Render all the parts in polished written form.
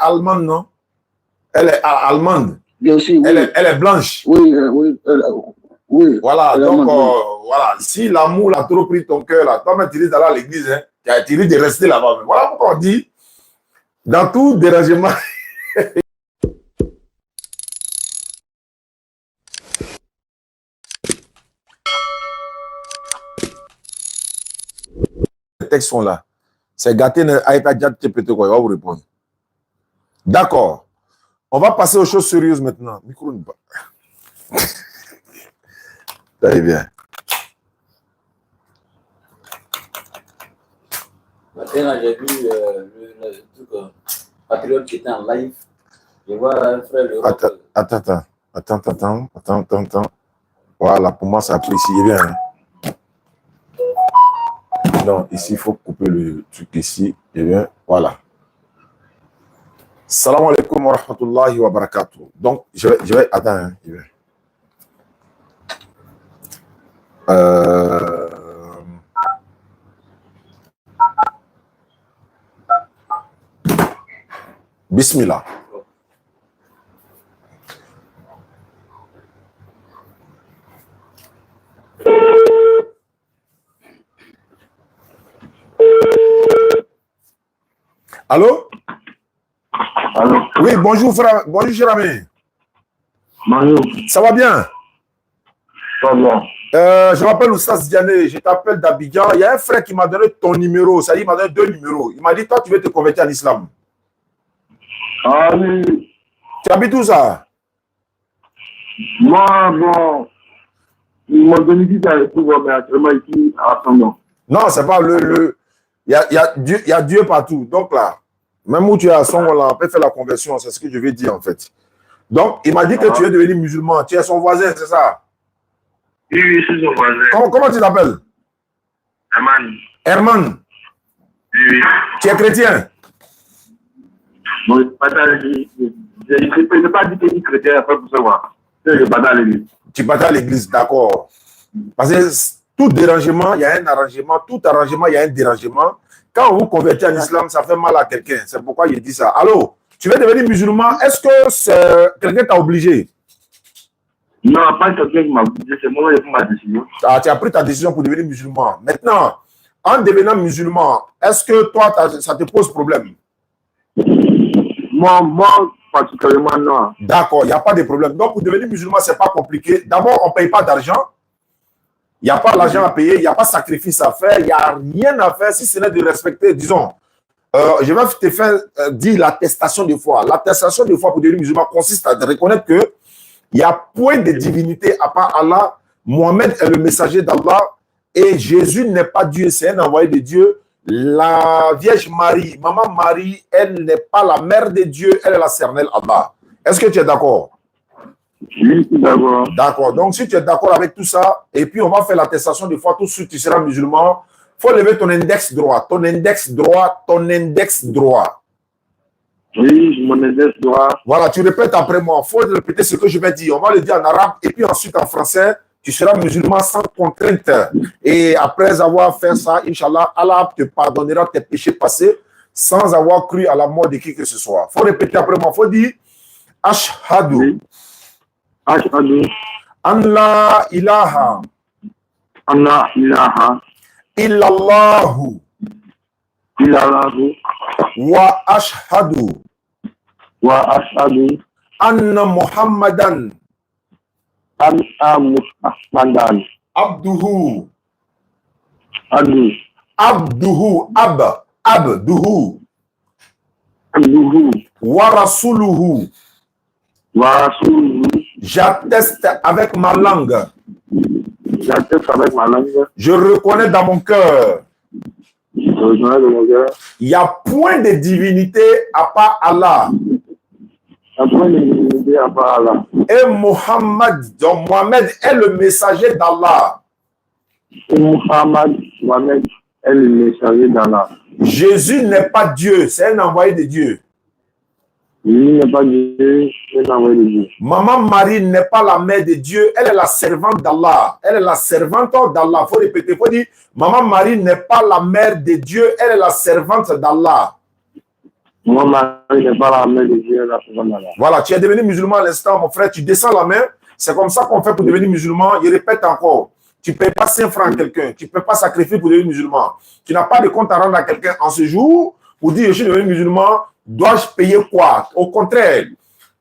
allemande, non? Elle est allemande. Bien sûr, oui. Elle est blanche. Oui, oui. Oui. Voilà, donc, voilà. Si l'amour a trop pris ton cœur, là, toi, tu risques d'aller à l'église, hein, tu risques de rester là-bas. Voilà pourquoi on dit, dans tout dérangement, les textes sont là. C'est gâté, il va vous répondre. D'accord. On va passer aux choses sérieuses maintenant. Micro ne pas. Très bien. Maintenant, j'ai vu le truc Patriote qui était en live. Je vois un frère de Attends. Voilà, pour moi, ça apprécie bien. Hein. Non, ici, il faut couper le truc ici. Et bien, voilà. Salam alaikum wa rahmatullahi wa barakatuh. Donc, je vais attends. Bismillah. Allô? Allô? Oui, bonjour frère. Bonjour Jérémy. Bonjour. Ça va bien? Ça va bien. Je m'appelle Oussas Diané, je t'appelle d'Abidjan. Il y a un frère qui m'a donné ton numéro, ça dit, il m'a donné 2 numéros. Il m'a dit, toi, tu veux te convertir en islam. Ah oui. Tu habites où ça? Moi, bon, mon domicile est tout, mais actuellement ici, à Ascendant. Non, c'est pas le il y a Dieu partout. Donc là, même où tu es à son, là, on peut faire la conversion, c'est ce que je vais dire en fait. Donc, il m'a dit que tu es devenu musulman. Tu es son voisin, c'est ça? Oui, je suis son voisin. Comment tu t'appelles? Herman. Oui. Tu es chrétien? Bon, je ne peux pas dire que je suis chrétien après pour savoir. Je ne pas dans l'église. Tu ne pas à l'église, d'accord. Parce que tout dérangement, il y a un arrangement. Tout arrangement, il y a un dérangement. Quand on vous convertit en islam, ça fait mal à quelqu'un. C'est pourquoi il dit ça. Allô, tu veux devenir musulman? Est-ce que quelqu'un t'a obligé? Non, pas quelqu'un qui m'a obligé. C'est moi qui ai pris ma décision. Ah, tu as pris ta décision pour devenir musulman. Maintenant, en devenant musulman, est-ce que toi, ça te pose problème? Moi, particulièrement, non. D'accord, il n'y a pas de problème. Donc, pour devenir musulman, ce n'est pas compliqué. D'abord, on ne paye pas d'argent. Il n'y a pas d'argent à payer. Il n'y a pas de sacrifice à faire. Il n'y a rien à faire si ce n'est de respecter, disons. Je vais te faire dire l'attestation de foi. L'attestation de foi pour devenir musulman consiste à reconnaître qu'il n'y a point de divinité à part Allah. Mohammed est le messager d'Allah. Et Jésus n'est pas Dieu, c'est un envoyé de Dieu. La Vierge Marie, Maman Marie, elle n'est pas la mère de Dieu, elle est la cernelle Allah. Est-ce que tu es d'accord? Oui, d'accord. D'accord. Donc, si tu es d'accord avec tout ça, et puis on va faire l'attestation de foi, tout de suite tu seras musulman, il faut lever ton index droit. Ton index droit, ton index droit. Oui, mon index droit. Voilà, tu répètes après moi. Il faut répéter ce que je vais dire. On va le dire en arabe, et puis ensuite en français. Tu seras musulman sans contrainte. Et après avoir fait ça, Inch'Allah, Allah te pardonnera tes péchés passés sans avoir cru à la mort de qui que ce soit. Il faut répéter après moi. Il faut dire Ashhadu. Oui. Ashhadu. An la ilaha. An la ilaha. Illallahu. Illallahu. Wa ashhadu. Wa ashhadu. Anna Muhammadan. Muhammadan. Abduhu. Abdu. Abduhu. Abduhu. Abduhu. Wa rasuluhu. Wa rasuluhu. J'atteste avec ma langue. J'atteste avec ma langue. Je reconnais dans mon cœur. Je reconnais dans mon cœur. Il n'y a point de divinité à part Allah. Il n'y a point de divinité à part Allah. Et Mohammed, donc Mohammed est le messager d'Allah. Et Mohammed est le messager d'Allah. Jésus n'est pas Dieu, c'est un envoyé de Dieu. Jésus n'est pas Dieu, c'est un envoyé de Dieu. Maman Marie n'est pas la mère de Dieu, elle est la servante d'Allah. Elle est la servante d'Allah. Il faut répéter, il faut dire, Maman Marie n'est pas la mère de Dieu, elle est la servante d'Allah. Mon mari n'est pas la main de Dieu, la personne là. Voilà, tu es devenu musulman à l'instant, mon frère. Tu descends la main. C'est comme ça qu'on fait pour devenir musulman. Je répète encore. Tu ne payes pas 5 francs à quelqu'un. Tu ne peux pas sacrifier pour devenir musulman. Tu n'as pas de compte à rendre à quelqu'un en ce jour pour dire je suis devenu musulman. Dois-je payer quoi? Au contraire.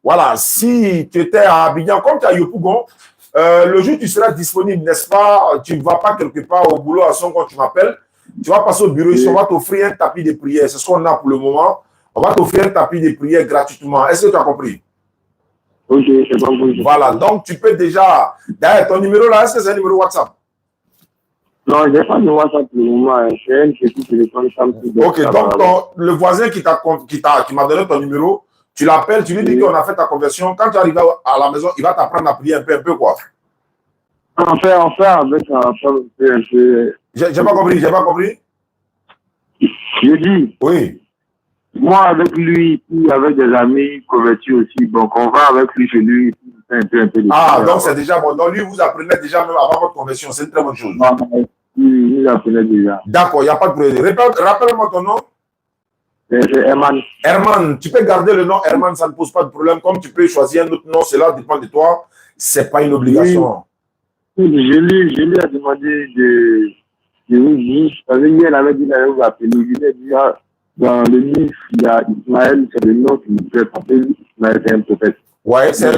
Voilà, si tu étais à Abidjan, comme tu es à Yopougon, le jour où tu seras disponible, n'est-ce pas? Tu ne vas pas quelque part au boulot à son quand tu m'appelles. Tu vas passer au bureau, on va t'offrir un tapis de prière. C'est ce qu'on a pour le moment. On va t'offrir un tapis de prière gratuitement. Est-ce que tu as compris? Ok, c'est bon pour vous. Voilà, donc tu peux déjà... D'ailleurs, ton numéro là, est-ce que c'est un numéro WhatsApp? Non, je n'ai pas de WhatsApp pour le moment. C'est un petit téléphone Samsung. Ok, donc le voisin qui m'a donné ton numéro, tu l'appelles, tu lui dis qu'on a fait ta conversion. Quand tu arrives à la maison, il va t'apprendre à prier un peu quoi. On fait avec un peu. J'ai pas compris. Je dis, Oui. moi avec lui, puis avec des amis convertis aussi, donc on va avec lui chez lui, un peu de Ah, donc c'est déjà bon. Donc lui, vous apprenez déjà même avant votre conversion. C'est une très bonne chose. Oui, il apprenait déjà. D'accord, il n'y a pas de problème. Rappelle-moi ton nom. C'est Herman. Herman, tu peux garder le nom Herman, ça ne pose pas de problème. Comme tu peux choisir un autre nom, cela dépend de toi. Ce n'est pas une obligation. Oui. Je lui ai demandé de vous dire, parce que hier, elle avait dit d'aller vous appeler. Je lui ai dit, dans le livre, il y a Ismaël, c'est le nom qui me fait penser. Ismaël, c'est un prophète. Ouais, c'est...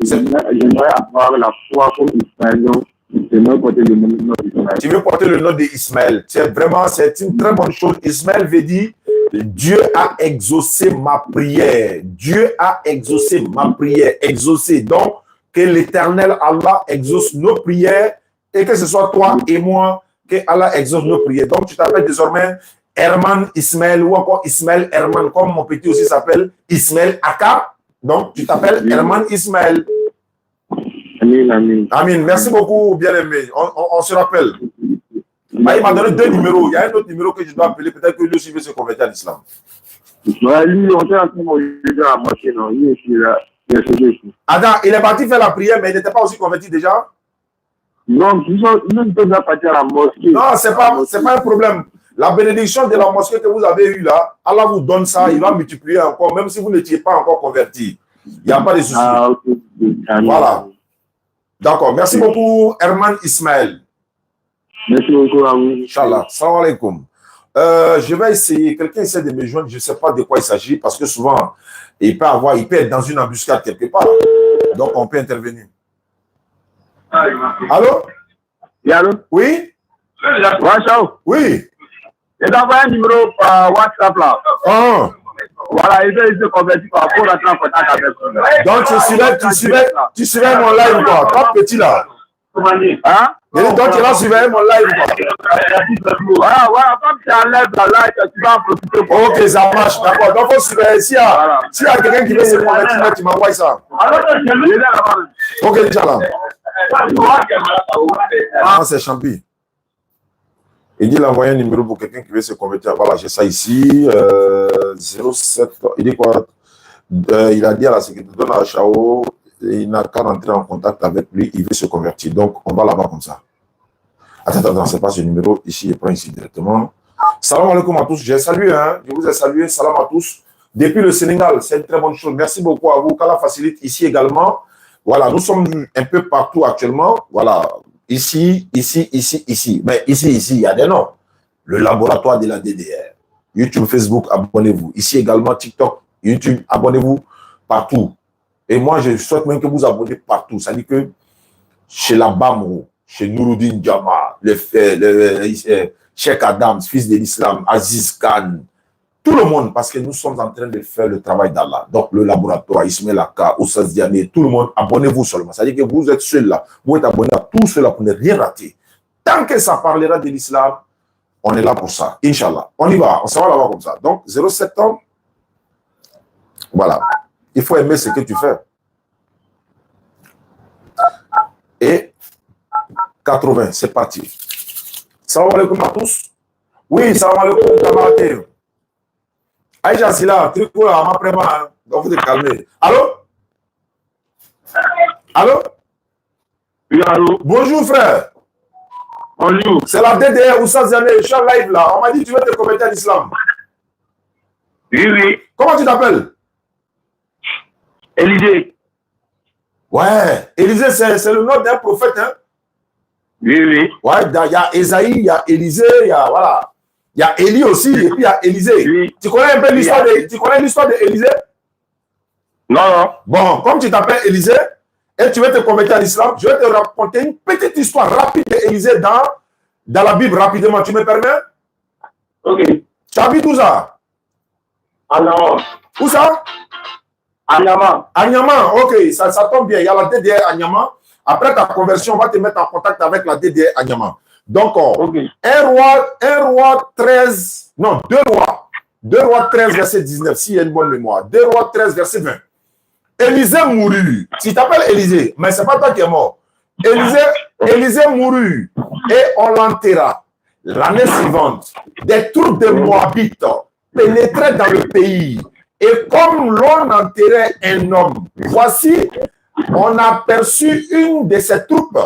J'aimerais avoir la foi comme Ismaël, donc j'aimerais porter le nom d'Ismaël. Tu veux porter le nom d'Ismaël. C'est une très bonne chose. Ismaël veut dire Dieu a exaucé ma prière. Dieu a exaucé ma prière. Exaucé. Donc, que l'Éternel Allah exauce nos prières et que ce soit toi et moi que Allah exauce nos prières. Donc, tu t'appelles désormais Herman Ismaël ou encore Ismaël Herman, comme mon petit aussi s'appelle Ismaël Aka. Donc, tu t'appelles Herman Ismaël. Amin, amin. Amin. Merci beaucoup, bien-aimé. On se rappelle. Bah, il m'a donné 2 numéros. Il y a un autre numéro que je dois appeler. Peut-être que lui aussi veut se convertir à l'islam. Ouais, lui, on est en train de à la moitié, non. Il est là. Attends, il est parti faire la prière, mais il n'était pas aussi converti déjà? Non, ils ne peuvent pas partir à la mosquée. Non, ce n'est pas un problème. La bénédiction de la mosquée que vous avez eue là, Allah vous donne ça, il va multiplier encore, même si vous n'étiez pas encore converti. Il n'y a pas de souci. Ah, ok. Voilà. D'accord. Merci beaucoup, Herman Ismaël. Merci beaucoup à vous. Inch'Allah. Salam alaikum. Je vais essayer. Quelqu'un essaie de me joindre. Je ne sais pas de quoi il s'agit parce que souvent, il peut être dans une embuscade quelque part. Donc, on peut intervenir. Allô? Oui, allô? Oui? Ouais, ciao. Oui. Il a envoyé un numéro par WhatsApp là. Ah. Voilà, il se convertit par rapport à la contact avec vous. Donc, tu suivais mon live, quoi. Pas petit là. Hein? Donc, tu vas suivre mon live, quoi. Voilà, comme tu enlèves la live, tu vas en profiter. Ok, ça marche, d'accord. Donc, il faut suivre. S'il y a quelqu'un qui veut se convertir, tu m'envoies ça. Ok, Inch'Allah. Ah, c'est Champi. Il dit d'envoyer un numéro pour quelqu'un qui veut se convertir. Voilà, j'ai ça ici. 07. Il dit quoi? Il a dit à la sécurité, donne à Chao, il n'a qu'à rentrer en contact avec lui, il veut se convertir. Donc, on va là-bas comme ça. Attends, c'est pas ce numéro. Ici, je prends ici directement. Salam alaikum à tous. J'ai salué, hein. Je vous ai salué. Salam à tous. Depuis le Sénégal, c'est une très bonne chose. Merci beaucoup à vous. Qu'Allah facilite ici également. Voilà, nous sommes un peu partout actuellement. Voilà. Ici. Mais ici, il y a des noms. Le laboratoire de la DDR. YouTube, Facebook, abonnez-vous. Ici également, TikTok, YouTube, abonnez-vous partout. Et moi, je souhaite même que vous abonnez partout. Ça dit que chez la Bamou, chez Nouruddin Jama, Cheikh Adams, fils de l'islam, Aziz Khan, tout le monde, parce que nous sommes en train de faire le travail d'Allah. Donc, le laboratoire, Ismaël Aka, Oussaz Diané, tout le monde, abonnez-vous seulement. Ça dit que vous êtes seuls là. Vous êtes abonnés à tout cela pour ne rien rater. Tant que ça parlera de l'islam, on est là pour ça. Inch'Allah. On y va. On s'en va là-bas comme ça. Donc, 0 septembre. Voilà. Il faut aimer ce que tu fais. Et 80, c'est parti. Salam alaikum à tous. Oui, salam alaikum, camarades. Aïcha, c'est là. Truc pour la ma donc vous êtes calmés. Allô? Allô? Oui, allô? Bonjour, frère. Bonjour. C'est la DDR Oussaz Diané. Je suis en live là. On m'a dit que tu veux te convertir à l'islam. Oui. Comment tu t'appelles? Élisée. Ouais, Élisée, c'est le nom d'un prophète. Hein? Oui, oui. Ouais, il y a Ésaïe, il y a Élisée, il y a, voilà. Il y a Élie aussi, et puis il y a Élisée. Oui. Tu connais un peu l'histoire d'Élisée? Non, non. Bon, comme tu t'appelles Élisée, et tu veux te convertir à l'islam, je vais te raconter une petite histoire rapide d'Élisée dans la Bible, rapidement. Tu me permets? Ok. Tu habites où ça? Anyama. Où ça? Anyama. Anyama, ok, ça tombe bien. Il y a la DDR Anyama. Après ta conversion, on va te mettre en contact avec la DDR Anyama. Donc, Okay. 2 rois 13, verset 19, s'il y a une bonne mémoire. 2 rois 13, verset 20. Élisée mourut. Tu t'appelles Élisée, mais ce n'est pas toi qui es mort. Élisée mourut et on l'enterra. L'année suivante, des troupes de Moabites pénétraient dans le pays. Et comme l'on enterrait un homme, voici, on aperçut une de ces troupes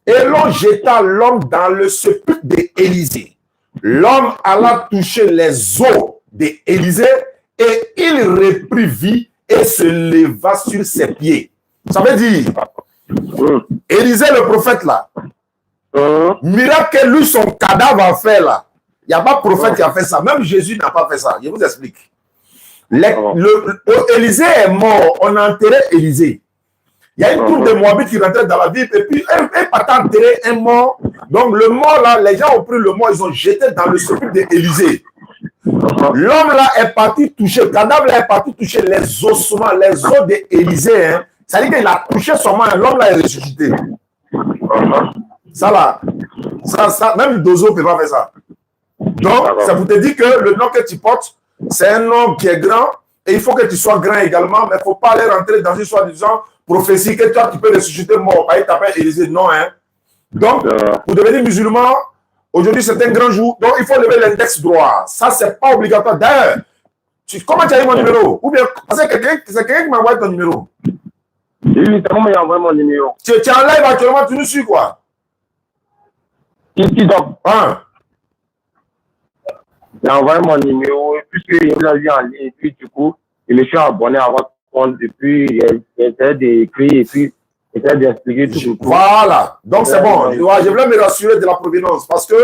et l'on jeta l'homme dans le sépulcre d'Élisée. L'homme alla toucher les os d'Élisée et il reprit vie et se leva sur ses pieds. Ça veut dire, Élisée le prophète là, miracle que lui son cadavre a fait là. Il n'y a pas de prophète qui a fait ça. Même Jésus n'a pas fait ça. Je vous explique. Élisée est mort. On a enterré Élisée. Il y a une troupe de Moabites qui rentrait dans la ville et puis un partant enterré un mort. Donc le mort là, les gens ont pris le mort, ils ont jeté dans le sépulcre d'Élisée. L'homme là est parti toucher, le cadavre là est parti toucher les ossements, les os d'Élisée. Hein. Ça veut dire qu'il a touché son main, l'homme là est ressuscité. Ça là, ça même Dozo ne peut pas faire ça. Donc, ça vous te dit que le nom que tu portes, c'est un nom qui est grand et il faut que tu sois grand également, mais il ne faut pas aller rentrer dans une soi-disant prophétie que toi tu peux ressusciter mort. Il t'appelle Élisée, non. Hein. Donc, pour devenir musulman, aujourd'hui c'est un grand jour, donc il faut lever l'index droit. Ça, c'est pas obligatoire. D'ailleurs, comment tu as eu mon numéro? Ou bien, parce que c'est quelqu'un qui m'a envoyé ton numéro. Oui, comment il a envoyé mon numéro? Tu es en live actuellement, tu nous suis quoi? Qui donc? Hein? Il a envoyé mon numéro, et puisqu'il vous a vu en ligne, et puis du coup, je me suis abonné à votre compte, et puis il essayait d'écrire, et puis il essayait d'expliquer tout. Voilà, donc c'est bon. Je voulais me rassurer de la provenance, parce que,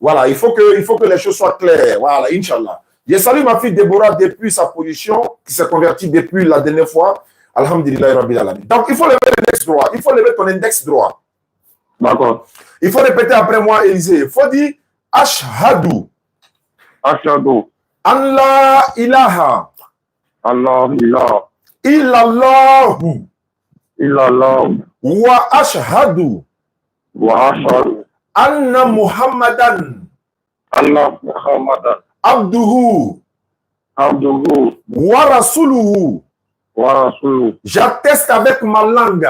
voilà, il faut que les choses soient claires. Voilà, Inch'Allah. Je salue ma fille Déborah depuis sa position, qui s'est convertie depuis la dernière fois. Alhamdulillah, Rabbil Alamin. Donc, il faut lever l'index droit. Il faut lever ton index droit. D'accord. Il faut répéter après moi, Élisée. Il faut dire Ashhadu. Ashhadu. Allah ilaha. Allah ilaha. Illallahu. Illallah. Wa ashhadu. Wa ashhadu. Anna Muhammadan. Allah Muhammadan. Abduhu. Abduhu. Wa rasuluhu. Wa rasuluhu. J'atteste avec ma langue.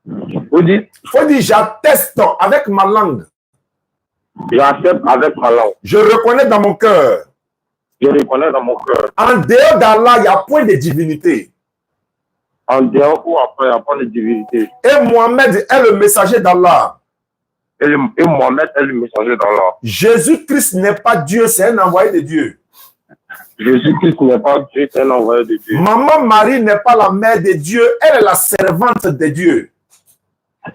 Vous dites? Il faut dire j'atteste avec ma langue. J'accepte avec ma langue. Je reconnais dans mon cœur. Je reconnais dans mon cœur. En dehors d'Allah, il n'y a point de divinité. En dehors ou après, il n'y a pas de divinité. Et Mohamed est le messager d'Allah. Et Mohamed est le messager d'Allah. Jésus-Christ n'est pas Dieu, c'est un envoyé de Dieu. Jésus-Christ n'est pas Dieu, c'est un envoyé de Dieu. Maman Marie n'est pas la mère de Dieu, elle est la servante de Dieu.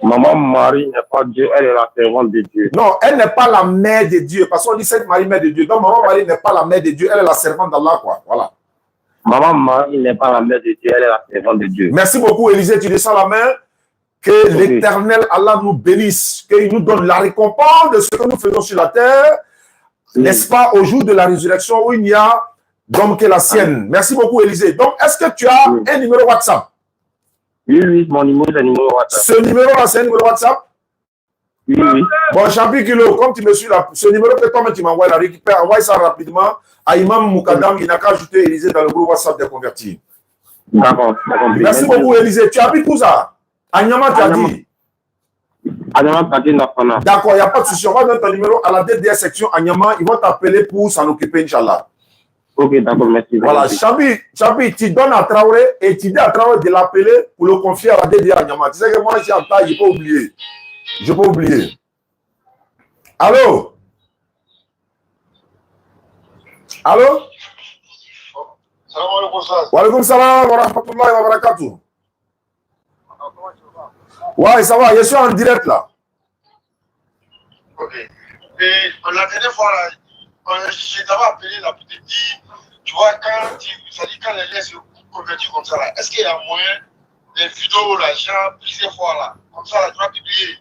Maman Marie n'est pas Dieu, elle est la servante de Dieu. Non, elle n'est pas la mère de Dieu, parce qu'on dit Sainte Marie, mère de Dieu. Donc, Maman Marie n'est pas la mère de Dieu, elle est la servante d'Allah, quoi. Voilà. Maman Marie n'est pas la mère de Dieu, elle est la servante de Dieu. Merci beaucoup, Élisée. Tu descends la main. Que l'Éternel Allah nous bénisse, qu'il nous donne la récompense de ce que nous faisons sur la terre, n'est-ce pas, au jour de la résurrection où il n'y a d'homme que la sienne. Merci beaucoup, Élisée. Donc, est-ce que tu as un numéro WhatsApp? Oui, mon numéro, c'est le numéro WhatsApp. Ce numéro-là, c'est un numéro WhatsApp? Oui. Bon, Champi Kilo, comme tu me suis là, ce numéro que toi-même tu m'envoies, la récupère, envoie ça rapidement à Imam Moukadam, il n'a qu'à ajouter Élisée dans le groupe WhatsApp des convertis. D'accord. Merci beaucoup, Élisée. Tu habites où ça? À Nyama, tu as dit? À Nyama, d'accord, il n'y a pas de souci. On va donner ton numéro à la DDR section à Nyama. Ils vont t'appeler pour s'en occuper, Inch'Allah. Ok, d'accord, merci. Voilà, Chabi, tu donnes à Traoré et tu dis à Traoré de l'appeler pour le confier à la DDR à Nyama. Tu sais que moi, je suis en taille, je ne peux pas oublier. Je peux oublier. Allô? Allô? Wa alaykoum salam wa rahmatullahi wa barakatuh. Ouais, ça va, je suis en direct là. Ok. Et la dernière fois, j'ai d'abord appelé là pour te dire, tu vois, quand les gens se convertissent comme ça là, est-ce qu'il y a moyen, les vidéos là, genre plusieurs fois là, comme ça là, tu vas publier?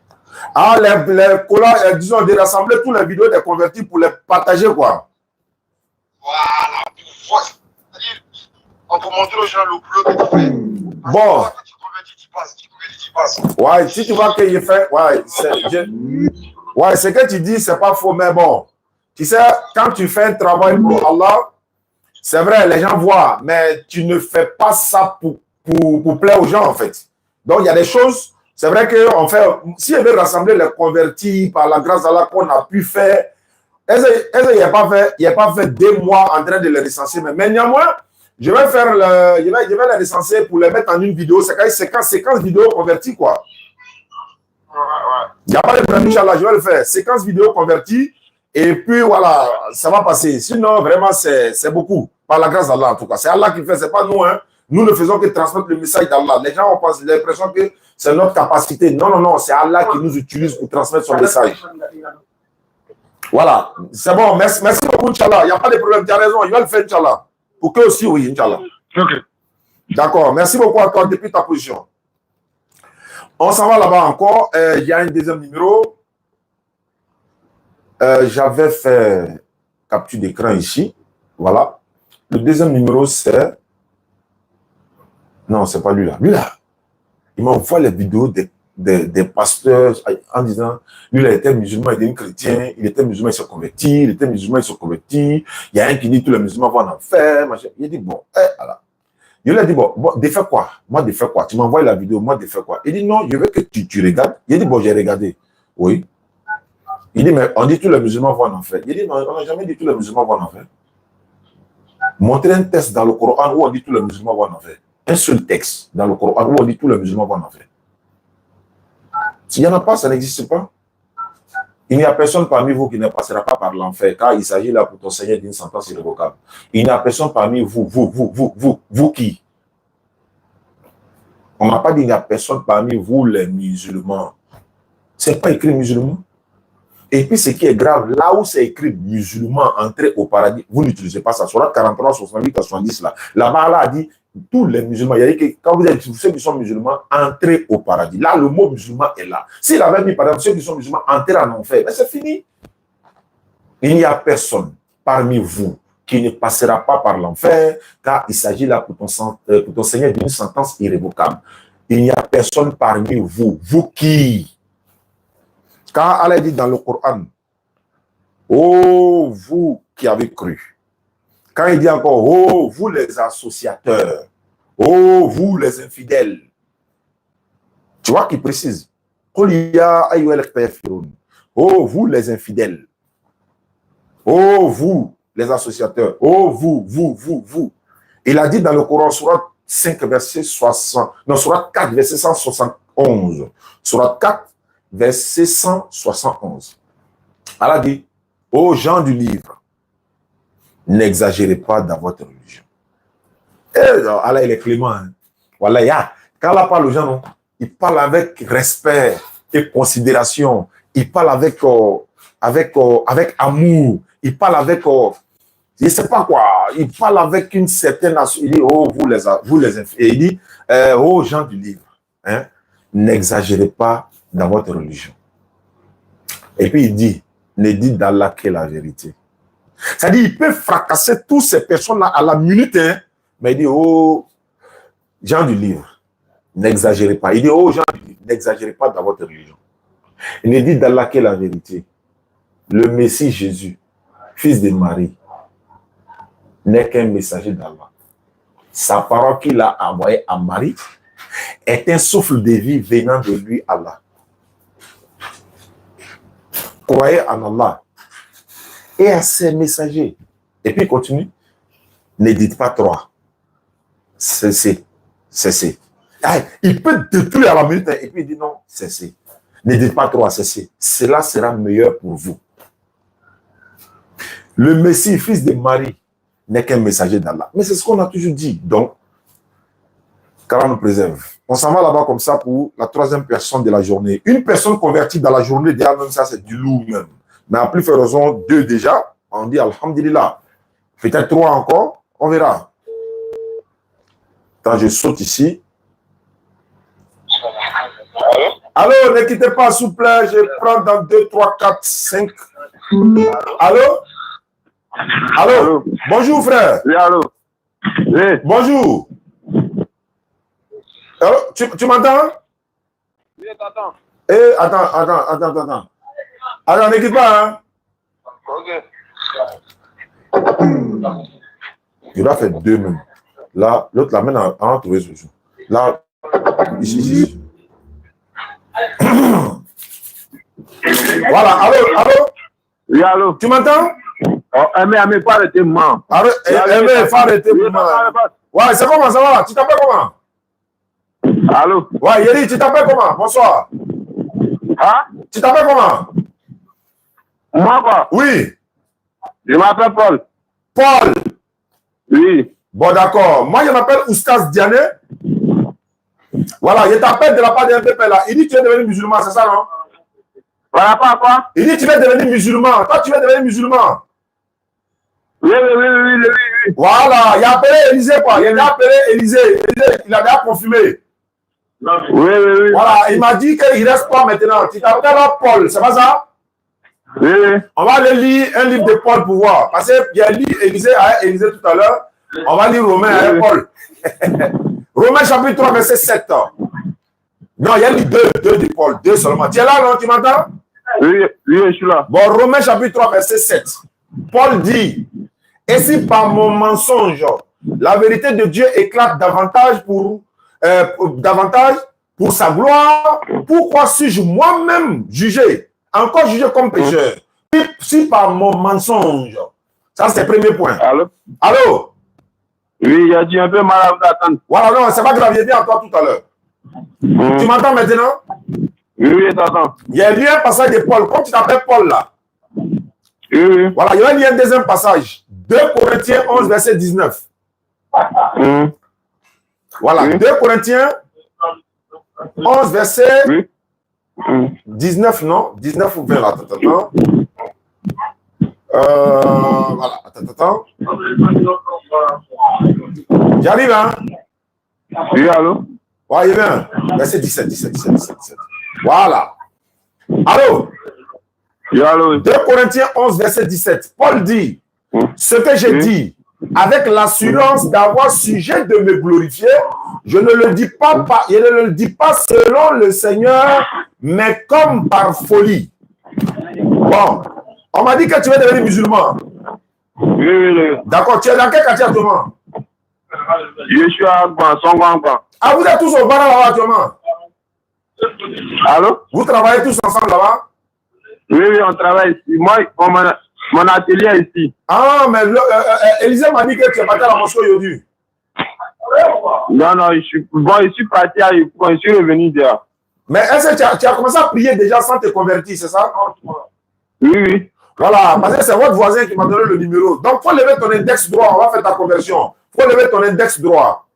Ah, les collages, disons, de rassembler tous les vidéos des convertis pour les partager quoi. Voilà, pour voir. C'est-à-dire, on peut montrer aux gens le boulot que tu fais. Bon. Quand tu convertis, tu passes. Tu convertis, tu passes. Ouais, si tu vois que je fais, ouais, ce que tu dis, c'est pas faux, mais bon, tu sais, quand tu fais un travail pour Allah, c'est vrai, les gens voient, mais tu ne fais pas ça pour plaire aux gens, en fait. Donc, il y a des choses, c'est vrai qu'on fait, si on veut rassembler les convertis par la grâce d'Allah qu'on a pu faire, est-ce qu'il n'y a pas fait 2 mois en train de les recenser, mais néanmoins, je vais les recenser pour les mettre en une vidéo, c'est quand séquence vidéo convertie, quoi. Il n'y a pas de problème, Inch'Allah, je vais le faire. Séquence vidéo convertie, et puis voilà, ça va passer. Sinon, vraiment, c'est beaucoup. Par la grâce d'Allah, en tout cas. C'est Allah qui fait, c'est pas nous. Hein. Nous ne faisons que transmettre le message d'Allah. Les gens ont l'impression que c'est notre capacité. Non, non, non, c'est Allah qui nous utilise pour transmettre son message. Voilà, c'est bon. Merci beaucoup, Inch'Allah. Il n'y a pas de problème, tu as raison. Il va le faire, Inch'Allah. Pour que aussi, oui, Inch'Allah. Ok. D'accord, merci beaucoup encore depuis ta position. On s'en va là-bas encore. Il y a un deuxième numéro. J'avais fait capture d'écran ici. Voilà. Le deuxième numéro, c'est... Non, c'est pas lui là. Lui là, il m'envoie les vidéos des pasteurs en disant, lui là, il était musulman, il était chrétien, il était musulman, il s'est converti, il était musulman, il s'est converti. Il y a un qui dit, tous les musulmans vont en enfer. Machin. Il dit, bon, voilà. Je lui ai dit, bon, de faire quoi? Moi, de faire quoi? Tu m'envoies la vidéo, moi, de faire quoi? Il dit, non, je veux que tu regardes. Il dit, bon, j'ai regardé. Oui. Il dit, mais on dit tous les musulmans vont en enfer. Il dit, non, on n'a jamais dit tous les musulmans vont en enfer. Montrez un texte dans le Coran où on dit tous les musulmans vont en enfer. Un seul texte dans le Coran où on dit tous les musulmans vont en enfer. S'il n'y en a pas, ça n'existe pas. Il n'y a personne parmi vous qui ne passera pas par l'enfer, car il s'agit là pour ton Seigneur d'une sentence irrévocable. Il n'y a personne parmi vous qui? On n'a pas dit il n'y a personne parmi vous les musulmans. C'est pas écrit musulman. Et puis ce qui est grave, là où c'est écrit musulman, entrer au paradis, vous n'utilisez pas ça. Sur la 43, 68, 70 là. Là-bas, Allah a dit tous les musulmans. Il a dit que quand vous êtes ceux qui sont musulmans, entrez au paradis. Là, le mot musulman est là. S'il avait mis par exemple ceux qui sont musulmans, entrez en enfer, mais c'est fini. Il n'y a personne parmi vous qui ne passera pas par l'enfer, car il s'agit là pour ton Seigneur d'une sentence irrévocable. Il n'y a personne parmi vous qui... Quand Allah dit dans le Coran, oh, vous qui avez cru. Quand il dit encore, oh, vous les associateurs. Oh, vous les infidèles. Tu vois qu'il précise. Oh, vous les infidèles. Oh, vous les associateurs. Oh, vous. Il a dit dans le Coran, surat 5, verset 60. Non, surat 4, verset 171. Surat 4, verset 171. Allah dit, aux gens du livre, n'exagérez pas dans votre religion. Et Allah, il est clément. Hein. Voilà, quand Allah parle aux gens, non, il parle avec respect et considération. Il parle avec amour. Il parle avec, je ne sais pas quoi, il parle avec une certaine... Il dit, oh, vous les et il dit, aux gens du livre, hein, n'exagérez pas dans votre religion. Et puis il dit, ne dites d'Allah que la vérité. C'est-à-dire, il peut fracasser toutes ces personnes-là à la minute, hein, mais il dit, oh, gens du livre, n'exagérez pas. Il dit, oh, gens du livre, n'exagérez pas dans votre religion. Il ne dit d'Allah que la vérité. Le Messie Jésus, fils de Marie, n'est qu'un messager d'Allah. Sa parole qu'il a envoyée à Marie est un souffle de vie venant de lui, Allah. Croyez en Allah et à ses messagers. Et puis il continue. Ne dites pas 3. Cessez. Ah, il peut détruire à la minute et puis il dit non, cessez. Ne dites pas 3, cessez. Cela sera meilleur pour vous. Le Messie, fils de Marie, n'est qu'un messager d'Allah. Mais c'est ce qu'on a toujours dit. Donc, qu'Allah nous préserve. On s'en va là-bas comme ça pour la troisième personne de la journée. Une personne convertie dans la journée, déjà même ça, c'est du lourd même. Mais à plus faire raison, 2 déjà. On dit Alhamdulillah. Peut-être 3 encore. On verra. Quand je saute ici. Allô, ne quittez pas, s'il vous plaît. Je prends dans 2, 3, 4, 5. Allô? Allô? Bonjour, frère. Oui, allô? Oui. Bonjour. Allô? Tu m'entends? Oui, t'attends. Attends. Attends, ne quitte pas, hein? Ok. Il doit faire 2 même. Là, l'autre l'amène à en trouver ce jour. Là, ici. Voilà, allô? Oui, allô? Tu m'entends? Oh, mais pas arrêter, moi. Il faut arrêter, moi. Ouais, c'est comment, ça va là? Tu t'appelles comment? Allô? Ouais, Yeri, tu t'appelles comment? Bonsoir. Hein? Tu t'appelles comment? Moi, quoi? Oui. Je m'appelle Paul. Paul. Oui. Bon, d'accord. Moi, je m'appelle Oustaz Diané. Voilà, je t'appelle de la part d'un pépé là. Il dit que tu es devenu musulman, c'est ça, non? Voilà, pas quoi? Il dit que tu vas devenir musulman. Toi, tu vas devenir musulman. Oui. Voilà, il a appelé Élisée, quoi. Il a appelé Élisée. Il a déjà confirmé. Oui. Voilà, il m'a dit qu'il reste pas maintenant. Tu t'appelles Paul, c'est pas ça? Oui. On va aller lire un livre de Paul pour voir. Parce qu'il y a lu Élisée tout à l'heure. On va lire Romain avec Paul. Romains chapitre 3, verset 7. Non, il y a lu 2 de Paul, 2 seulement. Tu es là, non? Tu m'entends? Oui, je suis là. Bon, Romains chapitre 3, verset 7. Paul dit, et si par mon mensonge, la vérité de Dieu éclate davantage pour sa gloire, pourquoi suis-je moi-même jugé, encore jugé comme pécheur? Si par mon mensonge, ça c'est le premier point. Allô? Oui, il a dit un peu mal à vous attendre. Voilà, non, c'est pas grave, j'ai dit à toi tout à l'heure. Tu m'entends maintenant? Oui, t'attends. Il y a lu un passage de Paul, comme tu t'appelles Paul là. Oui. Voilà, il y a lu un deuxième passage. 2 Corinthiens 11, verset 19. Voilà, 2 Corinthiens 11, verset 19, non? 19 ou 20 là, attends. Voilà, attends. J'arrive, hein? Oui, allô? Ouais, il vient. Verset 17. Voilà. Allô? Oui, allô? 2 Corinthiens 11, verset 17. Paul dit, ce que j'ai dit, avec l'assurance d'avoir sujet de me glorifier, je ne le dis pas selon le Seigneur, mais comme par folie. Bon, on m'a dit que tu vas devenir musulman. Oui. D'accord, tu es dans quel quartier actuellement? Je suis à Songwan. Ah, vous êtes tous au bar là-bas actuellement? Allô? Vous travaillez tous ensemble là-bas? Oui, on travaille ici. Moi, mon atelier est ici. Ah, mais Élisée m'a dit que tu es parti à la mosquée aujourd'hui. Non, je suis parti à Yopougon, je suis revenu dehors. Mais est-ce que tu as commencé à prier déjà sans te convertir, c'est ça? Oui. Voilà, parce que c'est votre voisin qui m'a donné le numéro. Donc, il faut lever ton index droit, on va faire ta conversion. Il faut lever ton index droit.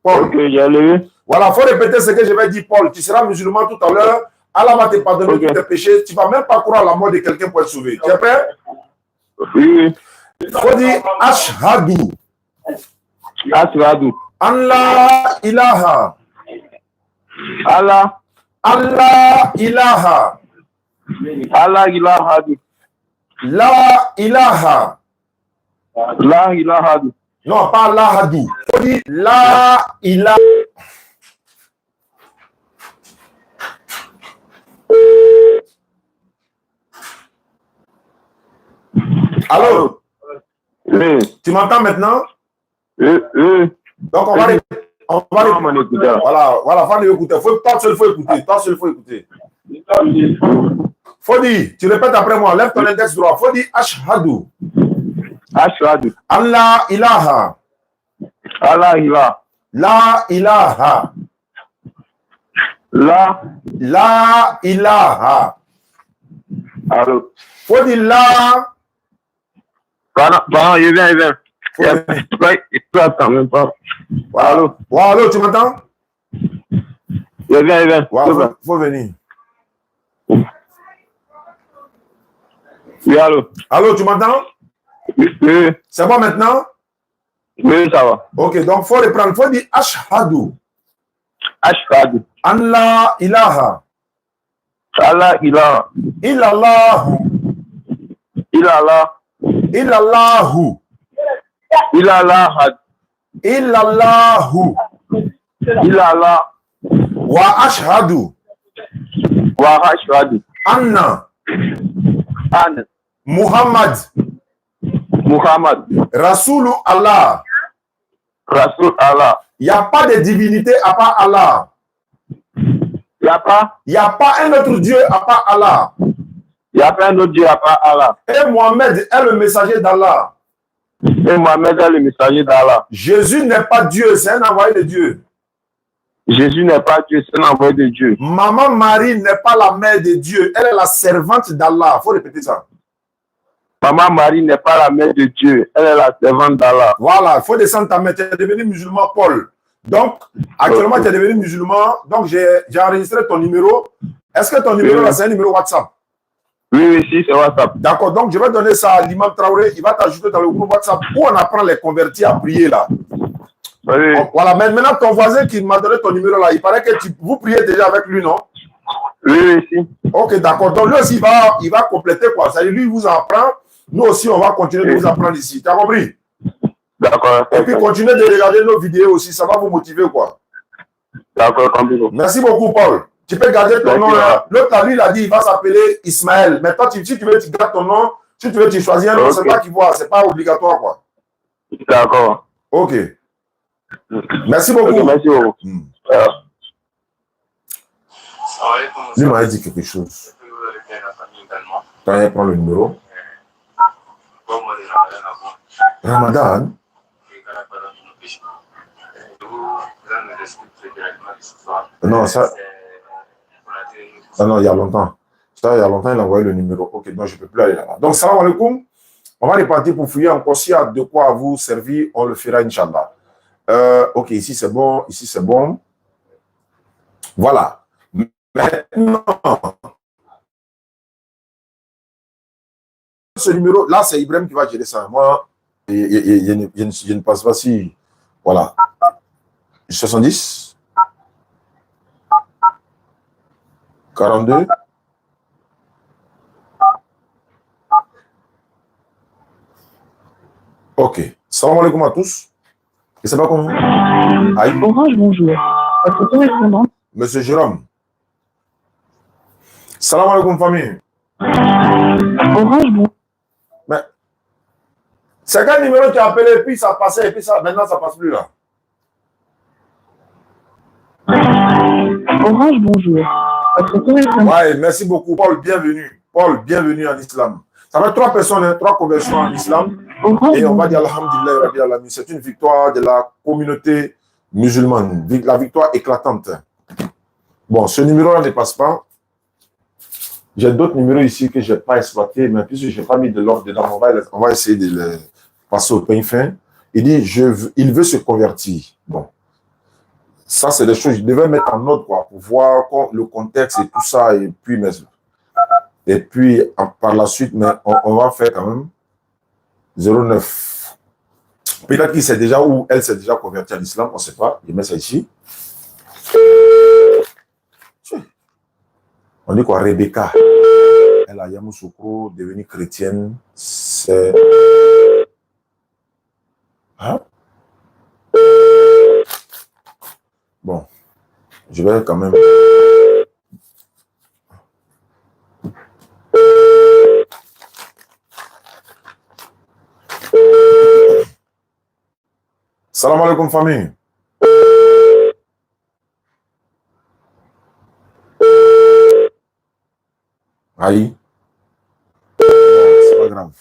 Paul. Ok, j'ai levé. Voilà, il faut répéter ce que je vais dire, Paul. Tu seras musulman tout à l'heure. Allah va te pardonner tous tes péchés. Tu ne vas même pas croire à la mort de quelqu'un pour être sauvé. Tu es prêt? Oui. Il faut dire Ashhadu. Ashhadu. Allah ilaha. Allah ilaha. Allah ilaha. La ilaha. La ilaha. Non, pas lahadu. Il faut dire la ilaha. Allô? Oui. Tu m'entends maintenant? Oui. Donc, on va voilà, faut écouter. Toi seul, faut écouter. Faut dire, tu répètes après moi, lève ton index droit. Faut dire Ashhadu. Ashhadu. Allah ilaha. Allah ilaha. La ilaha. La ilaha. Allô. Faut dire la. Pardon, il vient. Il peut attendre même pas. Allô? Ouais, allô, tu m'entends? Il vient. Ouais, faut venir. Oui, allô? Allô, tu m'entends? Oui. C'est bon maintenant? Oui, ça va. Ok, donc faut reprendre. Faut dire Ashhadu. Ashhadu. An la ilaha. Allah, ilah. Illallahu. Ilallah. Illallahu. Ilallah. Illallahu. Ilallah. Wa ashhadu. Wa ashhadu. Anna. An. Muhammad. Muhammad. Rasoulu Allah. Rasul Allah. Il n'y a pas de divinité à part Allah. Il n'y a pas? Il n'y a pas un autre Dieu à part Allah. Il n'y a pas un autre Dieu à part Allah. Et Mohamed est le messager d'Allah. Et Mohamed est le messager d'Allah. Jésus n'est pas Dieu, c'est un envoyé de Dieu. Jésus n'est pas Dieu, c'est un envoyé de Dieu. Maman Marie n'est pas la mère de Dieu, elle est la servante d'Allah. Il faut répéter ça. Maman Marie n'est pas la mère de Dieu, elle est la servante d'Allah. Voilà, il faut descendre ta mère. Tu es devenu musulman, Paul. Donc, actuellement, tu es devenu musulman. Donc, j'ai enregistré ton numéro. Est-ce que ton numéro, là, c'est un numéro WhatsApp? Oui, si, c'est WhatsApp. D'accord, donc je vais donner ça à l'imam Traoré. Il va t'ajouter dans le groupe WhatsApp où on apprend les convertis à prier, là. Oui. Voilà, mais maintenant, ton voisin qui m'a donné ton numéro, là, il paraît que vous priez déjà avec lui, non? Oui, si. Ok, d'accord. Donc, lui aussi, il va compléter, quoi. Ça, lui, il vous apprend. Nous aussi, on va continuer de vous apprendre ici. Tu as compris? D'accord. Et puis, continuez de regarder nos vidéos aussi. Ça va vous motiver, quoi. D'accord, compris. Merci beaucoup, Paul. Tu peux garder ton nom là. L'autre, lui, il a dit il va s'appeler Ismaël. Mais toi, si tu veux, tu gardes ton nom. Si tu veux, tu choisis un nom. C'est toi qui vois. C'est pas obligatoire, quoi. D'accord. Ok. Merci beaucoup. Okay, merci beaucoup. Lui m'a dit quelque chose. Quand il prend le numéro. Ramadan. Non, ça. Ah non, il y a longtemps. Ça, il y a longtemps, il a envoyé le numéro. Ok, donc je ne peux plus aller là-bas. Donc, salam alaikum. On va repartir pour fouiller encore. S'il y a de quoi vous servir, on le fera, Inch'Allah. Ok, ici c'est bon. Ici c'est bon. Voilà. Maintenant, ce numéro, là, c'est Ibrahim qui va gérer ça. Moi, je ne pense pas si. Voilà. 70 42 Ok. Salam alaikum à tous. Et c'est pas comment? Orange, bonjour. Votre correspondant. Monsieur Jérôme. Salam alaikum, famille. Orange, bonjour. Mais c'est quel numéro tu as appelé, puis ça passait, et puis ça, maintenant ça passe plus là. Orange, bonjour. Votre correspondant. Ouais, merci beaucoup, Paul, bienvenue. Paul, bienvenue en islam. Ça fait 3 personnes, hein, 3 conversions en islam. Orange, Et on va dire Alhamdulillah, Rabbi Alamin. C'est une victoire de la communauté musulmane. La victoire éclatante. Bon, ce numéro-là ne passe pas. J'ai d'autres numéros ici que je n'ai pas exploités, mais puisque je n'ai pas mis de l'ordre dedans, on va essayer de les passer au pain fin. Il dit, il veut se convertir. Bon. Ça, c'est des choses que je devais mettre en ordre, quoi, pour voir le contexte et tout ça. Et puis par la suite, mais on va faire quand même 09. Peut-être qu'il sait déjà ou elle s'est déjà convertie à l'islam, on ne sait pas. Je mets ça ici. On dit quoi? Rebecca. Elle a Yamoussoukro, devenue chrétienne. C'est. Hein? Bon. Je vais quand même. Salam alaikum, famille. Aïe. C'est pas grave.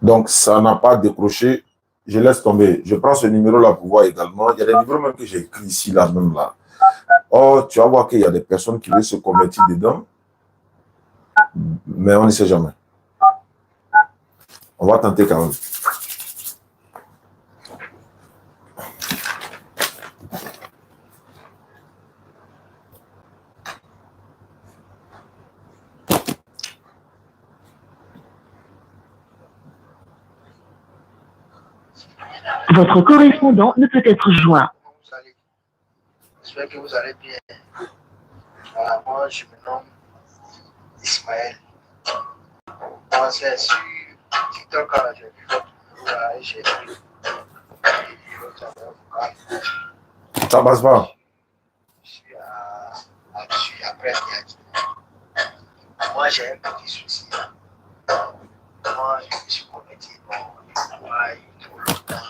Donc, ça n'a pas décroché. Je laisse tomber. Je prends ce numéro-là pour voir également. Il y a des numéros même que j'ai écrits ici, là, même là. Oh, tu vas voir qu'il y a des personnes qui veulent se convertir dedans, mais on ne sait jamais. On va tenter quand même. Votre correspondant ne peut être joint. Vous allez. J'espère que vous allez bien. Voilà, moi, je me nomme Ismaël. Moi, c'est sur TikTok, j'ai vu votre numéro là et j'ai vu votre avocat. Ça passe pas. Je suis après Niaki. Moi, j'ai un petit souci. Moi, je me suis converti dans tout longtemps.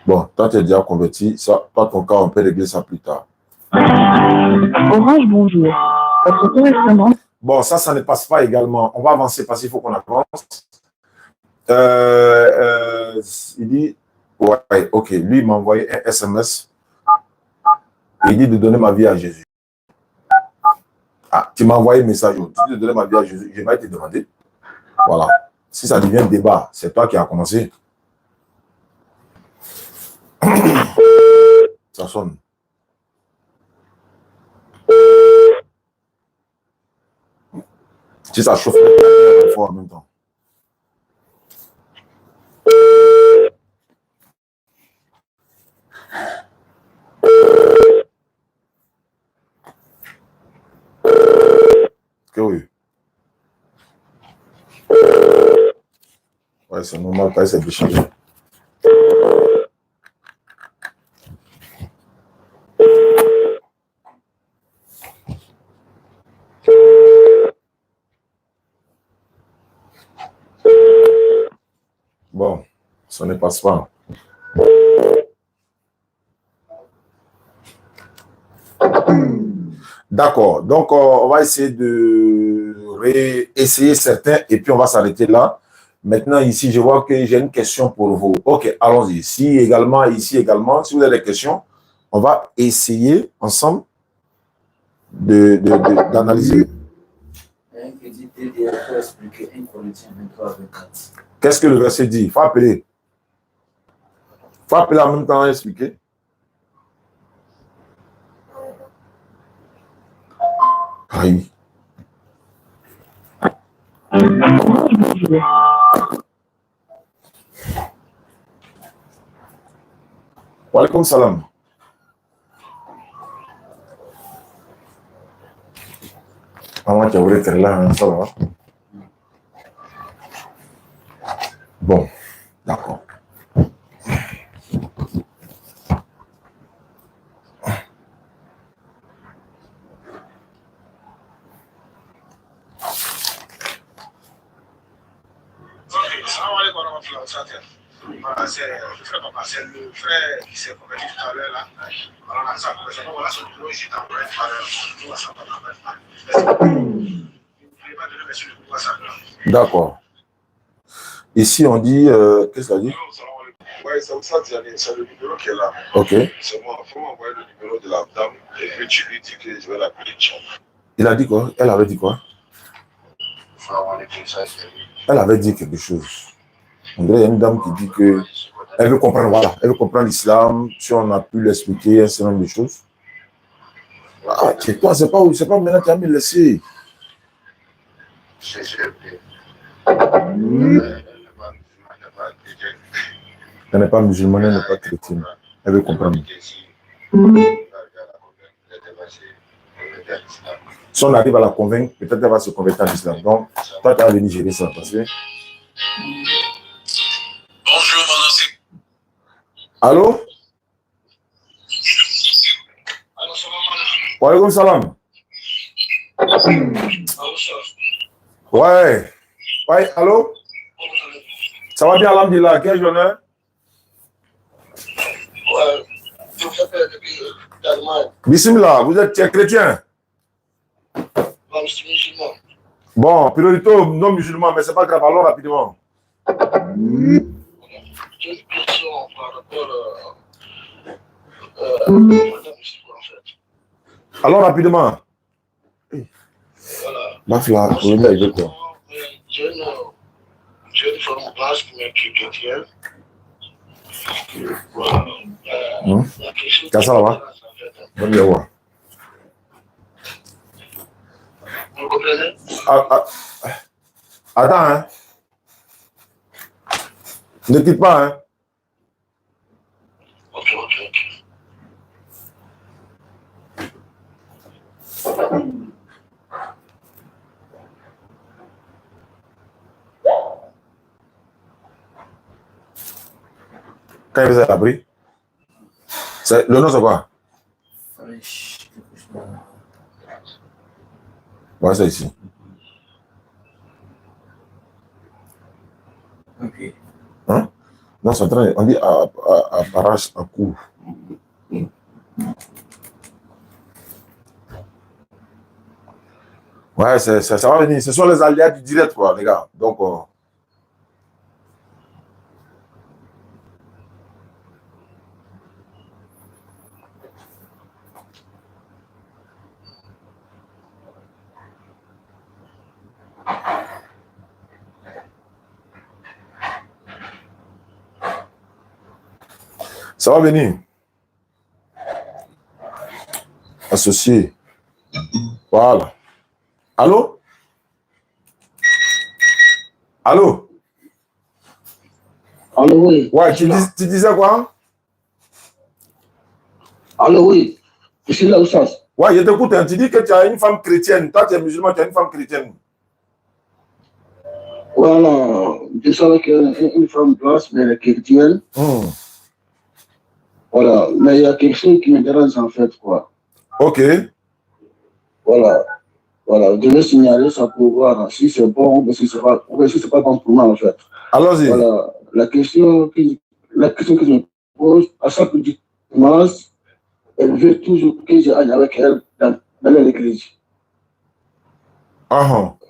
Bon, toi, tu es déjà converti. Ça, pas ton cas, on peut régler ça plus tard. Orange, bonjour. Votre correspondant. Bon, ça ne passe pas également. On va avancer parce qu'il faut qu'on avance. Il dit, ouais, ok, lui, il m'a envoyé un SMS. Il dit de donner ma vie à Jésus. Ah, tu m'as envoyé un message. Tu dis de donner ma vie à Jésus. Je vais te demander. Voilà. Si ça devient débat, c'est toi qui as commencé. Ça sonne. Si ça chauffe, il faut en même temps. Que oui. Ouais, c'est normal, pas essayer de changer. Bon, ça ne passe pas. D'accord, donc on va essayer de réessayer certains et puis on va s'arrêter là. Maintenant, ici, je vois que j'ai une question pour vous. Ok, allons-y. Ici également, si vous avez des questions, on va essayer ensemble d'analyser. Qu'est-ce que le verset dit? Il faut appeler. Il faut appeler en même temps et expliquer. Aïe. Orange, bonjour. Wa alaikum salam. Maman, tu as voulu être là, hein, ça va. Bon, d'accord. Voilà, c'est le frère Papa, c'est le frère qui s'est converti tout à l'heure là. Alors, là, ça, voilà, son bureau, il s'est envoyé tout à l'heure. D'accord. Ici, on dit, qu'est-ce qu'on dit? Oui, c'est le numéro qui est là. Ok. C'est moi, il faut m'envoyer le numéro de la dame et puis tu lui dis que je vais l'appeler. Il a dit quoi? Elle avait dit quoi? Il faut avoir les messages. Elle avait dit quelque chose. On dirait qu'il y a une dame qui dit que elle veut comprendre, voilà, elle veut comprendre l'islam, si on a pu l'expliquer, un certain nombre de choses. Ah, c'est toi, c'est pas maintenant que tu as mis laissé. Elle n'est pas musulmane, elle n'est pas chrétienne. Elle veut comprendre. Si on arrive à la convaincre, peut-être qu'elle va se convertir en islam. Donc, toi, tu as venu gérer ça. Parce que... Bonjour, madame. Allô? Wa alaikum salam. Ouais. Ouais, allô? Ça va bien, alhamdulillah. Quel journée? Ouais, je vous appelle depuis l'Allemagne. Bismillah, vous êtes chrétien? Non, je suis musulman. Bon, priorité aux non musulmans, mais c'est pas grave, allons rapidement. J'ai une question par rapport à madame musulmane, en fait. Alors, rapidement. Voilà. Mafia, Moi, vous venez avec quoi? j'ai une femme basse qui m'est chrétienne. Voilà. La question Qu'est-ce que ça va? Bonne nuit, ouais. Vous comprenez? Attends, hein. Ne quitte pas, hein. Ok. Quand il faisait l'abri, le nom c'est quoi? Ouais, c'est ici. Ok. Hein? Non, c'est en train, on dit à Parache, à coup. Ouais, ça va venir. Ce sont les aléas du direct, quoi, les gars. Donc, ça va venir. Associé. Voilà. Allô? Allô? Allô, oui. Ouais, tu disais quoi? Allô, oui. Je suis là au sens. Ouais, je t'écoute. Hein. Tu dis que tu as une femme chrétienne. Toi, tu es musulman, tu as une femme chrétienne. Voilà. Je savais qu'une femme basse, mais elle est chrétienne. Voilà. Mais il y a quelque chose qui me dérange en fait, quoi. Ok. Voilà. Voilà. Je vais signaler ça pour voir si c'est bon ou si c'est pas bon pour moi, en fait. Allons-y. Voilà. La question que je me pose, à chaque dimanche, elle veut toujours que j'aille avec elle dans l'église.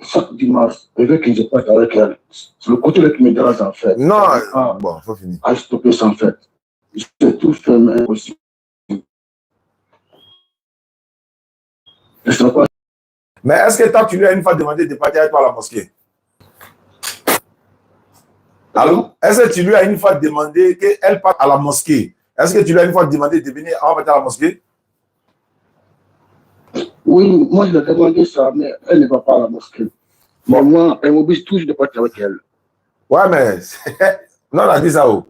Chaque dimanche, elle veut que je parte avec elle. C'est le côté qui me dérange en fait. Non, bon, faut finir. À stopper ça en fait. C'est tout fait, mais impossible. Je sais pas. Mais est-ce que toi, tu lui as une fois demandé de partir avec toi à la mosquée? Allô? Est-ce que tu lui as une fois demandé qu'elle parte à la mosquée? Est-ce que tu lui as une fois demandé de venir à la mosquée? Oui, moi je lui ai demandé ça, mais elle ne va pas à la mosquée. Mais moi, elle m'oblige toujours de partir avec elle. Ouais, mais non, on a dit ça. Non,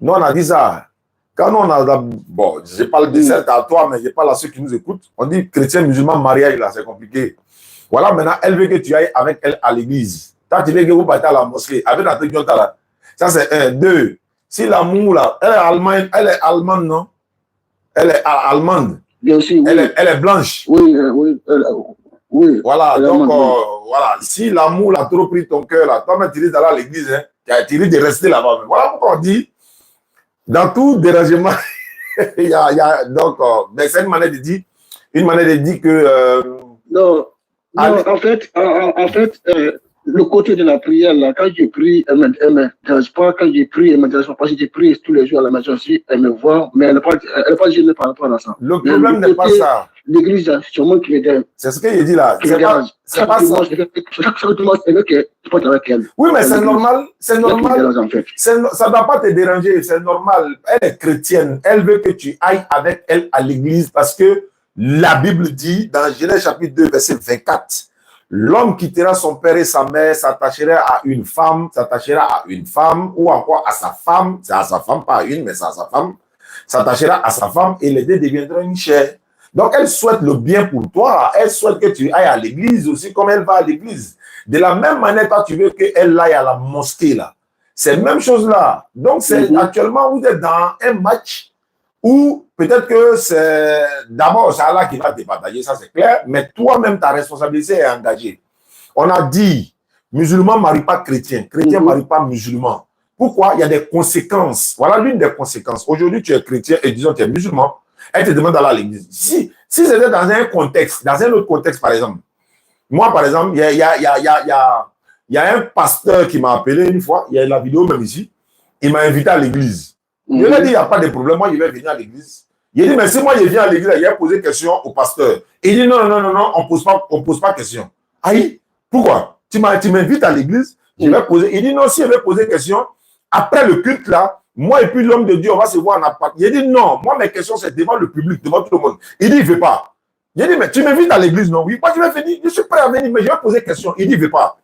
on a dit ça. Quand on a. Bon, je parle de celle à toi, mais je parle à ceux qui nous écoutent. On dit chrétien, musulman, mariage, là, c'est compliqué. Voilà, maintenant, elle veut que tu ailles avec elle à l'église. Toi, tu veux que vous partez à la mosquée avec la truc là. Ça, c'est un. Deux. Si l'amour, là, elle est allemande, non? Elle est allemande. Aussi, oui. Elle est blanche. Oui, oui. Voilà, donc, voilà. Si l'amour a trop pris ton cœur, là, toi-même, tu risques d'aller à l'église, hein, tu risques de rester là-bas. Voilà pourquoi on dit, dans tout dérangement, il y a donc, mais c'est une manière de dire que. Non, en fait, le côté de la prière, là, quand je prie, elle ne me dérange pas. Quand je prie, elle ne me dérange pas. Parce que je prie tous les jours à la maison aussi, elle me voit, mais elle n'est pas gênée par rapport à ça. Le problème n'est pas ça. L'église, c'est moi qui me dérange. C'est ce que je dis là. C'est pas ça. Chaque dimanche, elle veut que tu partes avec elle. Oui, mais c'est normal. C'est normal. Ça ne doit pas te déranger. C'est normal. Elle est chrétienne. Elle veut que tu ailles avec elle à l'église parce que la Bible dit dans Genèse chapitre 2, verset 24, l'homme quittera son père et sa mère, s'attachera à une femme, ou encore à sa femme, c'est à sa femme, pas à une, mais c'est à sa femme, s'attachera à sa femme et les deux deviendront une chair. Donc, elle souhaite le bien pour toi. Elle souhaite que tu ailles à l'église aussi comme elle va à l'église. De la même manière, toi, tu veux qu'elle aille à la mosquée, là. C'est la même chose là. Donc, c'est actuellement, vous êtes dans un match où peut-être que c'est d'abord c'est Allah qui va te partager, ça c'est clair, mais toi-même, ta responsabilité est engagée. On a dit, musulman ne marie pas chrétien, chrétien ne marie pas musulman. Pourquoi? Il y a des conséquences. Voilà l'une des conséquences. Aujourd'hui, tu es chrétien et disons tu es musulman, elle te demande d'aller à l'église. Si c'était dans un contexte, dans un autre contexte, par exemple, moi, par exemple, il y a un pasteur qui m'a appelé une fois, il y a la vidéo même ici, il m'a invité à l'église. Je lui ai dit, il n'y a pas de problème, moi je vais venir à l'église. Il dit, mais si moi je viens à l'église, il a posé question au pasteur. Il dit, non, on pose pas question. Aïe, pourquoi? Tu m'invites à l'église, je vais poser. Il dit, non, si je vais poser question, après le culte là, moi et puis l'homme de Dieu, on va se voir en appart. Il dit, non, moi mes questions, c'est devant le public, devant tout le monde. Il dit, il ne veut pas. Il dit, mais tu m'invites à l'église, non? Oui, moi je vais venir, je suis prêt à venir, mais je vais poser question. Il dit, il ne veut pas.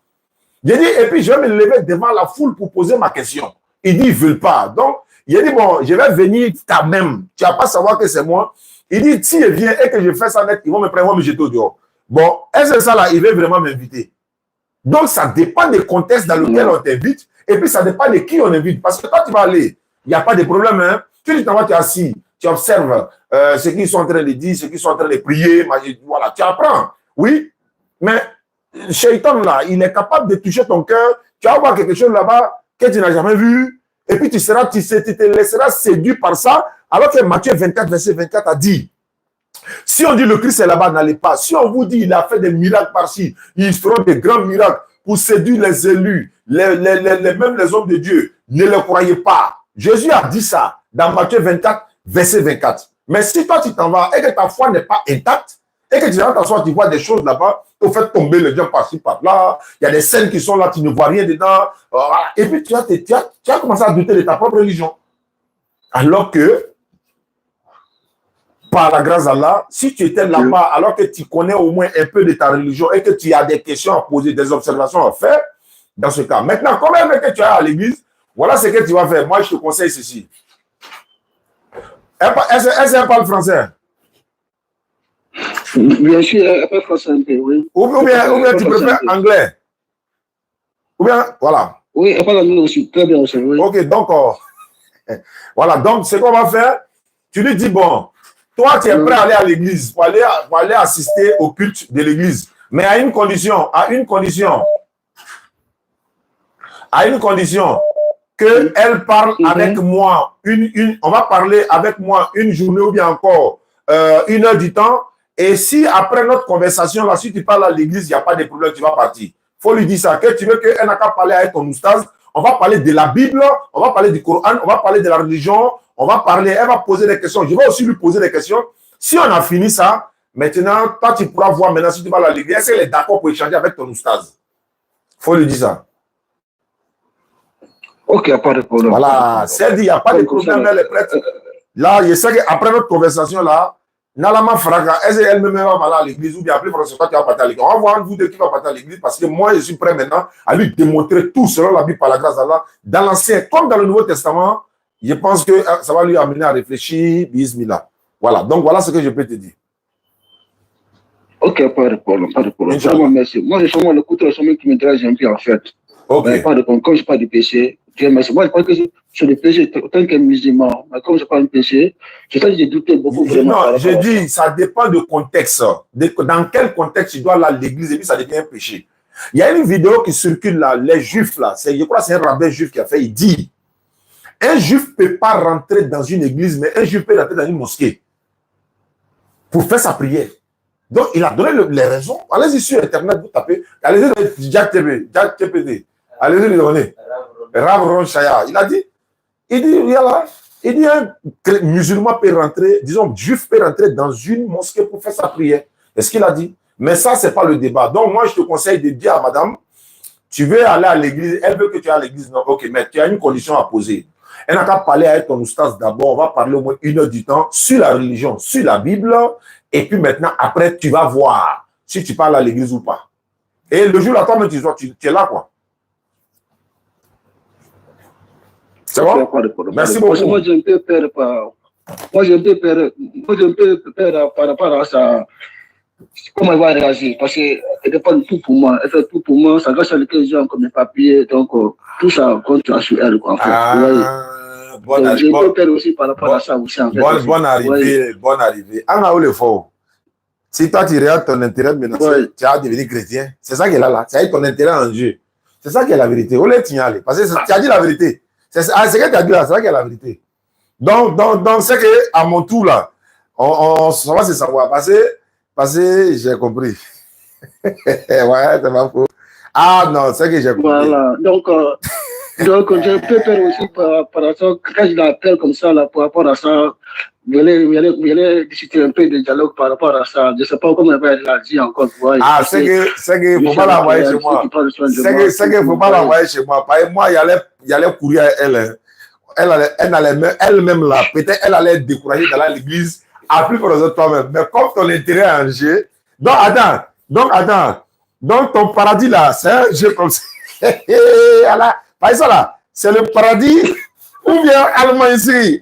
Il dit, et puis je vais me lever devant la foule pour poser ma question. Il dit, ils ne veulent pas. Donc, il a dit, bon, je vais venir quand même. Tu ne vas pas savoir que c'est moi. Il dit, si je viens et que je fais ça net, ils vont me prendre, ils vont me jeter au dehors. Bon, est-ce que ça là, il veut vraiment m'inviter? Donc, ça dépend du contexte dans lequel on t'invite. Et puis, ça dépend de qui on invite. Parce que quand tu vas aller, il n'y a pas de problème. Hein? Tu es assis, tu observes ce qu'ils sont en train de dire, ce qu'ils sont en train de prier. Voilà, tu apprends. Oui, mais Shaitan là, il est capable de toucher ton cœur. Tu vas voir quelque chose là-bas que tu n'as jamais vu. Et puis, tu te laisseras séduire par ça. Alors que Matthieu 24, verset 24 a dit, si on dit le Christ est là-bas, n'allez pas. Si on vous dit il a fait des miracles par-ci, ils feront des grands miracles pour séduire les élus, même les hommes de Dieu, ne le croyez pas. Jésus a dit ça dans Matthieu 24, verset 24. Mais si toi tu t'en vas et que ta foi n'est pas intacte, et que tu vas t'asseoir, tu vois des choses là-bas, tu fais tomber les gens par-ci, par-là, il y a des scènes qui sont là, tu ne vois rien dedans, et puis tu as commencé à douter de ta propre religion. Alors que, par la grâce d'Allah, si tu étais là-bas, alors que tu connais au moins un peu de ta religion et que tu as des questions à poser, des observations à faire, dans ce cas. Maintenant, quand même que tu es à l'église, voilà ce que tu vas faire. Moi, je te conseille ceci. Est-ce qu'elle parle français? Bien sûr, elle parle français un peu, oui. Ou bien tu préfères anglais? Ou bien, voilà. Oui, elle parle anglais aussi, très bien aussi, oui. Ok, donc, voilà, donc, ce qu'on va faire, tu lui dis, bon, toi, tu es prêt à aller à l'église, pour aller assister au culte de l'église. Mais à une condition, qu'elle parle avec moi. On va parler avec moi une journée ou bien encore 1 heure du temps. Et si après notre conversation, là, si tu parles à l'église, il n'y a pas de problème, tu vas partir. Il faut lui dire ça. Que tu veux qu'elle n'a qu'à parler avec ton oustaz. On va parler de la Bible, on va parler du Coran, on va parler de la religion. On va parler, elle va poser des questions. Je vais aussi lui poser des questions. Si on a fini ça, maintenant, toi, tu pourras voir maintenant si tu vas à l'église. Est-ce qu'elle est d'accord pour échanger avec ton oustaz? Il faut lui dire ça. Ok, pas de problème. Voilà, c'est dit, il n'y a pas de problème, elle est prête. Là, je sais qu'après notre conversation, là, Nalama Fraga, est-ce qu'elle-même va aller à l'église ou bien après, c'est toi qui vas partir à l'église? On va voir vous deux qui va partir à l'église parce que moi, je suis prêt maintenant à lui démontrer tout selon la Bible par la grâce d'Allah. Dans l'Ancien, comme dans le Nouveau Testament, je pense que ça va lui amener à réfléchir, bismillah. Voilà, donc voilà ce que je peux te dire. Ok, pas de problème, pas de problème. Vraiment, merci. Moi, j'ai seulement le côté qui m'intéresse un peu en fait. Ok. Mais pas de problème. Comme je parle du péché, Dieu merci. Moi, je crois que sur le péché, tant qu'un musulman, mais comme je parle du péché, j'ai douté beaucoup vraiment. Non, j'ai dit, ça dépend du contexte. Dans quel contexte tu dois aller à l'église et puis ça devient un péché. Il y a une vidéo qui circule là, les juifs là, je crois que c'est un rabbin juif qui a fait, il dit, un juif ne peut pas rentrer dans une église, mais un juif peut rentrer dans une mosquée pour faire sa prière. Donc, il a donné les raisons. Allez-y sur Internet, vous tapez. Allez-y Jack TPD. Allez-y lui donner. Rav Ron Shaya. Il dit, un musulman peut rentrer, disons, juif peut rentrer dans une mosquée pour faire sa prière. C'est ce qu'il a dit. Mais ça, ce n'est pas le débat. Donc, moi, je te conseille de dire à madame, tu veux aller à l'église, elle veut que tu ailles à l'église. Non, ok, mais tu as une condition à poser. Elle n'a qu'à parler avec ton oustaz d'abord. On va parler au moins 1 heure du temps sur la religion, sur la Bible. Et puis maintenant, après, tu vas voir si tu parles à l'église ou pas. Et le jour là, toi, tu es là, quoi. C'est bon? Merci beaucoup. Moi, j'ai un peu peur par rapport à ça. Comment elle va réagir? Parce qu'elle dépend de tout pour moi. Elle fait tout pour moi. Ça gâche avec les gens comme des papiers. Donc, tout ça compte sur elle, quoi, en fait. J'ai un peu peur aussi par rapport à ça aussi, en fait. Bonne arrivée. Anna, où le faut? Si toi, tu regardes ton intérêt menacé, tu vas devenir chrétien. C'est ça qu'elle a là. C'est ton intérêt en jeu. C'est ça qui est la vérité. Où est-ce que parce que tu as dit la vérité. C'est ce que tu as dit là. C'est ça qui est la vérité. Donc c'est qu'à mon tour, là, on va se savoir. Parce que j'ai compris. Ouais, c'est ma faute. Ah non, c'est que j'ai compris. Voilà. Donc j'ai un peu peur aussi par rapport à ça. Quand je l'appelle comme ça, là, par rapport à ça, il allait discuter un peu de dialogue par rapport à ça. Je ne sais pas comment il va l'a dit encore. Ah, c'est que faut pas l'envoyer chez moi. C'est que faut pas l'envoyer chez moi. Parce que moi, il allait courir à elle. Hein. Elle-même là, peut-être elle allait être découragée d'aller à l'église, à plus pour les autres toi-même. Mais comme ton intérêt est en jeu, donc attends. Donc ton paradis là, c'est un jeu comme ça. Par exemple là, c'est le paradis ou bien allemand ici.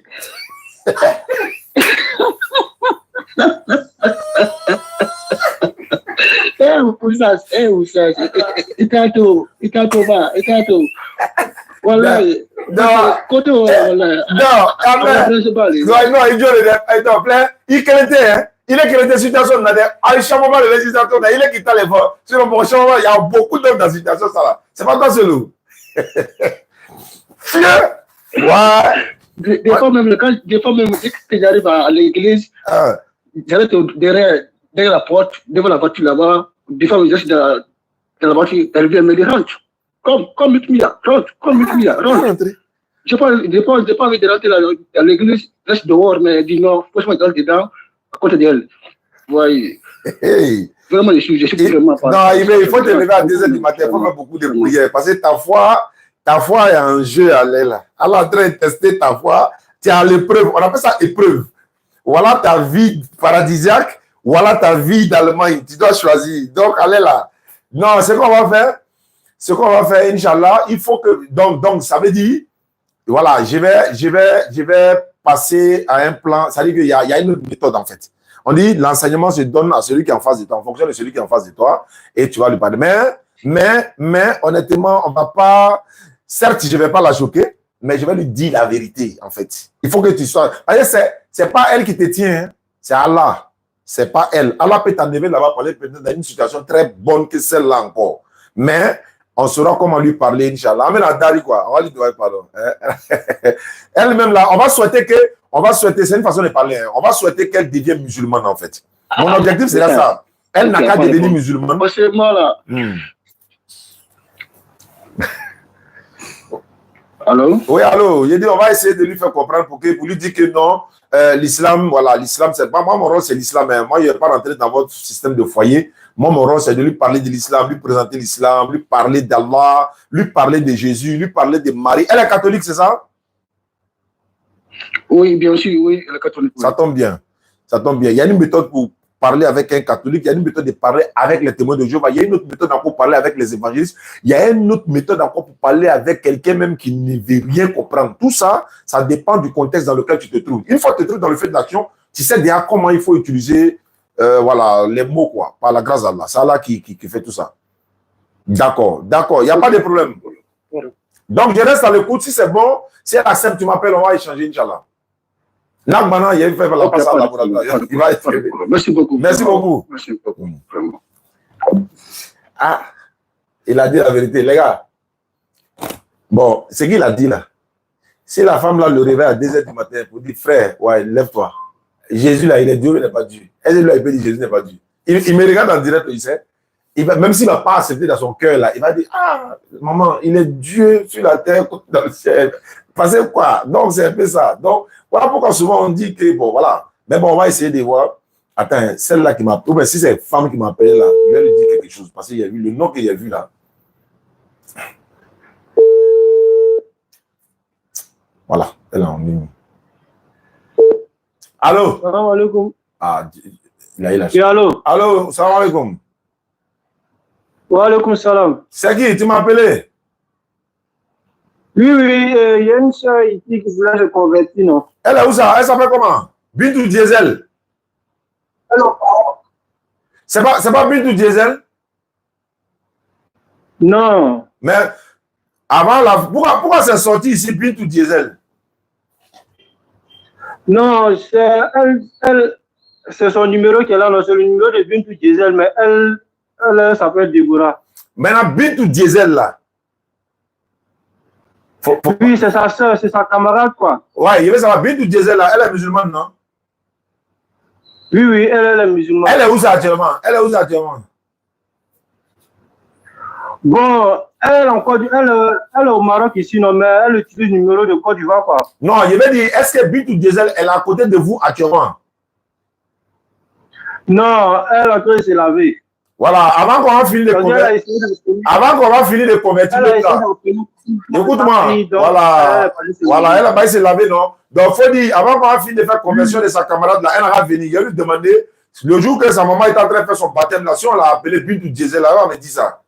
Voilà. Non, il est créé des situations dans des chambres de législation, il est quitté les voix. Sur mon chambre, il y a beaucoup d'hommes dans cette situation, ça là. C'est pas toi seul. Ouais. Des fois même, dès que j'arrive à l'église, j'arrête derrière la porte, devant la voiture là-bas. Des fois, je suis dans la voiture, elle vient me dire, rentre. Comme Mia, rentre. Je n'ai pas envie de rentrer à l'église, reste dehors, mais elle dit non, franchement, je reste dedans, à côté d'elle. Voyez. Hey. Vraiment, je suis vraiment pas. Non, il faut te lever à 2h du matin, il faut faire beaucoup de prières, parce que ta foi est en jeu, elle est là. Elle est en train de tester ta foi, tu es à l'épreuve, on appelle ça épreuve. Voilà ta vie paradisiaque, voilà ta vie d'Allemagne, tu dois choisir. Donc, elle est là. Non, ce qu'on va faire, Inch'Allah, il faut que, donc, ça veut dire, voilà, je vais passer à un plan, ça veut dire qu'il y a une autre méthode, en fait. On dit, l'enseignement se donne à celui qui est en face de toi, en fonction de celui qui est en face de toi, et tu vas lui parler. Mais, honnêtement, on va pas, certes, je vais pas la choquer, mais je vais lui dire la vérité, en fait. Il faut que tu sois, c'est pas elle qui te tient, hein, c'est Allah. C'est pas elle. Allah peut t'enlever là-bas, parler peut-être dans une situation très bonne que celle-là encore. Mais, on saura comment lui parler, Inch'Allah. Mais la Dari, quoi. On va lui demander pardon. Elle-même, là, on va souhaiter, c'est une façon de parler, hein. On va souhaiter qu'elle devienne musulmane, en fait. Mon objectif, c'est ça. Elle n'a qu'à devenir musulmane. C'est moi, là. Allô? Oui, allô. J'ai dit, on va essayer de lui faire comprendre pour lui dire que non, l'islam, voilà, l'islam, c'est pas moi, mon rôle, c'est l'islam. Hein. Moi, je ne vais pas rentrer dans votre système de foyer. Moi, mon rôle, c'est de lui parler de l'islam, lui présenter l'islam, lui parler d'Allah, lui parler de Jésus, lui parler de Marie. Elle est catholique, c'est ça? Oui, bien sûr, oui, elle est catholique. Oui. Ça tombe bien. Ça tombe bien. Il y a une méthode pour parler avec un catholique, il y a une méthode de parler avec les témoins de Jéhovah, il y a une autre méthode encore pour parler avec les évangélistes, il y a une autre méthode encore pour parler avec quelqu'un même qui ne veut rien comprendre. Tout ça, ça dépend du contexte dans lequel tu te trouves. Une fois que tu te trouves dans le fait d'action, tu sais déjà comment il faut utiliser voilà, les mots, quoi, par la grâce d'Allah. C'est Allah qui fait tout ça. D'accord, il n'y a pas de problème. Donc, je reste à l'écoute. Si c'est bon, si elle accepte, tu m'appelles, on va échanger, Inch'Allah. Là, maintenant, il va faire la passe à la il va être... Merci beaucoup. Merci beaucoup. Merci beaucoup. Vraiment. Ah, il a dit la vérité, les gars. Bon, ce qu'il a dit là, si la femme là le réveille à 2h du matin pour dire, frère, ouais, lève-toi. Jésus là, il est Dieu, il n'est pas Dieu. Elle lui a dit, Jésus n'est pas Dieu. Il me regarde en direct, il sait. Même s'il ne va pas accepter dans son cœur là, il va dire, ah, maman, il est Dieu sur la terre, dans le ciel. Parce que quoi? Donc, c'est un peu ça. Donc, voilà pourquoi souvent on dit que, bon, voilà. Mais bon, on va essayer de voir. Attends, celle-là qui m'a... Ou bien si c'est une femme qui m'a appelé là, je vais lui dire quelque chose. Parce qu'il y a vu le nom qu'il y a vu là. Voilà, elle est en ligne. Allô? Salam alaikum. Ah, là, il a... Oui, allô? Allô, salam alaikum. Wa alaikum salam. C'est qui? Tu m'as appelé? Oui, il y a une soeur ici qui voulait se convertir, non? Elle est où ça? Elle s'appelle comment? Bintou Diesel. Alors, c'est pas Bintou Diesel? non. Mais avant, pourquoi c'est sorti ici Bintou Diesel? Non, c'est son numéro qui est là, c'est le numéro de Bintou Diesel, mais elle s'appelle Deborah. Maintenant, Bintou Diesel là. Oui, c'est sa soeur, c'est sa camarade, quoi. Ouais, il veut savoir, Bintou Diesel là, elle est musulmane, non? Oui, elle est musulmane. Elle est où ça actuellement? Bon, elle est au Maroc ici, non, mais elle utilise le numéro de Côte d'Ivoire, quoi. Non, je vais dire, est-ce que Bintou Diesel est à côté de vous actuellement? Non, elle est en train de se laver. Voilà, avant qu'on va finir de convertir. Avant qu'on va finir de convertir le là. Écoute-moi, voilà, elle a pas se laver, non? Donc, il faut dire, avant qu'on va finir de faire conversion de sa camarade là, elle va venir. Il a lui demandé, le jour que sa maman est en train de faire son baptême là, si on l'a appelé Bintou Diesel, là, elle m'a dit ça.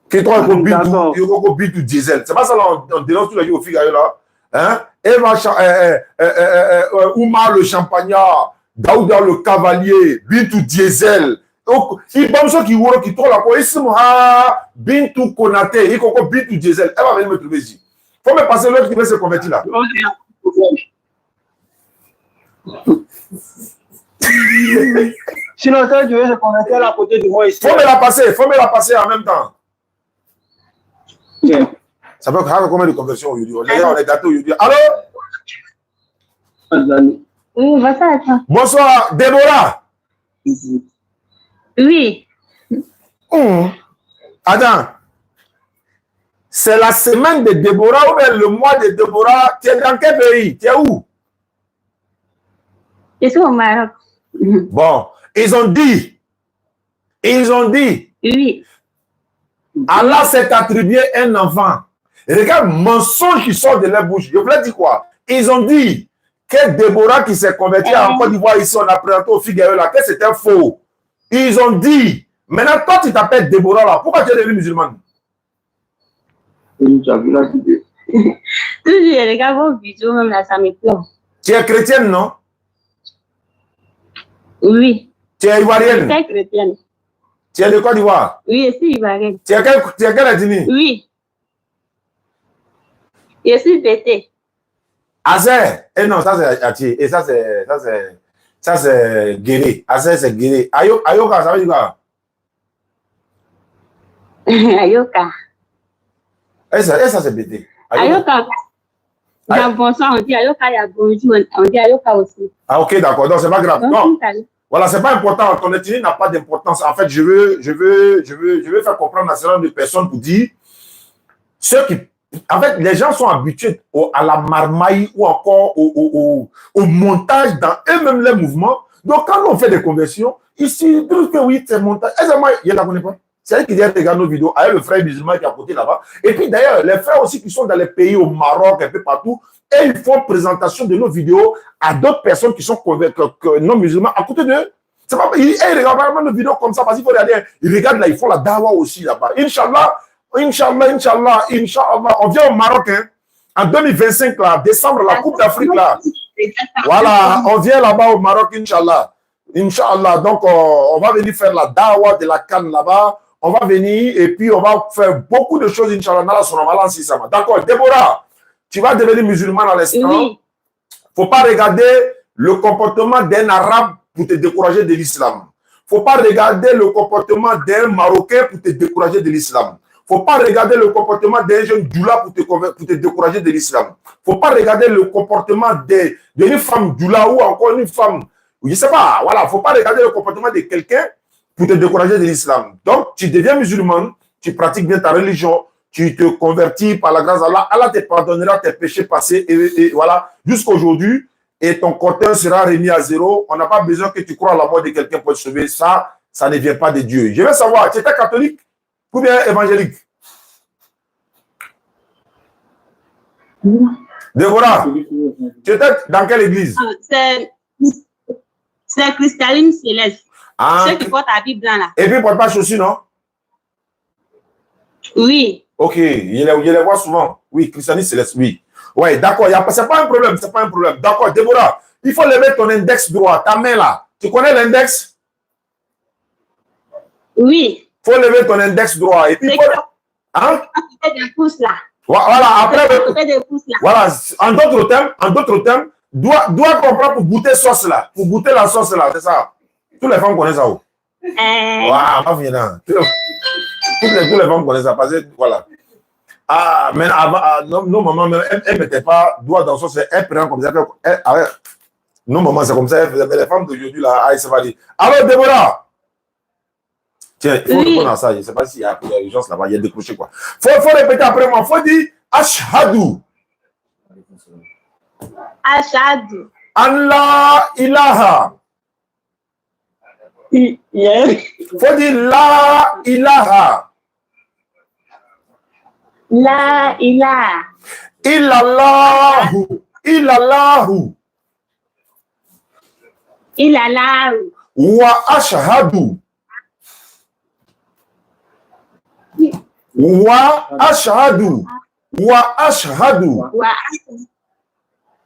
Que toi, Bintou Diesel. C'est pas ça, là, on dénonce tous les jours au Figaro là. Hein? Eva, Oumar le champagnard, Daouda le cavalier, Bintou Diesel. Il pense qu'il voit qui trouve la police, Bintou Konaté, il coco Bintou Diesel. Elle va venir me trouver ici. Faut me passer l'autre qui veut se convertir là. Sinon, toi, tu veux se convertir à côté de moi ici. Faut me la passer en même temps. Yeah. Ça fait combien de conversions aujourd'hui? On est gâtés aujourd'hui. Allô? Oui, bonsoir à toi. Bonsoir, Déborah. Oui. Attends. C'est la semaine de Déborah ou bien le mois de Déborah? Tu es dans quel pays? Tu es où? Je suis au Maroc. Bon, ils ont dit. Oui. Allah s'est attribué un enfant. Regarde, mensonge qui sort de leur bouche. Je voulais dire quoi? Ils ont dit que Déborah qui s'est convertie en Côte d'Ivoire ici, on a présenté au Figaro là, que c'était faux. Ils ont dit. Maintenant, toi, tu t'appelles Déborah là. Pourquoi tu es devenue musulmane? Toujours, je regarde vos vidéos, même là, ça me plaît. Tu es chrétienne, non? Oui. Tu es ivoirienne? Je suis chrétienne. Tu es de Côte d'Ivoire? Oui, je suis ivoirienne. Tu es quelle ethnie? Oui. Je suis bêtée. Azé? Eh non, ça c'est Ati. Et ça c'est Guéré. Azé c'est Guéré. Ayoka, ça veut dire quoi? Ayoka. Et ça c'est Bété. Ayoka. Dans bonsoir, on dit Ayoka, il y a bonjour, on dit Ayoka aussi. Ah ok, d'accord. Donc c'est pas grave. Non. Voilà, c'est pas important. Ton ethnie n'a pas d'importance. En fait, je veux faire comprendre à un certain nombre de personnes pour dire ceux qui. En fait, les gens sont habitués à la marmaille ou encore au montage dans eux-mêmes les mouvements. Donc, quand on fait des conversions, ici, que oui, c'est montage. Moi, je ne la connais pas. C'est elle qui vient regarder nos vidéos avec le frère musulman qui est à côté là-bas. Et puis d'ailleurs, les frères aussi qui sont dans les pays, au Maroc, un peu partout, et ils font présentation de nos vidéos à d'autres personnes qui sont non musulmans à côté d'eux. C'est pas, ils regardent vraiment nos vidéos comme ça parce qu'il faut regarder. Ils regardent là, ils font la dawa aussi là-bas. Inch'Allah, on vient au Maroc, hein, en 2025, là, décembre, la Coupe d'Afrique, là. Voilà, on vient là-bas au Maroc, Inch'Allah. Inch'Allah, donc on va venir faire la dawa de la canne là-bas. On va venir et puis on va faire beaucoup de choses, Inch'Allah. D'accord, Déborah, tu vas devenir musulman à l'instant. Il ne faut pas regarder le comportement d'un arabe pour te décourager de l'islam. Il ne faut pas regarder le comportement d'un Marocain pour te décourager de l'islam. Il ne faut pas regarder le comportement d'un jeune doula pour te décourager de l'islam. Il ne faut pas regarder le comportement d'une femme doula ou encore une femme, je ne sais pas, voilà, il ne faut pas regarder le comportement de quelqu'un pour te décourager de l'islam. Donc, tu deviens musulman, tu pratiques bien ta religion, tu te convertis par la grâce d'Allah, Allah te pardonnera tes péchés passés et voilà, jusqu'à aujourd'hui, et ton compteur sera remis à zéro. On n'a pas besoin que tu crois à la mort de quelqu'un pour te sauver. Ça ne vient pas de Dieu. Je veux savoir, tu étais catholique ou bien évangélique? Déborah, tu étais dans quelle église? C'est Cristalline Céleste. Ah, ceux qui portent la Bible là. Et puis, il ne porte pas de chaussures, non? Oui. Ok, je les vois souvent. Oui, Cristalline Céleste, oui. Oui, d'accord, ce n'est pas un problème, c'est pas un problème. D'accord, Déborah, il faut lever ton index droit, ta main là. Tu connais l'index? Oui. Il faut lever ton index droit. Et puis, hein? Des pouces là. Voilà, après, des pouces là. Voilà, en d'autres termes, doit comprendre pour goûter sauce là, pour goûter la sauce là, c'est ça. Tous les femmes connaissent ça. Waouh, ma fille, tous les femmes connaissent ça, parce que, voilà. Ah, mais avant, nos mamans, elles ne mettaient pas doigt dans sauce, elles prenaient comme ça. Nos mamans, c'est comme ça, mais les femmes d'aujourd'hui, là, elles se va dire. Alors, Déborah, Tiens, il faut répondre à ça. Je ne sais pas s'il y a urgence là-bas. Il y a décroché quoi. Faut répéter après moi. Il faut dire Ashhadu. Ashhadu. Allah ilaha. Faut dire la ilaha. La ilaha. Illallahu. Illallahu. Illallahu. Wa ashhadu. Wa ashhadu. Wa ashhadu.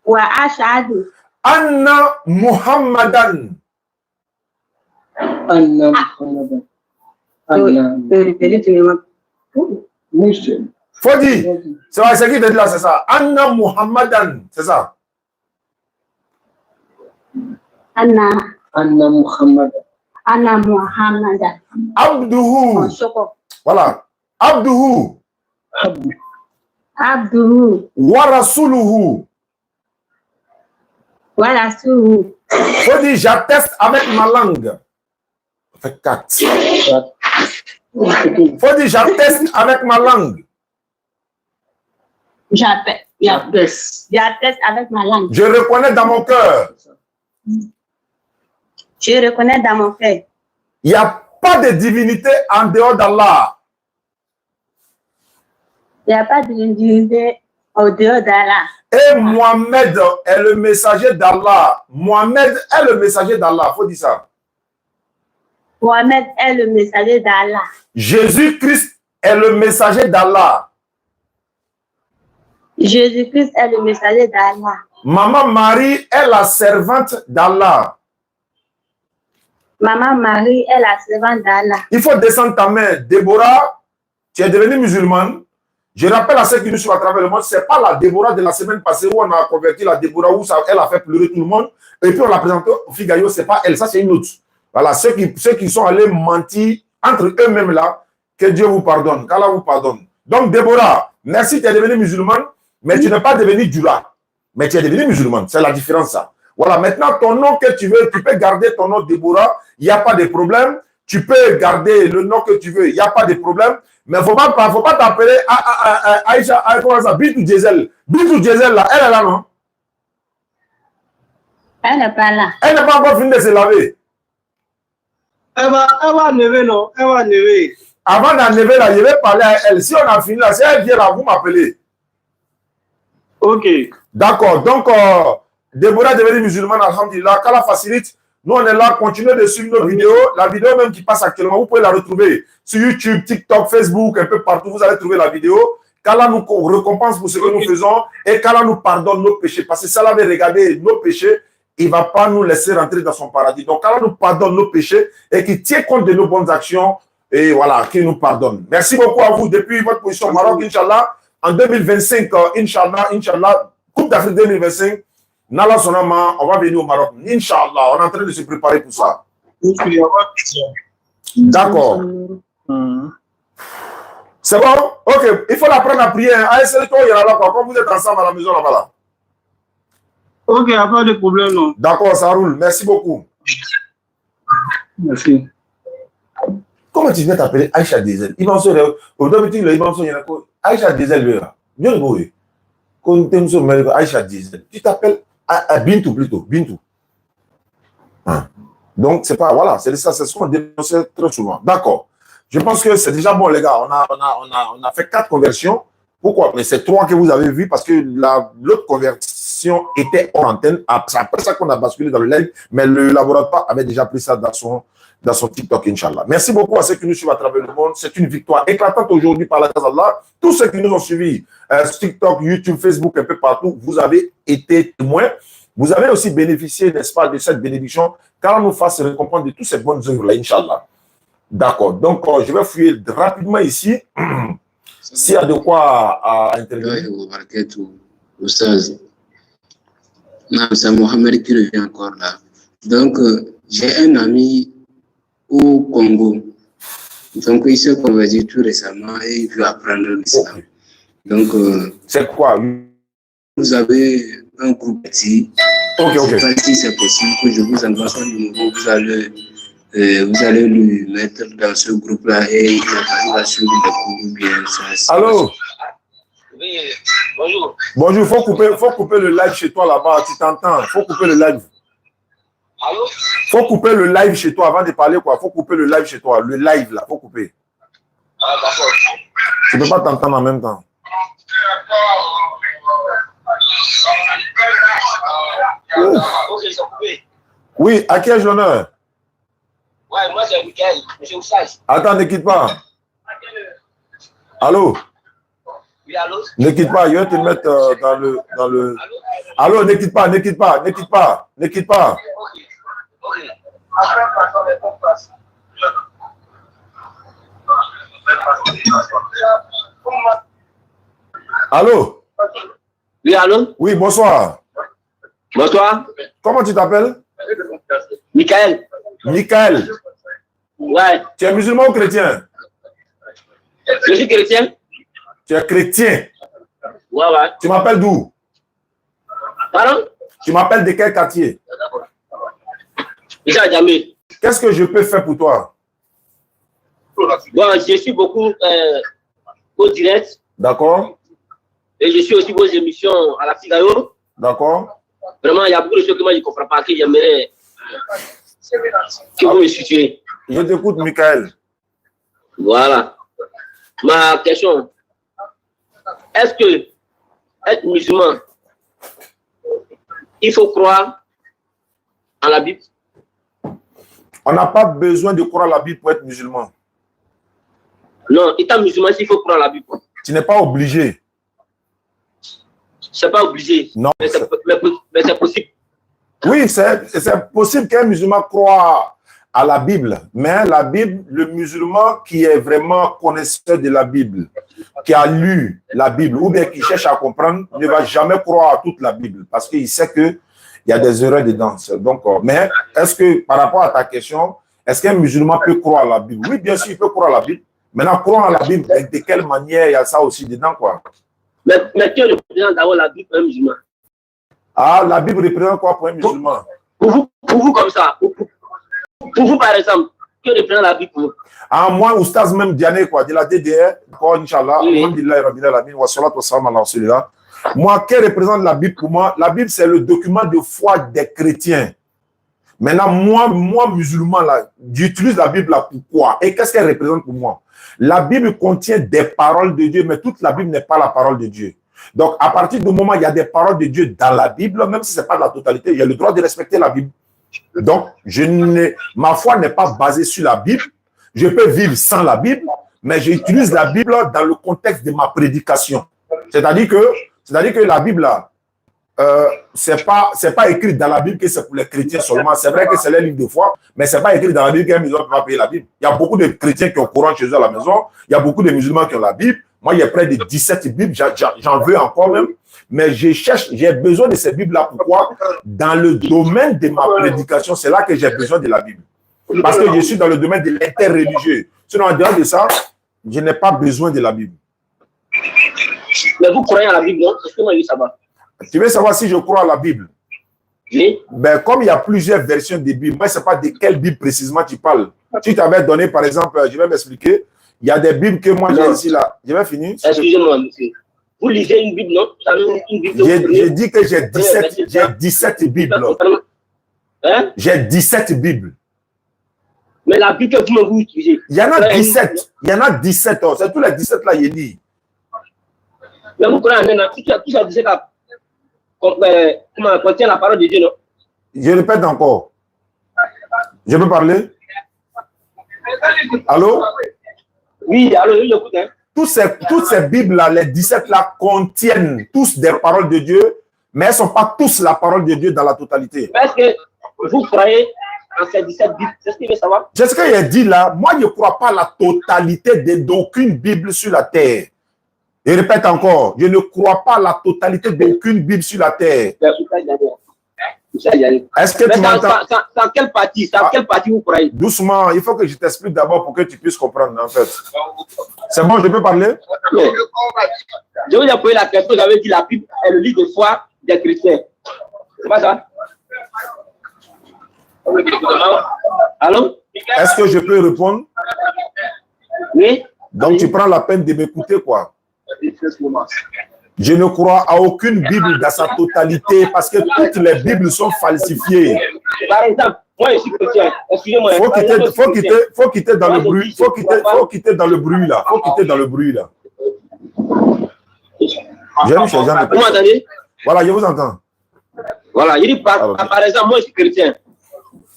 Wa ashhadu. Anna Muhammadan. Anna Muhammadan. Anna. Muslim. Faut dire. C'est qui te dit là, c'est ça. Anna Muhammadan. C'est ça. Anna. Anna Muhammadan. Anna Muhammadan. Abduhu. Voilà. Abduhu. Abduhu. Wa rasuluhu. Wa rasuluhu. Faut dire, j'atteste avec ma langue. Ça fait 4. Faut dire, j'atteste avec ma langue. J'atteste avec ma langue. Je reconnais dans mon cœur. Je reconnais dans mon cœur. Il n'y a pas de divinité en dehors d'Allah. Il n'y a pas de divinité en dehors d'Allah. Et Mohamed est le messager d'Allah. Mohamed est le messager d'Allah. Faut dire ça. Mohamed est le messager d'Allah. Jésus-Christ est le messager d'Allah. Jésus-Christ est le messager d'Allah. Maman Marie est la servante d'Allah. Maman Marie est la servante d'Allah. Il faut descendre ta main. Déborah, tu es devenue musulmane. Je rappelle à ceux qui nous suivent à travers le monde, ce n'est pas la Déborah de la semaine passée où on a converti la Déborah, où ça, elle a fait pleurer tout le monde. Et puis on l'a présenté au Figayo, ce n'est pas elle, ça c'est une autre. Voilà, ceux qui sont allés mentir entre eux-mêmes là, que Dieu vous pardonne, qu'Allah vous pardonne. Donc Déborah, merci, tu es devenue musulmane, mais tu n'es pas devenue Djula. Mais tu es devenue musulmane, c'est la différence ça. Voilà, maintenant ton nom que tu veux, tu peux garder ton nom Déborah, il n'y a pas de problème. Tu peux garder le nom que tu veux, il n'y a pas de problème. Mais il ne faut pas t'appeler Aïcha, comment ça, Bintou Diesel. Bintou Diesel là, elle est là, non? Elle n'est pas là. Elle n'est pas encore finie de se laver. Elle va enlever, non? Elle va enlever. Avant d'enlever là, je vais parler à elle. Si on a fini là, si elle vient là, vous m'appelez. Ok. D'accord. Donc, Déborah est devenue musulmane, alhamdulillah. Qu'Allah facilite. Nous, on est là, continuez de suivre nos vidéos. La vidéo même qui passe actuellement, vous pouvez la retrouver sur YouTube, TikTok, Facebook, un peu partout. Vous allez trouver la vidéo. Qu'Allah nous récompense pour ce que nous faisons et qu'Allah nous pardonne nos péchés. Parce que si Allah veut regarder nos péchés, il ne va pas nous laisser rentrer dans son paradis. Donc, qu'Allah nous pardonne nos péchés et qu'il tient compte de nos bonnes actions et voilà, qu'il nous pardonne. Merci beaucoup à vous depuis votre position au Maroc, Inch'Allah. En 2025, Inch'Allah, Coupe d'Afrique 2025. Nala Sonama, on va venir au Maroc. Inch'Allah, on est en train de se préparer pour ça. D'accord. C'est bon? Ok, il faut l'apprendre à prier. Allez, c'est toi, il y a là, quand vous êtes ensemble à la maison là-bas. Là. Ok, il n'y a pas de problème, non. D'accord, ça roule. Merci beaucoup. Merci. Comment tu viens t'appeler Aïcha Diesel? Il va se faire. Au début, il va se faire. Aïcha Diesel, là. Bien le beau. Quand tu es Aïcha Diesel, tu t'appelles Bintou plutôt. Bintou. Hein. Donc, c'est pas. Voilà, c'est ça, c'est ce qu'on dénonce très souvent. D'accord. Je pense que c'est déjà bon, les gars. On a fait 4 conversions. Pourquoi? Mais c'est 3 que vous avez vu parce que l'autre conversion était hors antenne. C'est après ça qu'on a basculé dans le live. Mais le laboratoire avait déjà pris ça dans son TikTok, Inch'Allah. Merci beaucoup à ceux qui nous suivent à travers le monde. C'est une victoire éclatante aujourd'hui par la grâce d'Allah. Tous ceux qui nous ont suivis, TikTok, YouTube, Facebook, un peu partout, vous avez été témoins. Vous avez aussi bénéficié, n'est-ce pas, de cette bénédiction, car on nous fasse récompense de toutes ces bonnes œuvres-là, Inch'Allah. D'accord. Donc, je vais fouiller rapidement ici. S'il y a de quoi intervenir. C'est Mohamed qui revient encore là. Donc, j'ai un ami au Congo. Donc, il s'est converti tout récemment et il veut apprendre l'islam. Donc, c'est quoi? Vous avez un groupe petit. Ok. Je ne sais pas si c'est possible que je vous envoie son numéro. Vous allez vous allez lui mettre dans ce groupe-là et il va suivre les cours bien. Ça, allô? Oui, bonjour. Bonjour, faut couper le live chez toi là-bas, tu t'entends? Faut couper le live. Allô? Faut couper le live chez toi avant de parler quoi. Faut couper le live chez toi, le live là, faut couper. Ah, d'accord. Tu peux pas t'entendre en même temps. Ok, ils sont coupés. Oui, à qui ai-je l'honneur? Ouais, moi c'est Michael, monsieur Oussage. Attends, ne quitte pas. Allô? Oui, allô? Ne quitte pas, je vais te mettre dans le... Allô, ne quitte pas, ne quitte pas, ne quitte pas, ne quitte pas. Ok, ok. Allô? Oui, allô? Oui, bonsoir. Bonsoir. Comment tu t'appelles? Michael. Michael. Ouais. Tu es musulman ou chrétien? Je suis chrétien. Tu es chrétien. Ouais, ouais. Tu m'appelles d'où? Pardon? Tu m'appelles de quel quartier? Déjà, jamais. Qu'est-ce que je peux faire pour toi? Bon, je suis beaucoup au direct. D'accord. Et je suis aussi vos émissions à la Figaro. D'accord. Vraiment, il y a beaucoup de choses que moi je ne comprends pas, que j'aimerais que vous me situez. Je t'écoute, Michael. Voilà. Ma question, est-ce que être musulman, il faut croire en la Bible? On n'a pas besoin de croire la Bible pour être musulman. Non, étant musulman, il faut croire la Bible. Tu n'es pas obligé. C'est pas obligé. Non. Mais c'est possible. Oui, c'est possible qu'un musulman croit à la Bible. Mais la Bible, le musulman qui est vraiment connaisseur de la Bible, qui a lu la Bible ou bien qui cherche à comprendre, ne va jamais croire à toute la Bible parce qu'il sait qu'il y a des erreurs dedans. Donc, mais est-ce que, par rapport à ta question, est-ce qu'un musulman peut croire à la Bible? Oui, bien sûr, il peut croire à la Bible. Maintenant, croire à la Bible, de quelle manière il y a ça aussi dedans, quoi? Mais que représente d'abord la Bible pour un musulman? Ah, la Bible représente quoi pour un musulman? Pour vous comme ça. Pour vous, par exemple, que représente la Bible pour vous? Ah, moi, Oustaz même Diané, quoi, de la DDR, quoi, Inch'Allah, moi, que représente la Bible pour moi? La Bible, c'est le document de foi des chrétiens. Maintenant, moi, musulman, là, j'utilise la Bible là, pourquoi? Et qu'est-ce qu'elle représente pour moi? La Bible contient des paroles de Dieu, mais toute la Bible n'est pas la parole de Dieu. Donc, à partir du moment où il y a des paroles de Dieu dans la Bible, même si ce n'est pas la totalité, il y a le droit de respecter la Bible. Donc, ma foi n'est pas basée sur la Bible. Je peux vivre sans la Bible, mais j'utilise la Bible dans le contexte de ma prédication. C'est-à-dire que la Bible, là, c'est pas écrit dans la Bible que c'est pour les chrétiens seulement. C'est vrai que c'est les livres de foi, mais c'est pas écrit dans la Bible qu'un musulman ne peut pas payer la Bible. Il y a beaucoup de chrétiens qui ont Coran chez eux à la maison. Il y a beaucoup de musulmans qui ont la Bible. Moi, il y a près de 17 Bibles. J'en veux encore même. Mais j'ai besoin de ces Bibles-là. Pourquoi? Dans le domaine de ma prédication, c'est là que j'ai besoin de la Bible. Parce que je suis dans le domaine de l'interreligieux. Sinon, en dehors de ça, je n'ai pas besoin de la Bible. Mais vous croyez à la Bible, non? Est-ce que moi, je veux savoir? Tu veux savoir si je crois à la Bible? Oui. Ben, comme il y a plusieurs versions de Bible, moi, je ne sais pas de quelle Bible précisément tu parles. Tu t'avais donné, par exemple, je vais m'expliquer. Il y a des Bibles que moi, j'ai ici, là. Je vais finir. Excusez-moi, monsieur. Vous lisez une Bible, non? J'ai dit que j'ai 17 Bibles. Hein? J'ai 17 Bibles. Mais la Bible que vous utilisez. Il y en a 17. Il y en a 17. C'est tous les 17 là, il dit. Mais vous croyez maintenant, tout ça 17 là, contient la parole de Dieu, non? Je répète encore. Je peux parler? Allô? Oui, allô, j'écoute. Hein? Toutes ces Bibles-là, les 17 là, contiennent tous des paroles de Dieu, mais elles ne sont pas tous la parole de Dieu dans la totalité. Est-ce que vous croyez en ces 17 Bibles? C'est ce qu'il veut savoir? C'est ce qu'il a dit là. Moi, je ne crois pas la totalité d'aucune Bible sur la terre. Je répète encore, je ne crois pas la totalité d'aucune Bible sur la terre. Est-ce que tu m'entends? Dans quelle partie vous croyez? Doucement, il faut que je t'explique d'abord pour que tu puisses comprendre, en fait. C'est bon, je peux parler? Je vous ai posé la question, j'avais dit la Bible est le livre de foi des chrétiens. C'est pas ça? Allô? Est-ce que je peux répondre? Oui. Donc, tu prends la peine de m'écouter, quoi. Je ne crois à aucune Bible dans sa totalité parce que toutes les Bibles sont falsifiées. Par exemple, moi, je suis chrétien. Excusez-moi. Faut quitter dans le bruit. Faut quitter dans le bruit, là. Faut quitter dans le bruit, là. J'aime ces gens. Vous m'entendez? Voilà, je vous entends. Voilà, il dit par exemple, moi, je suis chrétien.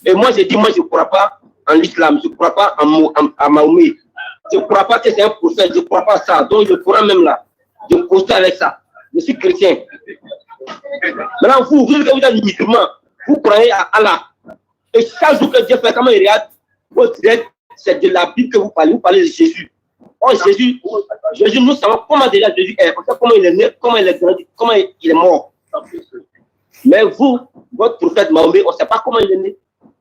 Et moi, je dis, moi, je ne crois pas en l'islam. Je ne crois pas à Mahomet. Je ne crois pas que c'est un prophète. Je ne crois pas à ça. Donc, je pourrais même là. Je me constate avec ça. Je suis chrétien. Maintenant, vous êtes musulman. Vous croyez à Allah. Et chaque jour que Dieu fait, comment il regarde, c'est de la Bible que vous parlez de Jésus. Oh, Jésus, nous savons comment déjà Jésus est. On sait comment il est né, comment il est grandi, comment il est mort. Mais vous, votre prophète Mahomet, on ne sait pas comment il est né.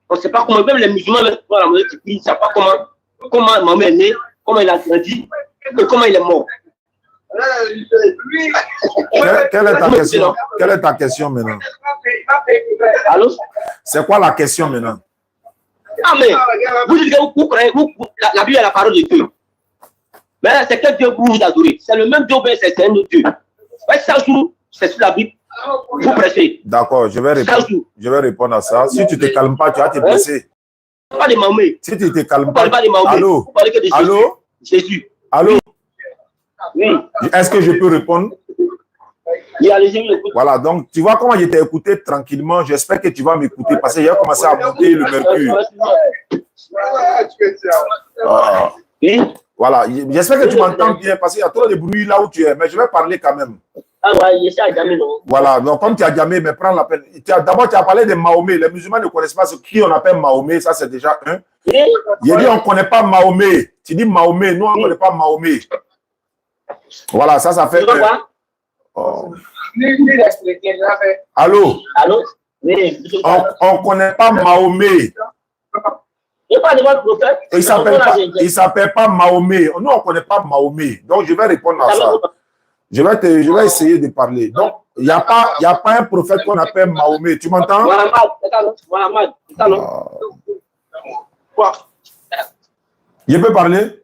On ne sait pas comment, même les musulmans, ils ne savent pas comment Mahomet est né, comment il a grandi et comment il est mort. Quelle est ta question? Quelle est ta question maintenant? Allô? C'est quoi la question maintenant? Ah, mais vous dites que vous croyez, la Bible est la parole de Dieu. Mais c'est quel Dieu vous adorez? C'est le même Dieu, c'est un autre Dieu. Chaque jour, c'est sur la Bible. Vous prêchez. D'accord, je vais répondre à ça. Si tu ne te calmes pas, tu vas te blesser. Pas de Mahomet. Si tu ne te calmes Vous parlez pas de Mahomet. Allô? Vous parlez que de Jésus. Allô? Jésus. Allô? Oui. Est-ce que je peux répondre? Oui, allez-y, voilà, donc tu vois comment je t'ai écouté tranquillement. J'espère que tu vas m'écouter parce que j'ai commencé à monter le mercure. Oui. Voilà, j'espère que tu m'entends bien parce qu'il y a trop de bruit là où tu es, mais je vais parler quand même. Ah ouais, je suis à Djamé, non? Voilà, donc comme tu as Djamé, mais prends la peine. D'abord, tu as parlé de Mahomet. Les musulmans ne connaissent pas ce qu'on appelle Mahomet, ça c'est déjà un. Oui. Il dit on ne connaît pas Mahomet. Tu dis Mahomet, nous on ne connaît pas Mahomet. Voilà, ça fait. Oh. Allô? Allô? Oui. On ne connaît pas Mahomet. Il pas de votre prophète. Il s'appelle pas Mahomet. Nous, on ne connaît pas Mahomet. Donc, je vais répondre à ça. Je vais essayer de parler. Donc, il n'y a pas un prophète qu'on appelle Mahomet. Tu m'entends? Mohamed. Je peux parler?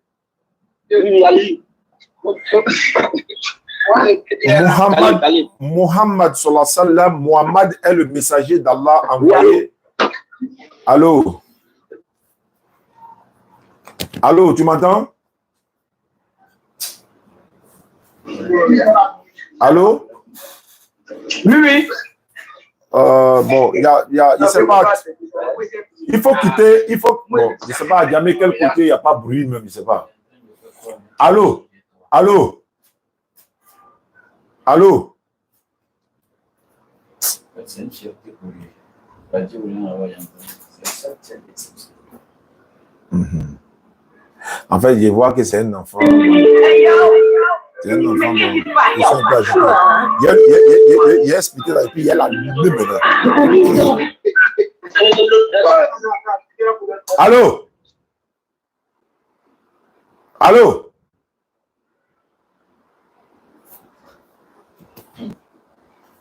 Oui, allez. Muhammad sallallahu alayhi wa sallam, Muhammad est le messager d'Allah envoyé. Allô? Allô, tu m'entends? Allô? Oui. Bon, je sais pas. Il faut quitter, bon, je sais pas, à Djamé, quel côté, il n'y a pas de bruit même, je sais pas. Allô? Allô? Allô? En fait, je vois que c'est un enfant. C'est un enfant dont ils sont pas agités. Il a expliqué ça et puis il y a la lumière maintenant. Allô? Allô?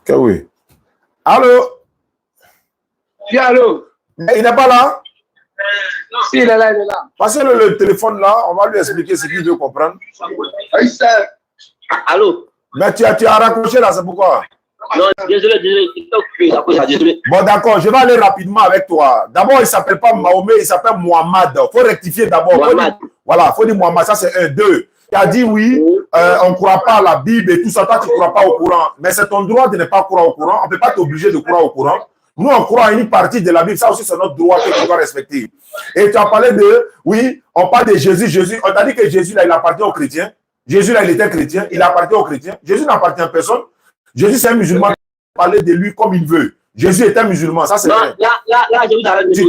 Que oui. Allô? Oui, allô? Mais il n'est pas là? Si, il est là, il est là. Passez-le le téléphone là, on va lui expliquer ce qu'il veut comprendre. Allô? Mais tu as raccroché là, c'est pourquoi? Non, désolé. Bon, d'accord, je vais aller rapidement avec toi. D'abord, il ne s'appelle pas Mahomet, il s'appelle Mohamed. Il faut rectifier d'abord. Voilà, il faut dire Mohamed, ça c'est un, deux. Tu as dit oui, on ne croit pas à la Bible et tout ça, toi tu ne crois pas au Coran. Mais c'est ton droit de ne pas croire au Coran. On ne peut pas t'obliger de croire au Coran. Nous, on croit à une partie de la Bible. Ça aussi, c'est notre droit que tu dois respecter. Et tu as parlé de, oui, on parle de Jésus. On t'a dit que Jésus, là, il appartient aux chrétiens. Jésus, là, il était chrétien. Il appartient aux chrétiens. Jésus n'appartient à personne. Jésus, c'est un musulman qui peut parler de lui comme il veut. Jésus est un musulman. Ça, c'est vrai. Là, je vous arrête. Tu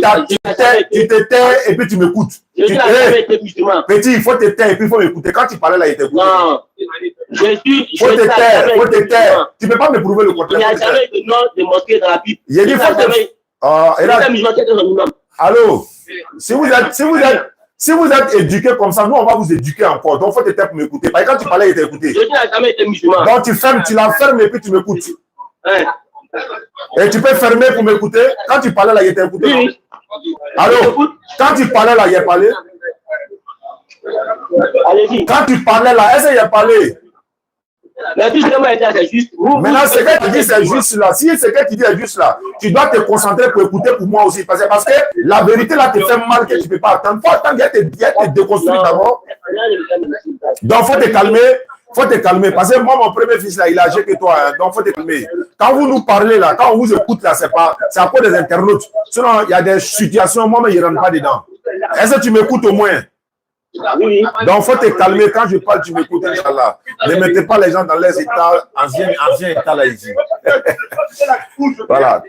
te tais et puis tu m'écoutes. Jésus n'a jamais été musulman. Petit, il faut te taire et puis il faut m'écouter. Quand tu parlais là, il t'écoutait. Non. Jésus, faut te taire. Tu ne peux pas me prouver le contraire. Il n'y a jamais de nom de mosquée dans la Bible. Il a dit, faut te... Allô? Si vous êtes éduqué comme ça, nous, on va vous éduquer encore. Donc, il faut te taire pour m'écouter. Parce que quand tu parlais, il t'a écouté. Jésus n'a jamais été musulman. Donc, tu la fermes et puis tu m'écoutes. Et tu peux fermer pour m'écouter. Quand tu parlais là, il était écouté. Oui. Allô? Quand tu parlais là, il a parlé. Allez-y. Quand tu parlais là, est-ce qu'il a parlé? Mais tout ce que moi, c'est juste. Maintenant, ce que tu dis, c'est juste là. Si ce que tu dis est juste là, tu dois te concentrer pour écouter pour moi aussi. Parce que la vérité là te fait mal que tu ne peux pas attendre. Il faut attendre qu'il te déconstruire d'abord. Donc, il faut te calmer. Faut te calmer. Parce que moi, mon premier fils là, il est âgé que toi. Hein, donc, il faut te calmer. Quand vous nous parlez là, quand on vous écoute là, c'est à cause des internautes. Sinon, il y a des situations, moi, mais je ne rentre pas dedans. Est-ce que tu m'écoutes au moins? Oui. Donc, il faut te calmer. Quand je parle, tu m'écoutes, Inch'Allah. Ne mettez pas les gens dans les états, anciens états là ici. Voilà.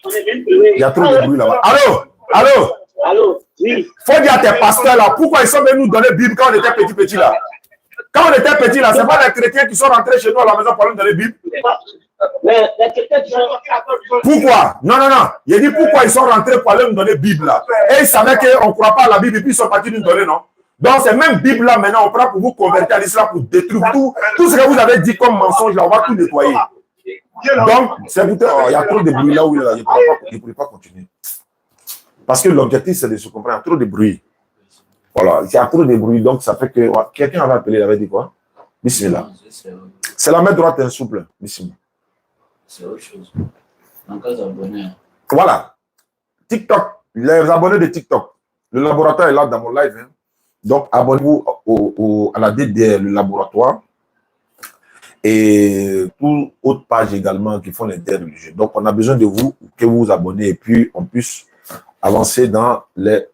Il y a trop de bruit là-bas. Allô? Allô? Allô? Oui. Faut dire à tes pasteurs là, pourquoi ils sont venus nous donner Bible quand on était petit là? Quand on était petit là, c'est pas les chrétiens qui sont rentrés chez nous à la maison pour nous donner Bible. Mais les chrétiens qui sont... Pourquoi? Non. Il a dit pourquoi ils sont rentrés pour aller nous donner Bible là. Et ils savaient qu'on ne croit pas à la Bible et puis ils sont partis nous donner, non? Donc c'est même Bible là maintenant, on prend pour vous convertir à l'islam, pour détruire tout ce que vous avez dit comme mensonge là, on va tout nettoyer. Donc, c'est vous il y a trop de bruit là où je ne pourrais pas continuer. Parce que l'objectif c'est de se comprendre, il y a trop de bruit. Voilà, il y a trop de bruit, donc ça fait que quelqu'un avait appelé, il avait dit quoi? Bismillah. C'est la main droite souple. Bismillah. C'est autre chose. En cas d'abonnés. Voilà. TikTok, les abonnés de TikTok. Le laboratoire est là dans mon live. Hein. Donc, abonnez-vous à la DDR, le laboratoire. Et toute autre page également qui font l'interreligieux. Donc, on a besoin de vous, que vous vous abonnez et puis on puisse avancer dans les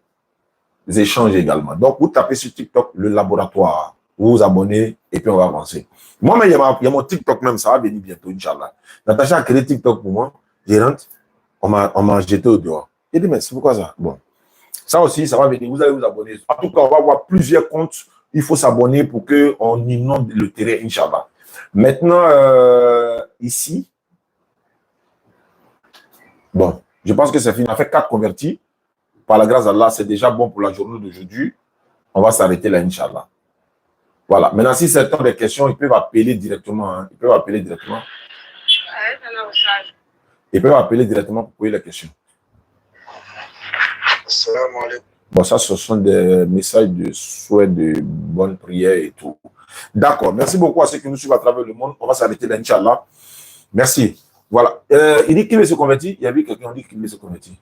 échanges également. Donc, vous tapez sur TikTok le laboratoire. Vous vous abonnez et puis on va avancer. Moi, il y a mon TikTok même, ça va venir bientôt, Inch'Allah. Natacha a créé TikTok pour moi. Je rentre, on m'a jeté au dehors. J'ai dit, mais c'est pourquoi ça? Bon. Ça aussi, ça va venir. Vous allez vous abonner. En tout cas, on va avoir plusieurs comptes. Il faut s'abonner pour qu'on inonde le terrain, Inch'Allah. Maintenant, ici, bon, je pense que c'est fini. On a fait 4 convertis. Par la grâce d'Allah, c'est déjà bon pour la journée d'aujourd'hui. On va s'arrêter là, Inch'Allah. Voilà. Maintenant, si c'est des questions, ils peuvent appeler directement. Hein. Ils peuvent appeler directement. Ils peuvent appeler directement pour poser les questions. Bon, ça, ce sont des messages de souhait de bonne prière et tout. D'accord. Merci beaucoup à ceux qui nous suivent à travers le monde. On va s'arrêter là, Inch'Allah. Merci. Voilà. Il dit qu'il veut se convertir. Il y avait quelqu'un qui dit qu'il veut se convertir.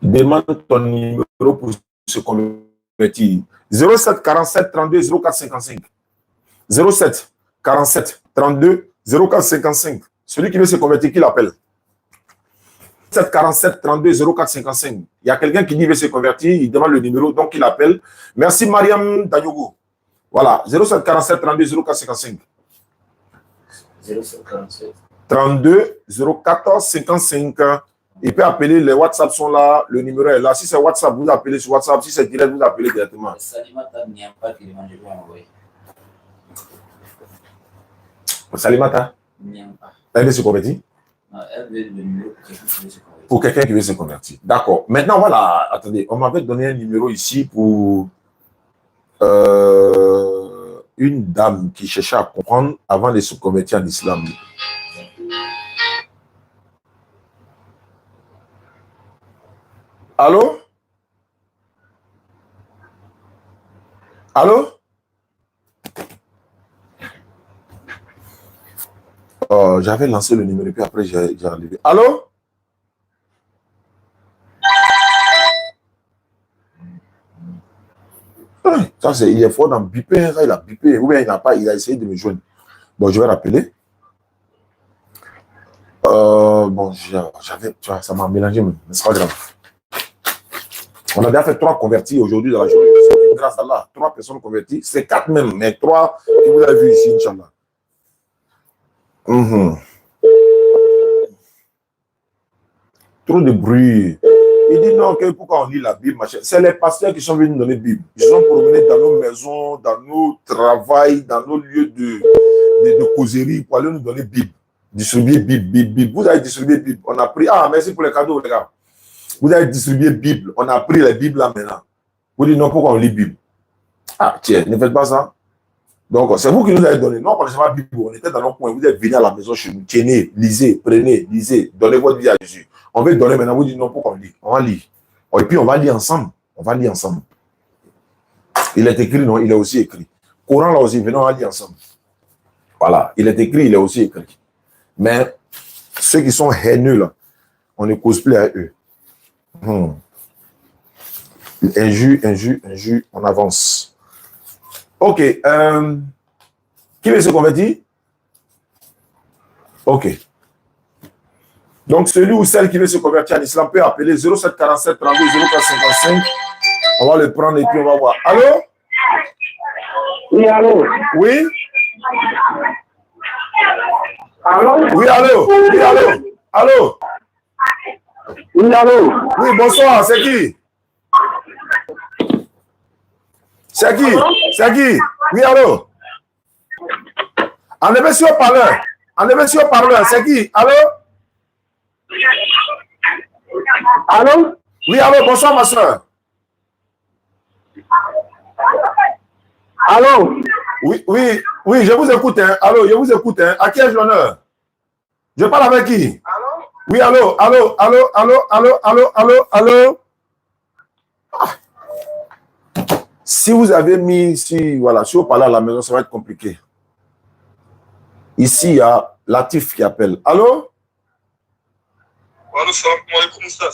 Demande ton numéro pour se convertir. 07 47 32 04 55. 07 47 32 04 55. Celui qui veut se convertir, qui l'appelle? 07 47 32 04 55. Il y a quelqu'un qui dit qu'il veut se convertir, il demande le numéro, donc il appelle. Merci Mariam Danyogo. Voilà, 07 47 32 04 55. 07 47 32 04 55. Il peut appeler, les WhatsApp sont là, le numéro est là. Si c'est WhatsApp, vous appelez sur WhatsApp. Si c'est direct, vous appelez directement. Salimata n'y a pas qui demande de envoyer. Salimata? N'y a pas. Elle veut se convertir? Non, elle veut le numéro pour quelqu'un qui veut se convertir. Pour quelqu'un qui veut se convertir. D'accord. Maintenant, voilà, attendez, on m'avait donné un numéro ici pour une dame qui cherchait à comprendre avant de se convertir en islam. Allô? Allô? J'avais lancé le numéro et puis après j'ai enlevé. Allô? Ça, il est fort dans biper, ça il a bipé, ou bien il n'a pas, il a essayé de me joindre. Bon, je vais rappeler. Bon, j'avais, tu vois, ça m'a mélangé, mais c'est pas grave. On a déjà fait 3 convertis aujourd'hui dans la journée. Grâce à Allah, 3 personnes converties. C'est 4 même, mais 3 que vous avez vu ici, Inch'Allah. Trop de bruit. Il dit non, pourquoi on lit la Bible, machin. C'est les pasteurs qui sont venus nous donner la Bible. Ils sont promenés dans nos maisons, dans nos travails, dans nos lieux de causerie pour aller nous donner Bible. Distribuer Bible. Vous avez distribué Bible. On a pris. Ah, merci pour les cadeaux, les gars. Vous avez distribué Bible. On a pris les Bibles là maintenant. Vous dites non, pourquoi on lit Bible? Ah, tiens, ne faites pas ça. Donc, c'est vous qui nous avez donné. Non, on ne connaissait pas la Bible. On était dans nos coins. Vous êtes venus à la maison chez nous. Tenez, lisez, prenez, lisez. Donnez votre vie à Jésus. On veut donner maintenant. Vous dites non, pourquoi on lit? On va lire. Et puis, on va lire ensemble. On va lire ensemble. Il est écrit, non? Il est aussi écrit. Coran, là aussi, venez, on va lire ensemble. Voilà. Il est écrit, il est aussi écrit. Mais ceux qui sont haineux, là, on ne cause plus à eux. Injure, on avance. Ok. Qui veut se convertir? Ok. Donc, celui ou celle qui veut se convertir en islam peut appeler 0747 32 0455. On va le prendre et puis on va voir. Allô? Oui, allô? Oui? Allô? Oui, allô? Oui, allô? Allô? Oui, allô? Oui, bonsoir, c'est qui? C'est qui? C'est qui? Oui, allô? Enlevez sur le parleur. Enlevez sur le parleur. C'est qui? Allô? Allô? Oui, allô, bonsoir, ma soeur. Allô? Oui, oui, oui, je vous écoute. Hein. Allô, je vous écoute. Hein. À qui ai-je l'honneur? Je parle avec qui? Allô? Oui, allô, allô, allô, allô, allô, allô, allô, allô. Ah. Si vous avez mis, si vous parlez à la maison, ça va être compliqué. Ici, il y a Latif qui appelle. Allô?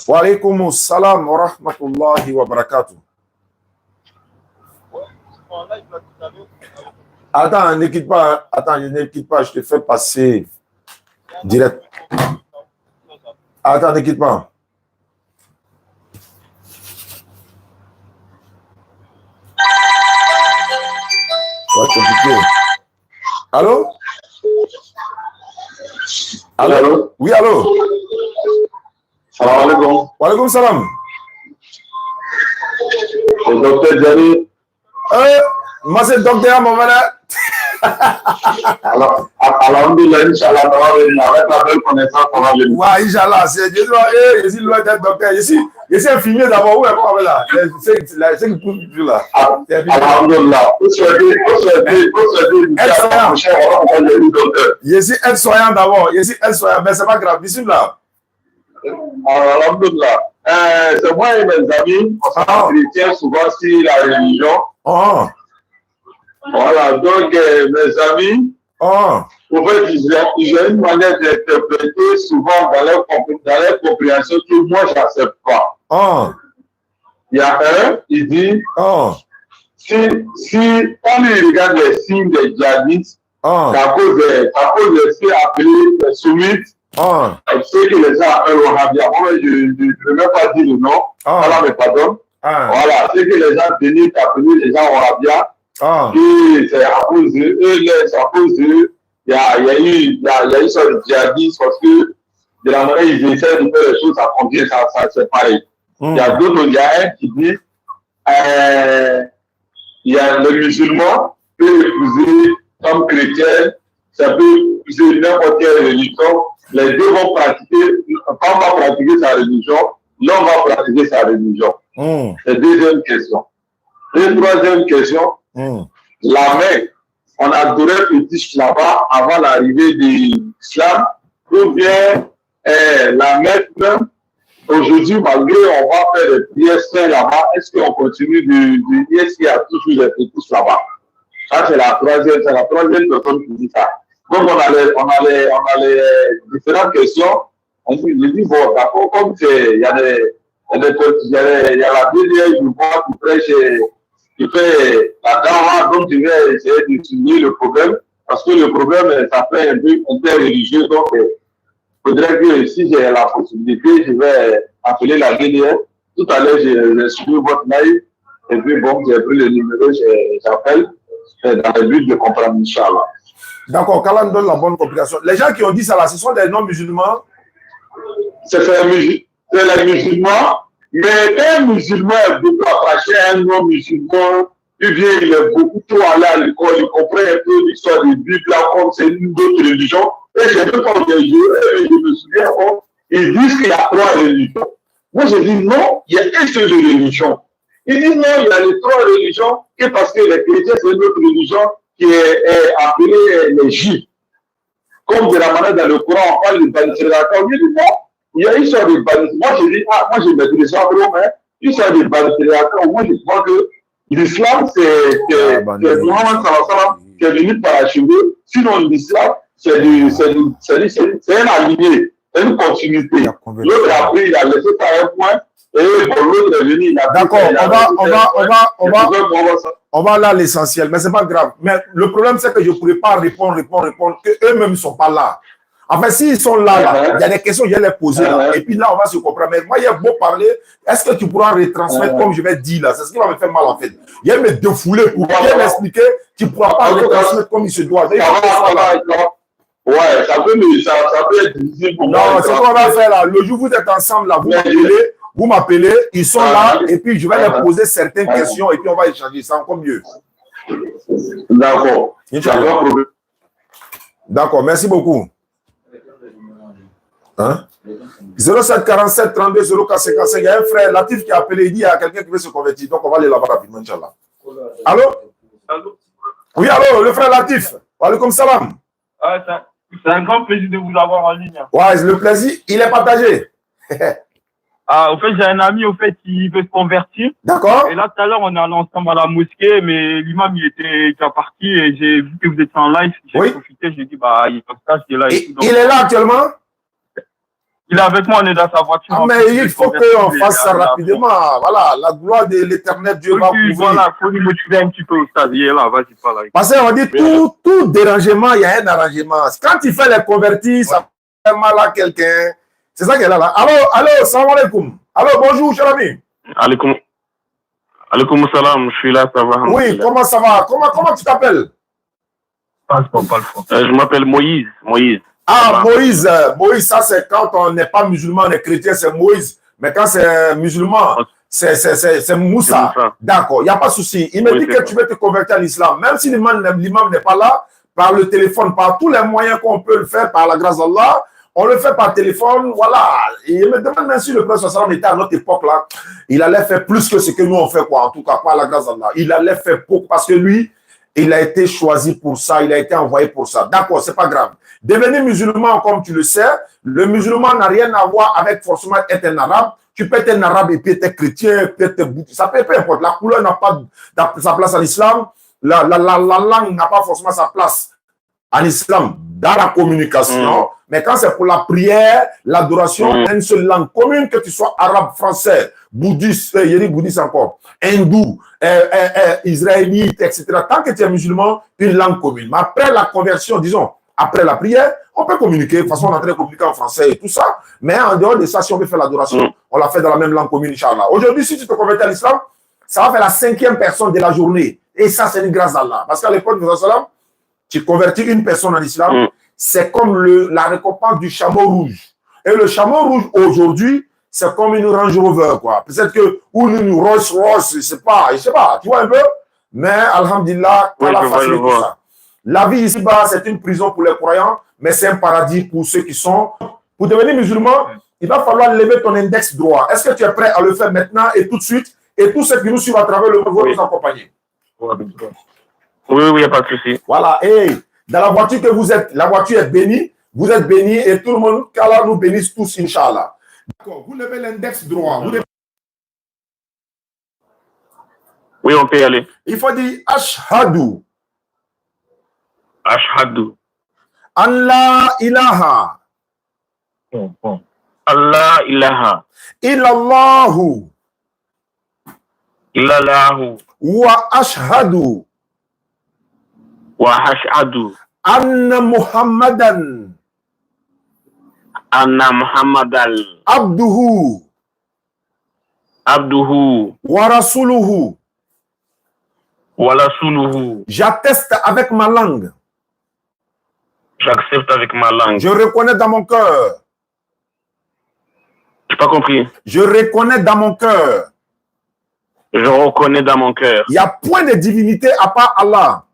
Wa alaykum salam wa rahmatullahi wa barakatuh. Attends, ne quitte pas. Attends, ne quitte pas. Je te fais passer direct. Attends, ne quitte pas. Ça va être compliqué. Allô? Allô? Allô? Oui, allô? Salam alaikum. Wa alaykum salam. Le docteur Djani. Moi, c'est le docteur Mamana. Alors, alhamdulillah, Inch'Allah, avec la belle connaissance, on va venir. Ouais, Inch'Allah, c'est Dieu. Je suis loin d'être docteur. Je suis infirmier d'abord. Où est le là? C'est qui pousse là. Alhamdulillah. Vous souhaitez, je suis aide-soignant d'abord. Je suis aide-soignant, mais c'est pas grave. Ici là. Alhamdulillah. C'est moi et mes amis, on s'en chrétien souvent sur la religion. Oh. Voilà, donc mes amis, oh. En fait, j'ai une manière d'interpréter souvent dans leur compréhension que moi, je n'accepte pas. Oh. Il y a un, il dit, oh. si on lui regarde les signes des djihadistes, oh. c'est à cause de ce appelés les soumites, oh. ce que les gens appellent au Wahhabia. Moi, je ne veux même pas dire le nom, voilà, mais pardon. Voilà, ce que les gens venaient appeler les gens au Wahhabia. Et c'est à cause d'eux, c'est à cause d'eux, il y a eu une sorte de djihadisme parce que de la manière ils essaient de faire les choses, ça convient, ça c'est pareil. Il y a d'autres, il y a un qui dit, il y a le musulman peut épouser comme chrétien, ça peut épouser n'importe quelle religion, les deux vont pratiquer, quand on va pratiquer sa religion, l'homme va pratiquer sa religion. C'est la deuxième question. Et troisième question, la Mecque, on adorait Fétiche là-bas avant l'arrivée de l'islam, ou bien la Mecque même, aujourd'hui, malgré on va faire des prières saintes là-bas, est-ce qu'on continue de dire qu'il y a toujours des fétiches là-bas? Ça, c'est la troisième personne qui dit ça. Donc, on a les différentes questions. On dit, bon, d'accord, comme il y a la BDS, je vois qui prêche, qui fait la dawa, donc je vais essayer de souligner le problème, parce que le problème, ça fait un peu interreligieux, donc il faudrait que si j'ai la possibilité, je vais appeler la BDS. Tout à l'heure, j'ai suivi votre mail, et puis bon, j'ai pris le numéro, j'appelle, dans le but de comprendre, Inch'Allah. D'accord, qu'Allah donne la bonne compréhension. Les gens qui ont dit ça là, ce sont des non-musulmans? C'est les musulmans. Mais un musulman est beaucoup attaché à un non-musulman, il est beaucoup trop allé à l'école, il comprend un peu l'histoire de Bible, comme c'est une autre religion. Et j'ai vu comme des jours, je me souviens, ils disent qu'il y a trois religions. Moi, je dis non, il y a une seule religion. Ils disent non, il y a les trois religions, et parce que les chrétiens, c'est une autre religion, qui est appelé les Juifs. Comme de la manière dans le Coran, on parle de bannissement. On dit non, il y a une sorte de bannissement. Moi, je dis, moi, je maîtrise ça, mais une sorte de bannissement. Moi, je crois que l'islam, c'est Mohammed sallallahu qui est venu parachever. Sinon, l'islam, c'est un aligné, c'est une continuité. L'autre après, il a laissé ça à un point. Et pour l'autre est venu, il a... D'accord, on va là à l'essentiel, mais c'est pas grave. Mais le problème, c'est que je ne pourrais pas répondre, qu'eux-mêmes ne sont pas là. Enfin, s'ils sont là, il y a des questions, je vais les poser là. Et puis là, on va se comprendre. Mais moi, il y a beau parler, est-ce que tu pourras retransmettre comme je vais dire là? C'est ce qui va me faire mal en fait. Il y a me défouler pour bien m'expliquer, tu ne pourras pas retransmettre comme il se doit. Ouais, ça peut être difficile pour moi. Non, c'est ce qu'on va faire là. Le jour où vous êtes ensemble là, vous m'appelez, ils sont là, et puis je vais leur poser certaines questions, et puis on va échanger, c'est encore mieux. D'accord. D'accord, merci beaucoup. Hein? 07 47 32 04 55, il y a un frère Latif qui a appelé, il dit il y a quelqu'un qui veut se convertir, donc on va aller là-bas rapidement, Inch'Allah. Allô? Oui, allô, le frère Latif. Walaikum salam. C'est un grand plaisir de vous avoir en ligne. Ouais, le plaisir, il est partagé. Au fait, j'ai un ami qui veut se convertir. D'accord. Et là, tout à l'heure, on est allé ensemble à la mosquée, mais l'imam, il était déjà parti et j'ai vu que vous étiez en live. J'ai profité, j'ai dit, bah, il est comme ça, je là. Et il est là actuellement? Il est avec moi, on est dans sa voiture. Ah, mais il faut qu'on fasse ça rapidement. Voilà, la gloire de l'éternel Dieu va couvrir. Voilà, il faut nous motiver un petit peu au stade. Il est là, vas-y, pas là. Parce qu'on dit tout dérangement, il y a un arrangement. Quand il fait les convertis, ça fait mal à quelqu'un. C'est ça qu'elle est là. Allô, salam alaikum. Allô, bonjour, cher ami. Alaikum salam, je suis là, ça va. Oui, comment ça va? Comment tu t'appelles? Je m'appelle Moïse. Ah, Moïse, ça c'est quand on n'est pas musulman, on est chrétien, c'est Moïse. Mais quand c'est musulman, c'est Moussa. D'accord, il n'y a pas de souci. Il me dit que tu veux te convertir à l'islam. Même si l'imam n'est pas là, par le téléphone, par tous les moyens qu'on peut le faire, par la grâce d'Allah, on le fait par téléphone, voilà. Et il me demande même si le prophète sallam était à notre époque là, il allait faire plus que ce que nous on fait, quoi. En tout cas, par la grâce d'Allah. Il allait faire beaucoup parce que lui, il a été choisi pour ça, il a été envoyé pour ça. D'accord, c'est pas grave. Devenir musulman, comme tu le sais, le musulman n'a rien à voir avec forcément être un arabe. Tu peux être un arabe et puis être chrétien, peut-être bouddhiste. Ça peut, peu importe. La couleur n'a pas sa place en islam. La langue n'a pas forcément sa place en islam dans la communication. Mais quand c'est pour la prière, l'adoration, une seule langue commune, que tu sois arabe, français, bouddhiste, il y a bouddhiste encore, hindou, israélite, etc. Tant que tu es musulman, une langue commune. Mais après la conversion, disons, après la prière, on peut communiquer. De toute façon, on est en train de communiquer en français et tout ça. Mais en dehors de ça, si on veut faire l'adoration, on la fait dans la même langue commune, Inch'Allah. Aujourd'hui, si tu te convertis à l'islam, ça va faire la 5e personne de la journée. Et ça, c'est une grâce d'Allah. Parce qu'à l'époque du Salam, tu convertis une personne en islam, c'est comme la récompense du chameau rouge. Et le chameau rouge, aujourd'hui, c'est comme une Range Rover, quoi. Peut-être que, ou une Rolls Royce, je sais pas, tu vois un peu? Mais, alhamdulillah, Allah facilite tout ça. La vie ici-bas, c'est une prison pour les croyants, mais c'est un paradis pour ceux qui sont. Pour devenir musulman, il va falloir lever ton index droit. Est-ce que tu es prêt à le faire maintenant et tout de suite? Et tous ceux qui nous suivent à travers le monde vont nous accompagner. Oui, il n'y a pas de souci. Voilà, et dans la voiture que vous êtes, la voiture est bénie, vous êtes bénis et tout le monde, qu'Allah nous bénisse tous, Inch'Allah. D'accord, vous levez l'index droit. Oui, on peut y aller. Il faut dire Ashhadu. Ashhadu. Allah ilaha. Allah ilaha. Illallahu. Illallahu. Wa ashhadu. وأشهد أن محمدا عبده ورسوله. J'atteste avec ma langue. J'accepte avec ma langue. Je reconnais dans mon cœur. J'ai pas compris. Je reconnais dans mon cœur. Je reconnais dans mon cœur. Il n'y a point de divinité à part Allah.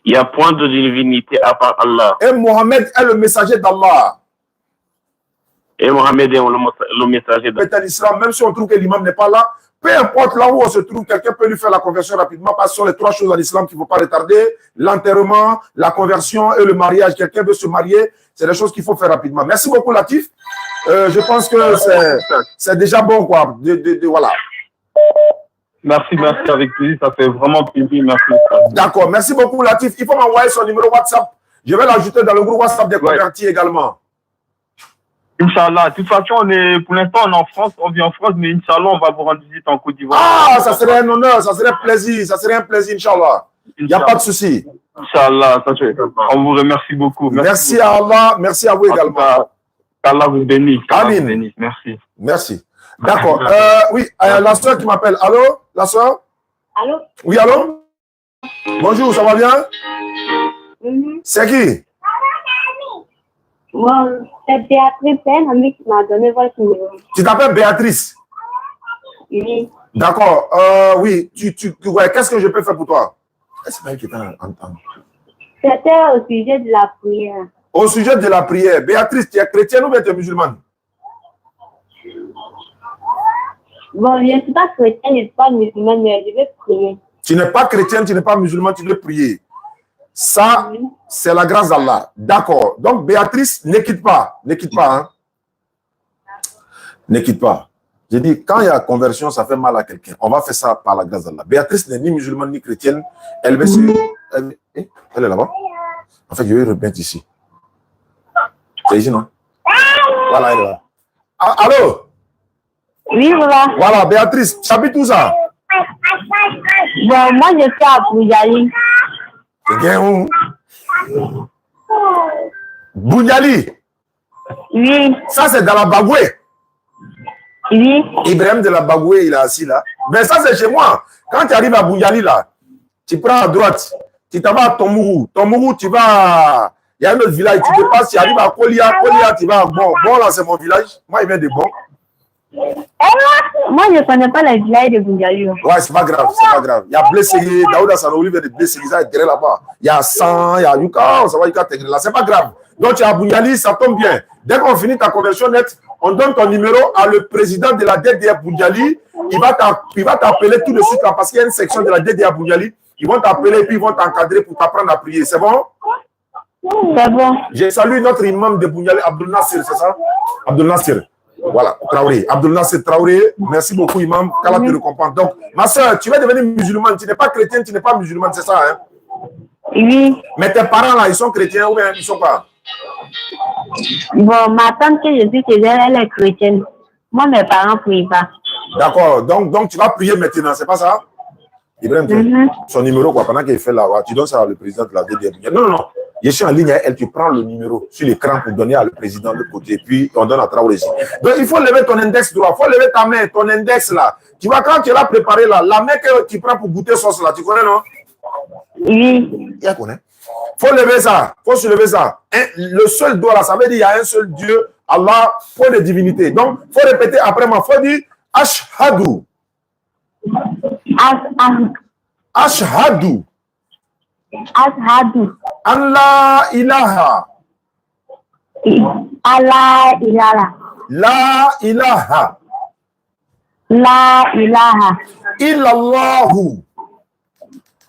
Il n'y a point de divinité à part Allah. Et Mohammed est le messager d'Allah. Et Mohammed est le messager d'Allah. L'islam, même si on trouve que l'imam n'est pas là, peu importe là où on se trouve, quelqu'un peut lui faire la conversion rapidement, parce que ce sont les 3 choses en islam qu'il ne faut pas retarder, l'enterrement, la conversion et le mariage. Quelqu'un veut se marier, c'est des choses qu'il faut faire rapidement. Merci beaucoup, Latif. Je pense que c'est déjà bon, quoi. Voilà. Merci avec plaisir, ça fait vraiment plaisir, merci. D'accord, merci beaucoup, Latif. Il faut m'envoyer son numéro WhatsApp. Je vais l'ajouter dans le groupe WhatsApp des convertis également. Inch'Allah. De toute façon, pour l'instant, on est en France, on vit en France, mais Inch'Allah, on va vous rendre visite en Côte d'Ivoire. Ah, ça serait un honneur, ça serait un plaisir, Inch'Allah. Il n'y a pas de souci. Inch'Allah, on vous remercie beaucoup. Merci à Allah, merci à vous également. Allah vous bénisse. Amin. Merci. Merci. D'accord. Oui, la soeur qui m'appelle. Allô, la soeur? Allô? Oui, allô? Bonjour, ça va bien? C'est qui? Bon, c'est Béatrice, c'est un ami qui m'a donné votre numéro. Tu t'appelles Béatrice? Oui. D'accord. Oui, ouais, qu'est-ce que je peux faire pour toi? C'est pas elle qui t'a entendu. C'était au sujet de la prière. Au sujet de la prière. Béatrice, tu es chrétienne ou bien tu es musulmane? Bon, je ne suis pas chrétienne, je ne suis pas musulmane, mais je vais prier. Tu n'es pas chrétienne, tu n'es pas musulmane, tu veux prier. Ça, c'est la grâce d'Allah. D'accord. Donc, Béatrice, ne quitte pas. Ne quitte pas. Hein. Ne quitte pas. J'ai dit, quand il y a conversion, ça fait mal à quelqu'un. On va faire ça par la grâce d'Allah. Béatrice n'est ni musulmane ni chrétienne. Elle veut se... Elle est là-bas. En fait, je vais remettre ici. C'est ici, non? Voilà, elle est là. Ah, allô? Oui, voilà. Voilà, Béatrice, tu habites où ça? Bon, moi, je suis à Boundiali. C'est bien où? Boundiali? Oui. Ça, c'est dans la Bagoué? Oui. Ibrahim de la Bagoué, il est assis là. Mais ça, c'est chez moi. Quand tu arrives à Boundiali, là, tu prends à droite, tu t'en vas à Tomourou. Tomourou, tu vas... Il y a un autre village, tu dépasses, tu arrives à Kolia. Kolia, tu vas à Bon. Bon, là, c'est mon village. Moi, il vient de Bon. Moi, je ne connais pas le village de Boundiali. Ouais, c'est pas grave, c'est pas grave. Il y a Blessé, Daouda Sanouli vient de Blessé, ça est là-bas. Il y a San, il y a Yuka, ça va Yuka là, c'est pas grave. Donc, tu es à Boundiali, ça tombe bien. Dès qu'on finit ta conversion nette, on donne ton numéro à le président de la DDR Boundiali. Il va t'appeler tout de suite là, parce qu'il y a une section de la DDR Boundiali. Ils vont t'appeler et puis ils vont t'encadrer pour t'apprendre à prier. C'est bon? C'est bon. Je salue notre imam de Boundiali, Abdul Nasser, c'est ça? Abdul Nasser. Voilà, Traoré. Abdul Nasser Traoré, merci beaucoup, imam. Qu'Allah te récompense. Donc, ma soeur, tu vas devenir musulmane. Tu n'es pas chrétienne, tu n'es pas musulmane, c'est ça, hein? Oui. Mais tes parents, là, ils sont chrétiens ou bien ils ne sont pas? Bon, ma tante que je dis que elle est chrétienne. Moi, mes parents ne prient pas. D'accord. Donc, tu vas prier maintenant, c'est pas ça? Ibrahim, son numéro, quoi, pendant qu'il fait là, tu donnes ça à le président de la DDR. Non. Je suis en ligne à elle, tu prends le numéro sur l'écran pour donner à le président de l'autre côté, puis on donne à Traoré ici. Donc, il faut lever ton index droit, il faut lever ta main, ton index là. Tu vois, quand tu l'as préparé là, la main que tu prends pour goûter sauce là, tu connais, non? Oui. Il connaît. Il faut lever ça, il faut se lever ça. Le seul doigt là, ça veut dire qu'il y a un seul Dieu, Allah, point de divinité. Donc, il faut répéter après moi, il faut dire Ashhadu. Ashhadu. Ashhadu. Allah ilaha. Allah ilaha. La ilaha. La ilaha. Illallahu.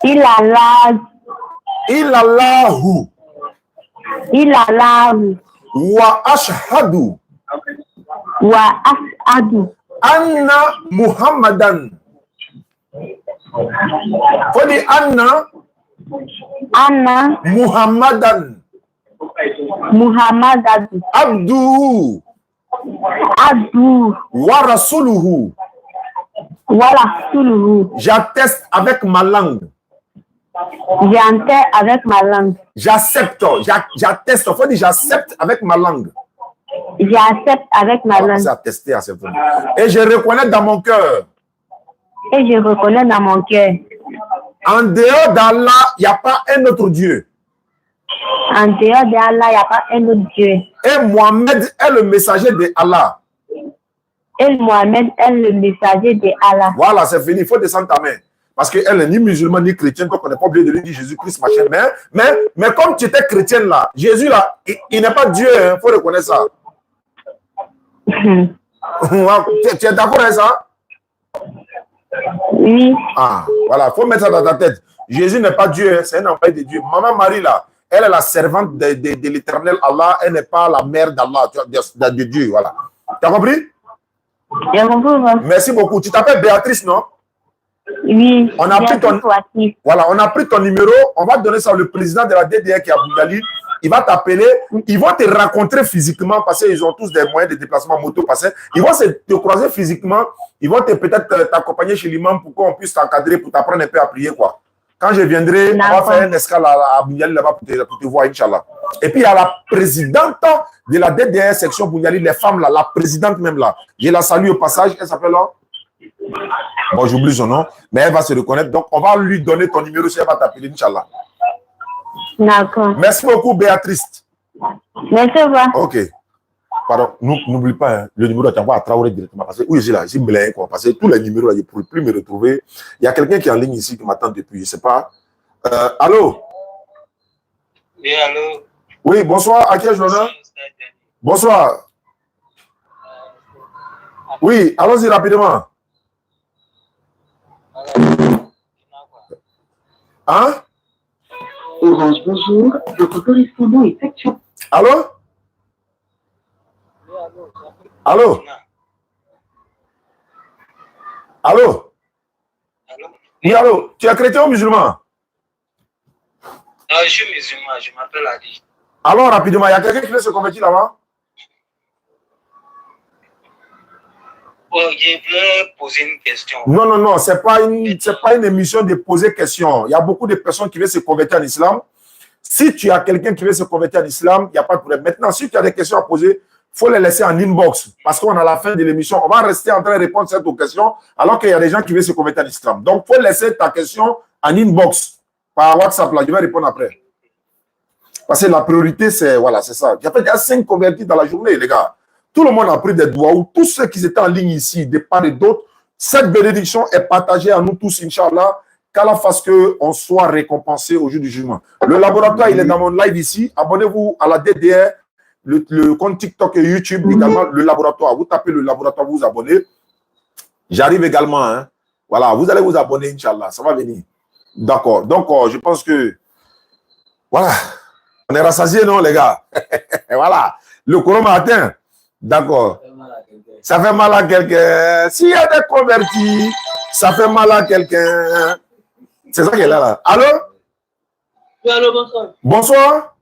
Illallah. Illallahu. Illallahu. Wa ashhadu. Wa ashhadu. Anna Muhammadan. Faut dire Anna Muhammadan. Muhammadan. Abdu. Wa rasuluhu. Wa rasuluhu. J'atteste avec ma langue. J'atteste avec ma langue. J'accepte. J'atteste. Faut dire j'accepte avec ma langue. J'accepte avec ma langue. Attester, accepter. Et je reconnais dans mon cœur. Et je reconnais dans mon cœur. En dehors d'Allah, il n'y a pas un autre Dieu. En dehors d'Allah, il n'y a pas un autre Dieu. Et Mohamed est le messager de Allah. Et Mohamed est le messager de Allah. Voilà, c'est fini. Il faut descendre ta main. Parce qu'elle n'est ni musulmane ni chrétienne, donc on n'est pas obligé de lui dire Jésus-Christ, machin. Mais comme tu étais chrétienne là, Jésus là, il n'est pas Dieu, il faut reconnaître ça. Tu es d'accord avec ça? Oui. Ah, voilà, il faut mettre ça dans ta tête. Jésus n'est pas Dieu, hein, c'est un envoyé de Dieu. Maman Marie, là, elle est la servante de l'éternel Allah, elle n'est pas la mère d'Allah, de Dieu, voilà. Tu as compris? J'ai compris. Merci beaucoup. Tu t'appelles Béatrice, non? Oui. On a pris ton, voilà, on a pris ton numéro, on va donner ça au président de la DDR qui est à Bougali. Il va t'appeler, ils vont te rencontrer physiquement parce qu'ils ont tous des moyens de déplacement moto passé. Ils vont te croiser physiquement, ils vont peut-être t'accompagner chez l'imam pour qu'on puisse t'encadrer, pour t'apprendre un peu à prier, quoi. Quand je viendrai, on va faire un escale à Bougali là-bas pour te voir, Inch'Allah. Et puis il y a la présidente de la DDR section Bougali, les femmes là, la présidente même là. Je la salue au passage, elle s'appelle là. Bon, j'oublie son nom, mais elle va se reconnaître. Donc, on va lui donner ton numéro si elle va t'appeler, Inch'Allah. D'accord. Merci beaucoup, Béatrice. Merci, au revoir. Ok. Pardon, n'oublie pas, hein, le numéro, tu envoies à Traoré directement. Parce que où je suis là, ici, quoi. Parce que tous les numéros là, je ne pourrais plus me retrouver. Il y a quelqu'un qui est en ligne ici qui m'attend depuis, je ne sais pas. Allô? Oui, allô? Oui, bonsoir. À qui ai-je l'honneur? Bonsoir. Oui, allons-y rapidement. Hein? Orange, bonjour. Votre correspondant est actuellement. Allô? Allô? Allô? Oui, allô? Tu es chrétien ou musulman? Je suis musulman, je m'appelle Adi. Alors, rapidement, il y a quelqu'un qui veut se convertir là-bas? Oh, je voulais poser une question. Non, non, non, ce n'est pas une émission de poser question. Il y a beaucoup de personnes qui veulent se convertir en islam. Si tu as quelqu'un qui veut se convertir en islam, il n'y a pas de problème. Maintenant, si tu as des questions à poser, il faut les laisser en inbox. Parce qu'on a la fin de l'émission. On va rester en train de répondre à cette question alors qu'il y a des gens qui veulent se convertir en islam. Donc, il faut laisser ta question en inbox par WhatsApp. Là, je vais répondre après. Parce que la priorité, c'est voilà, c'est ça. Il y a 5 convertis dans la journée, les gars. Tout le monde a pris des doigts, ou tous ceux qui étaient en ligne ici, de part et d'autre, cette bénédiction est partagée à nous tous, Inch'Allah, qu'Allah fasse qu'on soit récompensé au jour du jugement. Le laboratoire, il est dans mon live ici. Abonnez-vous à la DDR, le compte TikTok et YouTube également, le laboratoire. Vous tapez le laboratoire, vous vous abonnez. J'arrive également. Hein. Voilà, vous allez vous abonner, Inch'Allah. Ça va venir. D'accord. Donc, je pense que, voilà, on est rassasiés, non, les gars? Voilà, le courant m'a atteint. D'accord. Ça fait mal à quelqu'un. S'il y a des convertis, ça fait mal à quelqu'un. C'est ça qu'elle est là. Allô? Oui, allô, bonsoir. Bonsoir.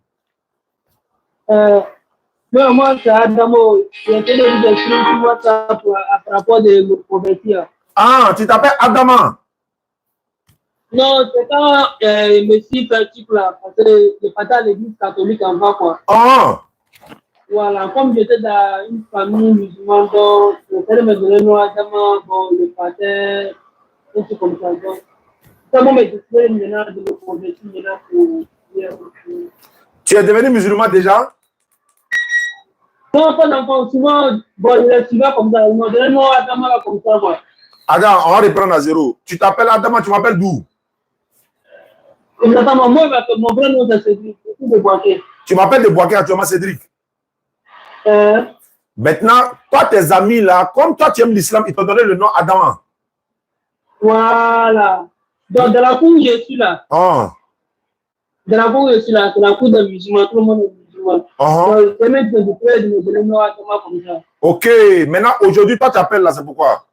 Moi, c'est Adamo. J'ai été des choses sur WhatsApp à rapport de me convertir. Ah, tu t'appelles Adama? Non, c'est quand Messie pratique là, parce que je partais à l'église catholique en bas, quoi. Ah. Voilà, comme j'étais dans une famille musulmane, donc le père me donnait nous Adama, bon, le pater, et tout comme ça. Donc, c'est bon, mais je suis maintenant de me convertir maintenant pour. Tu es devenu musulman déjà? Non, pas d'enfant, souvent, bon, je l'ai suivi comme ça, ils m'ont donné nous Adama comme ça, quoi. Adam, on va reprendre à zéro. Tu t'appelles Adama, tu m'appelles d'où? Exactement, moi, mon vrai nom c'est Cédric, c'est de Boaké. Tu m'appelles de Boaké actuellement, Cédric. Maintenant, toi, tes amis là, comme toi tu aimes l'islam, ils t'ont donné le nom Adama. Voilà. Donc, dans la cour où je suis là, dans la cour où je suis là, c'est la cour des musulmans, tout le monde est musulman. Donc, c'est même que je peux me donner le nom Adama comme ça. Ok, maintenant, aujourd'hui, toi, tu appelles là, c'est pourquoi?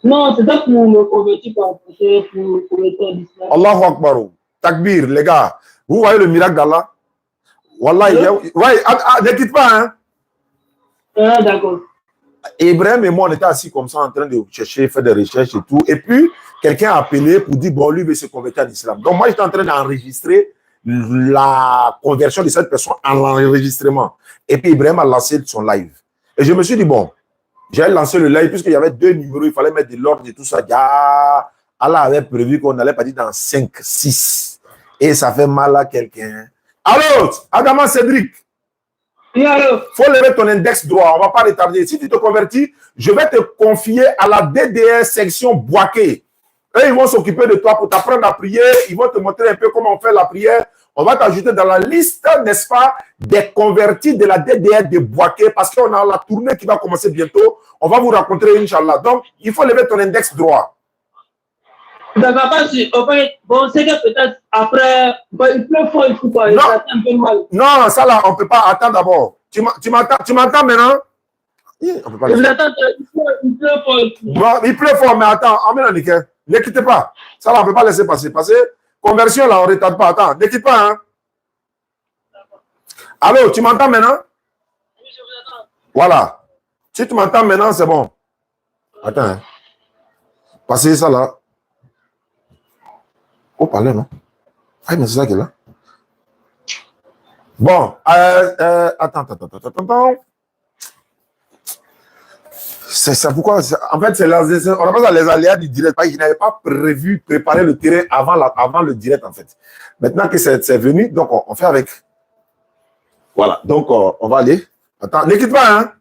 Non, c'est ça pour me convertir, pour me convertir à l'islam. Allahu Akbar. Takbir, les gars. Vous voyez le miracle d'Allah? Wallah, ouais, ne quitte pas, hein? D'accord. Ibrahim et moi, on était assis comme ça en train de chercher, faire des recherches et tout. Et puis, quelqu'un a appelé pour dire, bon, lui veut se convertir à l'islam. Donc, moi, j'étais en train d'enregistrer la conversion de cette personne en l'enregistrement. Et puis, Ibrahim a lancé son live. Et je me suis dit, bon, j'ai lancé le live puisqu'il y avait 2 numéros, il fallait mettre de l'ordre et tout ça. Allah avait prévu qu'on allait partir dans 5, 6. Et ça fait mal à quelqu'un. Allô, Adama Cédric. Oui, allô. Faut lever ton index droit, on ne va pas retarder. Si tu te convertis, je vais te confier à la DDR section Boaké. Eux, ils vont s'occuper de toi pour t'apprendre à prier. Ils vont te montrer un peu comment on fait la prière. On va t'ajouter dans la liste, n'est-ce pas, des convertis de la DDR de Boaké, parce qu'on a la tournée qui va commencer bientôt. On va vous rencontrer, Inch'Allah. Donc, il faut lever ton index droit. D'accord, bon, c'est que peut-être après, il pleut fort, il faut pas, il a un peu mal. Non, ça là, on ne peut pas. Attends d'abord. Tu m'entends maintenant? On peut pas il pleut fort. Bon, il pleut fort, mais attends, emmène nickel. Ne quittez pas. Ça là, on ne peut pas laisser passer. Parce que conversion là, on ne retarde pas. Attends, ne quitte pas. Hein. Allô, tu m'entends maintenant? Oui, je vous entends. Voilà. Si tu m'entends maintenant, c'est bon. Attends. Hein. Passez ça là. Oh, parler, non? Ah, mais c'est ça qui est là. Bon, attends. C'est ça pourquoi, en fait, on appelle ça les aléas du direct. Je n'avais pas préparé le terrain avant le direct, en fait. Maintenant que c'est venu, donc on fait avec. Voilà, donc on va aller. Attends, ne quitte pas, hein?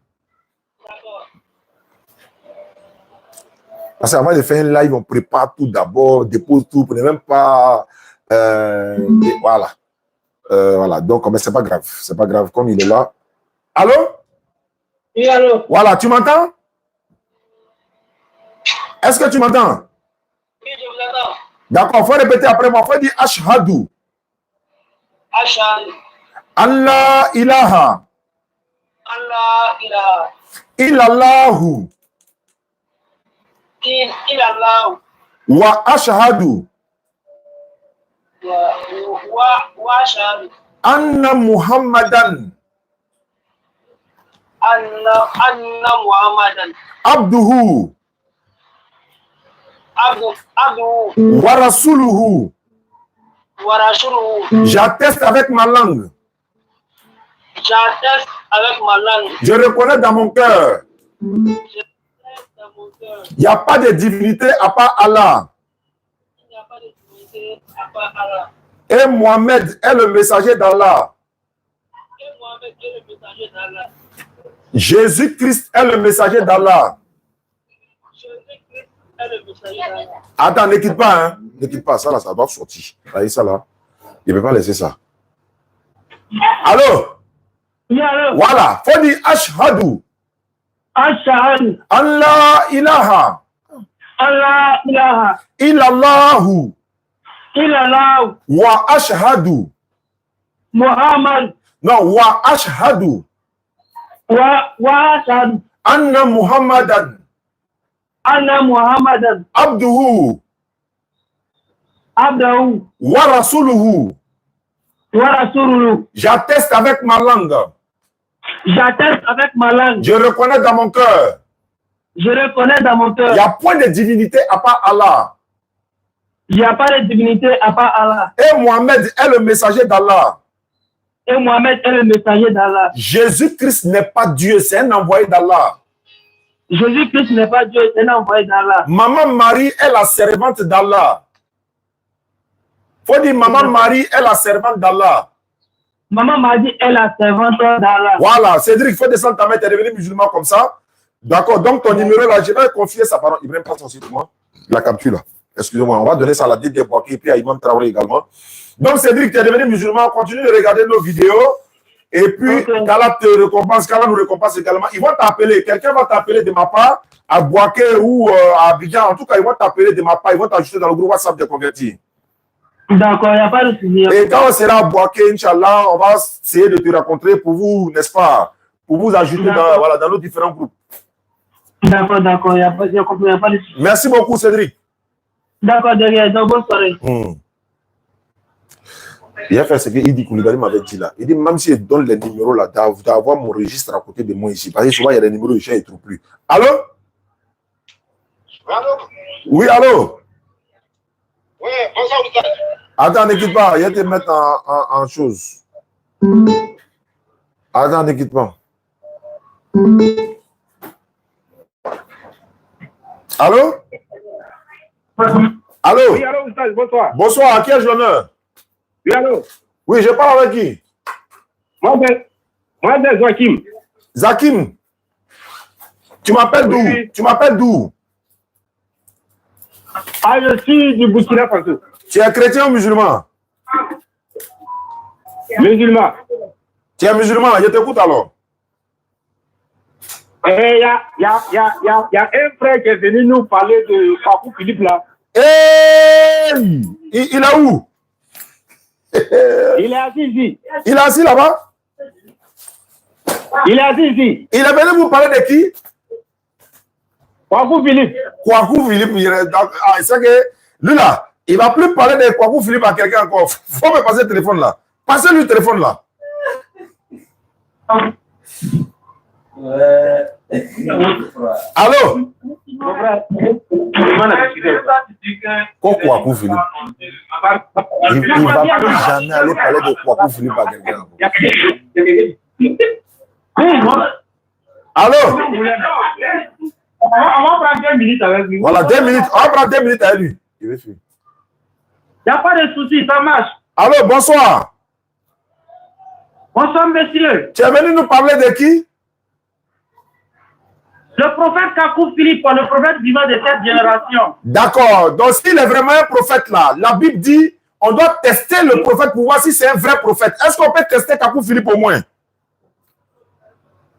Parce qu'avant de faire un live, on prépare tout d'abord, dépose tout, pour ne même pas... voilà. Voilà, donc, mais c'est pas grave. C'est pas grave, comme il est là. Allô? Oui, allô? Voilà, tu m'entends? Est-ce que tu m'entends? Oui, je vous entends. D'accord, il faut répéter après moi. Il faut dire Ashhadu. Ashhadu. Allah ilaha. Allah ilaha. Illallahu. Illallahu. Wa ashhadu. Wa ashhadu. Anna Muhammadan. Anna Muhammadan. Abduhu. Abduhu. Wa rasuluhu. Wa rasuluhu. J'atteste avec ma langue. J'atteste avec ma langue. Je reconnais dans mon cœur. Il n'y a pas de divinité à part Allah. Il n'y a pas de divinité à part Allah. Et Mohamed est le messager d'Allah. Et Mohamed est le messager d'Allah. Jésus-Christ est le messager d'Allah. Jésus-Christ est le messager d'Allah. Attends, ne quitte pas, hein. Ne quitte pas, ça là, ça doit sortir. Ça là. Il ne peut pas laisser ça. Allô? Oui, allô? Voilà. Faut dire Ashhadu. Ashhadu. Allah ilaha. Allah ilaha. Illallahu. Illallahu. Wa ashhadu. Muhammad. Non, wa ashhadu. Wa ashhadu. Anna Muhammadan. Anna Muhammadan. Abduhu. Abduhu. Wa rasuluhu. Wa rasuluhu. J'atteste avec ma langue. J'atteste avec ma langue. Je reconnais dans mon cœur. Je reconnais dans mon cœur. Il n'y a point de divinité à part Allah. Il n'y a pas de divinité à part Allah. Et Mohamed est le messager d'Allah. Et Mohamed est le messager d'Allah. Jésus-Christ n'est pas Dieu, c'est un envoyé d'Allah. Jésus-Christ n'est pas Dieu, c'est un envoyé d'Allah. Maman Marie est la servante d'Allah. Faut dire Maman Marie est la servante d'Allah. Maman Marie est la servante d'Allah. Voilà, Cédric, il faut descendre ta main, tu es devenu musulman comme ça. D'accord, donc ton numéro là, je vais confier sa parole. Ibrahim, passe son site, moi. La capture là. Excusez-moi, on va donner ça à la Didier Boaké et puis à Imam Traoré également. Donc Cédric, tu es devenu musulman, continue de regarder nos vidéos. Et puis, Kala te récompense, Kala nous récompense également. Ils vont t'appeler, quelqu'un va t'appeler de ma part, à Boaké ou à Abidjan. En tout cas, ils vont t'appeler de ma part, ils vont t'ajouter dans le groupe WhatsApp des convertis. D'accord, il n'y a pas de souci. Et quand on sera à Boaké, Inch'Allah, on va essayer de te rencontrer pour vous, n'est-ce pas, pour vous ajouter dans, voilà, dans nos différents groupes. D'accord, d'accord, il n'y a pas de souci. Merci beaucoup, Cédric. D'accord, derrière, donc bonne soirée. Il a fait ce que Idi Koulibaly m'avait dit là. Il dit, même si je donne les numéros là, d'avoir mon registre à côté de moi ici. Parce que souvent, il y a des numéros ici, ils ne trouvent plus. Allô? Allô? Oui, allô? Oui, bonsoir, Oustaz. Attends, ne quitte pas. Il va te mettre en chose. Attends, ne quitte pas. Allô? Allô? Oui, allô, Oustaz, bonsoir. Bonsoir, à qui ai-je l'honneur? Oui, allô? Oui, je parle avec qui? Moi, c'est Zakim. Zakim? Tu m'appelles d'où? Oui. Tu m'appelles d'où? Ah, je suis du Burkina Faso. Tu es chrétien ou musulman? Musulman. Tu es musulman, je t'écoute alors. Il y a un frère qui est venu nous parler de Kakou Philippe là. Hey! Il est où? Il est assis ici. Il est assis là-bas? Il est assis ici. Il est venu vous parler de qui? Kwaku Philippe. Kwaku Philippe, c'est que lui là, il ne va plus parler de Kwaku Philippe à quelqu'un encore. Il faut me passer le téléphone là. Passez-lui le téléphone là. Allô? Kwaku Philippe. Il ne va plus jamais aller parler de Kwaku Philippe à quelqu'un encore. Allô? On va prendre 2 minutes avec lui. Voilà, 2 minutes. On va prendre 2 minutes avec lui. Il veut suivre. Il n'y a pas de souci, ça marche. Allô, bonsoir. Bonsoir, monsieur. Tu es venu nous parler de qui? Le prophète Kakou Philippe, le prophète vivant de cette génération. D'accord. Donc, s'il est vraiment un prophète là, la Bible dit on doit tester le prophète pour voir si c'est un vrai prophète. Est-ce qu'on peut tester Kakou Philippe au moins?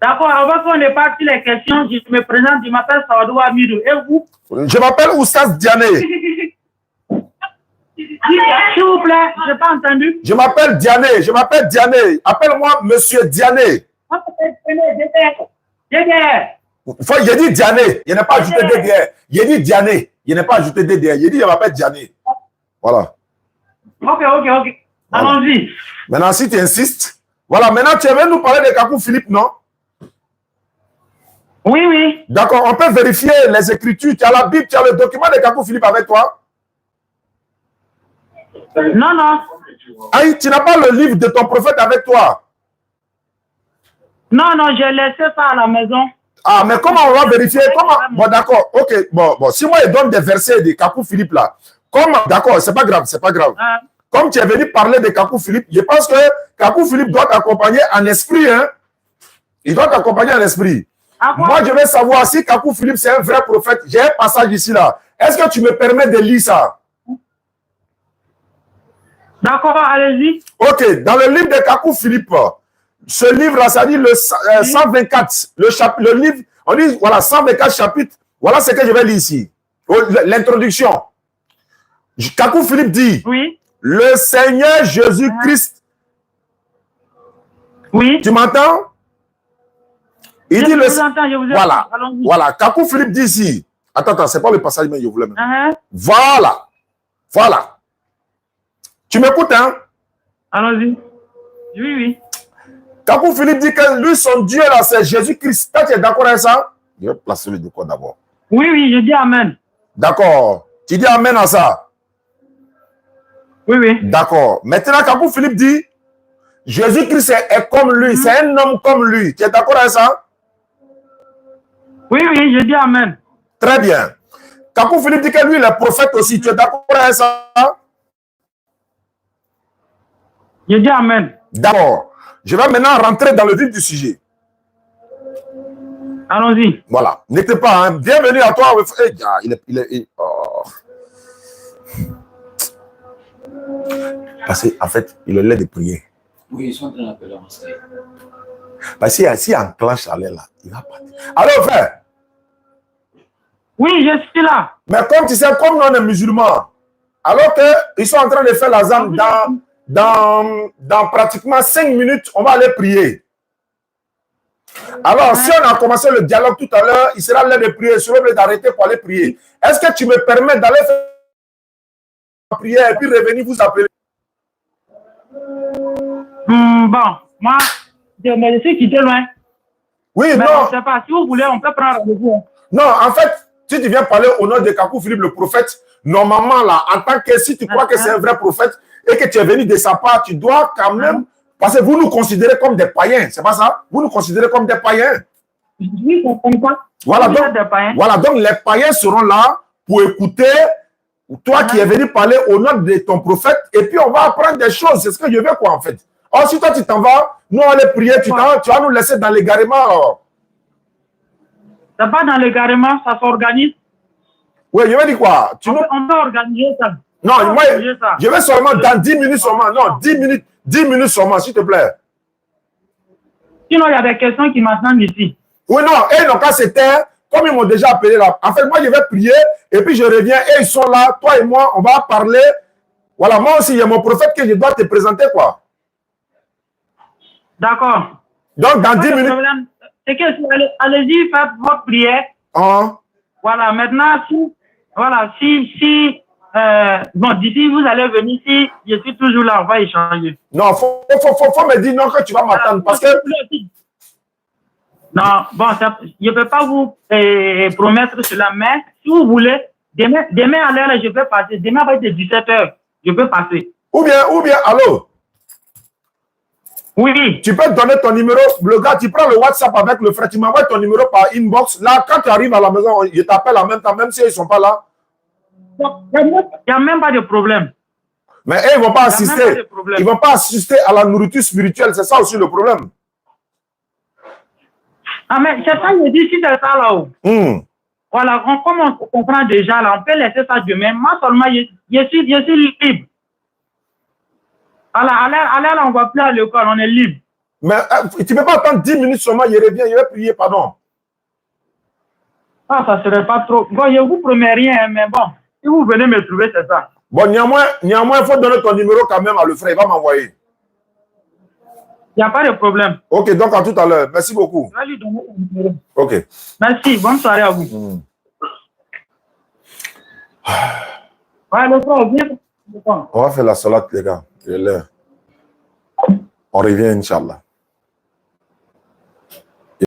D'accord, avant qu'on ne parte sur les questions, je me présente, je m'appelle Sawadou Amidou. Et vous? Je m'appelle Oussas Diané. S'il vous plaît, je n'ai pas entendu. Je m'appelle Diané, Appelle-moi Monsieur Diané. J'ai dit Diané, il n'a pas ajouté DDR. J'ai dit Diané, il n'a pas ajouté DDR. J'ai dit je m'appelle Diané. Voilà. Ok. Allons-y. Maintenant, si tu insistes, voilà, maintenant tu es venu nous parler de Kakou Philippe, non? Oui. D'accord, on peut vérifier les écritures. Tu as la Bible, tu as le document de Kakou Philippe avec toi? Non. Aïe, tu n'as pas le livre de ton prophète avec toi? Non, j'ai laissé ça à la maison. Ah, mais comment on va vérifier? Bon, d'accord, ok. Bon, si moi je donne des versets de Kakou Philippe là, d'accord, c'est pas grave. Comme tu es venu parler de Kakou Philippe, je pense que Kakou Philippe doit t'accompagner en esprit, hein? Il doit t'accompagner en esprit. Moi, je veux savoir si Kakou Philippe, c'est un vrai prophète. J'ai un passage ici, là. Est-ce que tu me permets de lire ça? D'accord, allez-y. Ok, dans le livre de Kakou Philippe, ce livre-là, ça dit le 124, le livre, on dit, voilà, 124 chapitres. Voilà ce que je vais lire ici. L'introduction. Kakou Philippe dit, oui. Le Seigneur Jésus-Christ. Oui. Tu m'entends? Il dit je vous voilà. Voilà. Kakou Philippe dit ici. Attends, c'est pas le passage, mais je voulais même. Voilà. Tu m'écoutes, hein? Allons-y. Oui. Kakou Philippe dit que lui, son Dieu, là, c'est Jésus-Christ. Tu es d'accord avec ça? Je vais placer le décor d'abord. Oui, je dis Amen. D'accord. Tu dis Amen à ça? Oui. D'accord. Maintenant, Kakou Philippe dit, Jésus-Christ est comme lui, c'est un homme comme lui. Tu es d'accord avec ça? Oui, je dis Amen. Très bien. Kakou Philippe dit que lui, il est prophète aussi. Tu es d'accord avec ça? Je dis Amen. D'accord. Je vais maintenant rentrer dans le vif du sujet. Allons-y. Voilà. N'était pas, hein. Bienvenue à toi. Parce qu'en fait, il est l'air de prier. Oui, ils sont en train d'appeler en mosquée. Parce que si enclenche à l'air là, il va partir. Alors, frère. Oui, je suis là. Mais comme tu sais, comme nous on est musulmans, alors qu'ils sont en train de faire la zambe dans pratiquement 5 minutes, on va aller prier. Alors, si on a commencé le dialogue tout à l'heure, il sera l'heure de prier, il sera l'heure d'arrêter pour aller prier. Est-ce que tu me permets d'aller faire la prière et puis revenir vous appeler? Bon, moi, je suis quitté loin. Oui, mais non. Je ne sais pas, si vous voulez, on peut prendre rendez-vous. Non, en fait, si tu viens parler au nom de Kakou Philippe, le prophète, normalement, là, en tant que si tu crois que c'est un vrai prophète et que tu es venu de sa part, tu dois quand même, parce que vous nous considérez comme des païens, c'est pas ça? Vous nous considérez comme des païens. Oui, je comprends. Voilà, donc les païens seront là pour écouter toi qui es venu parler au nom de ton prophète et puis on va apprendre des choses. C'est ce que je veux, quoi, en fait. Or, si toi, tu t'en vas, nous, on va aller prier, tu vas nous laisser dans l'égarement. C'est pas dans l'égarement, ça s'organise. Oui, je vais dire quoi? On peut organiser ça. Non, moi, je vais seulement dans 10 minutes seulement. Non, 10 minutes seulement, s'il te plaît. Sinon, il y a des questions qui m'attendent ici. Oui, non, et donc quand c'était, comme ils m'ont déjà appelé là, en fait, moi, je vais prier, et puis je reviens, et ils sont là, toi et moi, on va parler. Voilà, moi aussi, il y a mon prophète que je dois te présenter, quoi. D'accord. Donc, dans 10 minutes... C'est que, allez-y, faites votre prière. Voilà, maintenant, bon, d'ici, vous allez venir, si je suis toujours là, on va échanger. Non, faut me dire non que tu vas m'attendre, parce que... Non, bon, je ne peux pas vous promettre cela, mais si vous voulez, demain à l'heure, je peux passer. Demain, à partir de 17h, je peux passer. Ou bien, allô? Oui. Tu peux donner ton numéro, le gars, tu prends le WhatsApp avec le frère, tu m'envoies ton numéro par inbox. Là, quand tu arrives à la maison, je t'appelle en même temps, même s'ils ne sont pas là. Il n'y a même pas de problème. Mais eux, ils ne vont pas assister. Ils ne vont pas assister à la nourriture spirituelle. C'est ça aussi le problème. Ah, mais c'est ça, je dis, si c'est ça là-haut. Voilà, comme on comprend déjà, là, on peut laisser ça demain. Moi seulement, je suis libre. Alors, là, on ne va plus à l'école, on est libre. Mais tu ne peux pas attendre 10 minutes seulement, je reviens, je vais prier, pardon. Ah, ça ne serait pas trop. Bon, je ne vous promets rien, mais bon, si vous venez me trouver, c'est ça. Bon, néanmoins, il faut donner ton numéro quand même à le frère, il va m'envoyer. Il n'y a pas de problème. Ok, donc à tout à l'heure. Merci beaucoup. Je vais lui donner ton numéro. Ok. Merci, bonne soirée à vous. Ouais, le frère, viens. On va faire la salade, les gars. On revient, Inch'Allah.